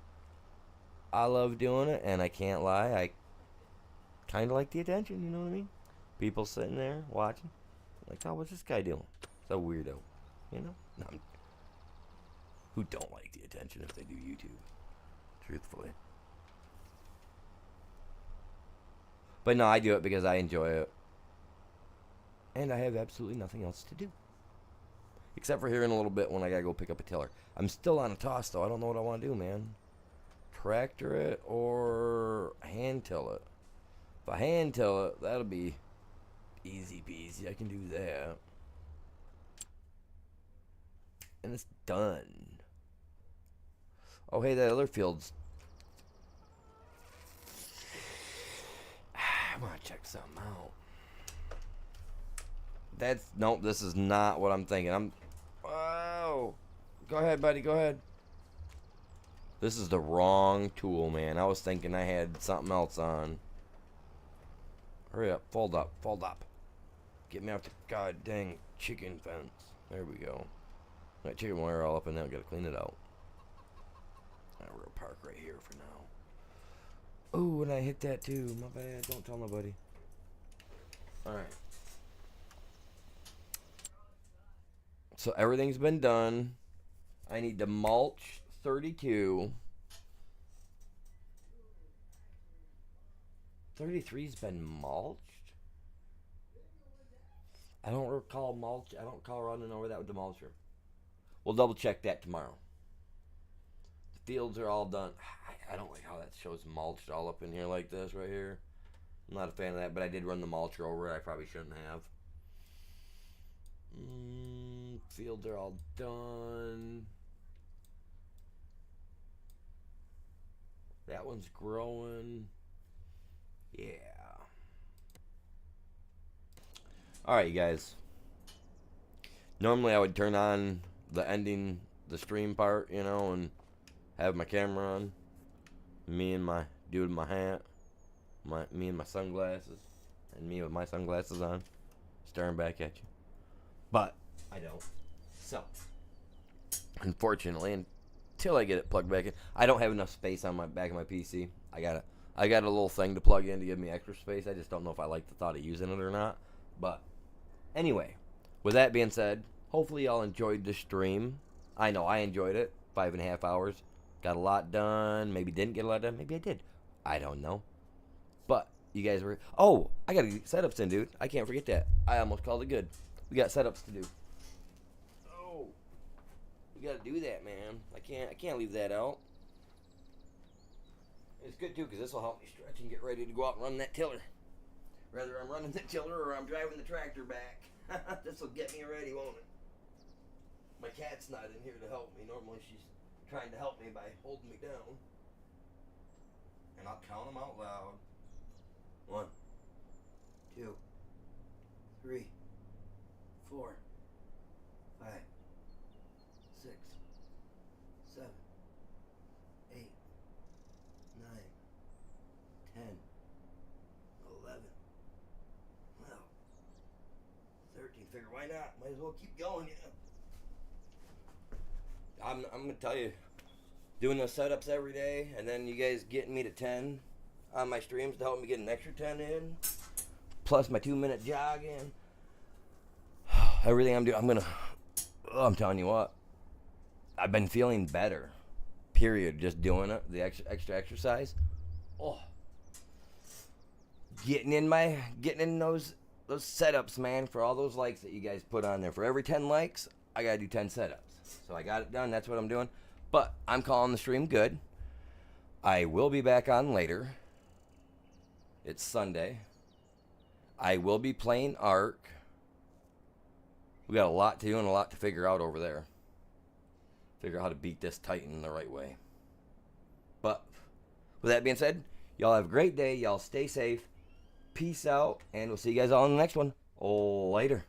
S1: I love doing it, and I can't lie, I kind of like the attention, you know what I mean? People sitting there watching, like, oh, what's this guy doing? It's a weirdo, you know? No, who don't like the attention if they do YouTube, truthfully. But no, I do it because I enjoy it. And I have absolutely nothing else to do. Except for here in a little bit when I gotta go pick up a tiller. I'm still on a toss, though. I don't know what I want to do, man. Tractor it or hand till it. If I hand till it, that'll be easy peasy. I can do that. And it's done. Oh, hey, that other field's... I want to check something out. That's... Nope, this is not what I'm thinking. Whoa. Go ahead, buddy. Go ahead. This is the wrong tool, man. I was thinking I had something else on. Hurry up. Fold up. Fold up. Get me out the god dang chicken fence. There we go. That chicken wire all up in there. Gotta clean it out. We're gonna park right here for now. Oh, and I hit that too. My bad. Don't tell nobody. Alright. So everything's been done. I need to mulch 32. 33's been mulched? I don't recall mulch. I don't recall running over that with the mulcher. We'll double check that tomorrow. The fields are all done. I don't like how that shows mulched all up in here like this right here. I'm not a fan of that, but I did run the mulcher over it. I probably shouldn't have. Fields are all done. That one's growing. Yeah. Alright, you guys. Normally I would turn on the ending, the stream part, you know, and have my camera on. Me and my dude in my hat. Me and my sunglasses. And me with my sunglasses on. Staring back at you. But I don't. So, unfortunately, until I get it plugged back in, I don't have enough space on my back of my PC. I got a little thing to plug in to give me extra space. I just don't know if I like the thought of using it or not. But anyway, with that being said, hopefully y'all enjoyed the stream. I know I enjoyed it. 5.5 hours. Got a lot done. Maybe didn't get a lot done. Maybe I did. I don't know. But you guys were... Oh, I got to get setups in, dude. I can't forget that. I almost called it good. We got setups to do. Oh, we got to do that, man. I can't leave that out. It's good too because this will help me stretch and get ready to go out and run that tiller. Whether I'm running the tiller or I'm driving the tractor back. This will get me ready, won't it? My cat's not in here to help me. Normally she's trying to help me by holding me down. And I'll count them out loud. 1, 2, 3, 4, 5, 6, 7, 8, 9, 10, 11, 12, 13. Figure why not? Might as well keep going, yeah. I'm gonna tell you, doing those setups every day, and then you guys getting me to 10 on my streams to help me get an extra 10 in, plus my 2-minute jog in. Everything I'm doing, I'm telling you what, I've been feeling better. Period. Just doing it, the extra exercise. Oh, getting in those setups, man. For all those likes that you guys put on there, for every 10 likes, I gotta do 10 setups. So I got it done. That's what I'm doing. But I'm calling the stream good. I will be back on later. It's Sunday. I will be playing Ark. We got a lot to do and a lot to figure out over there. Figure out how to beat this Titan the right way. But with that being said, y'all have a great day. Y'all stay safe. Peace out. And we'll see you guys all in the next one. Later.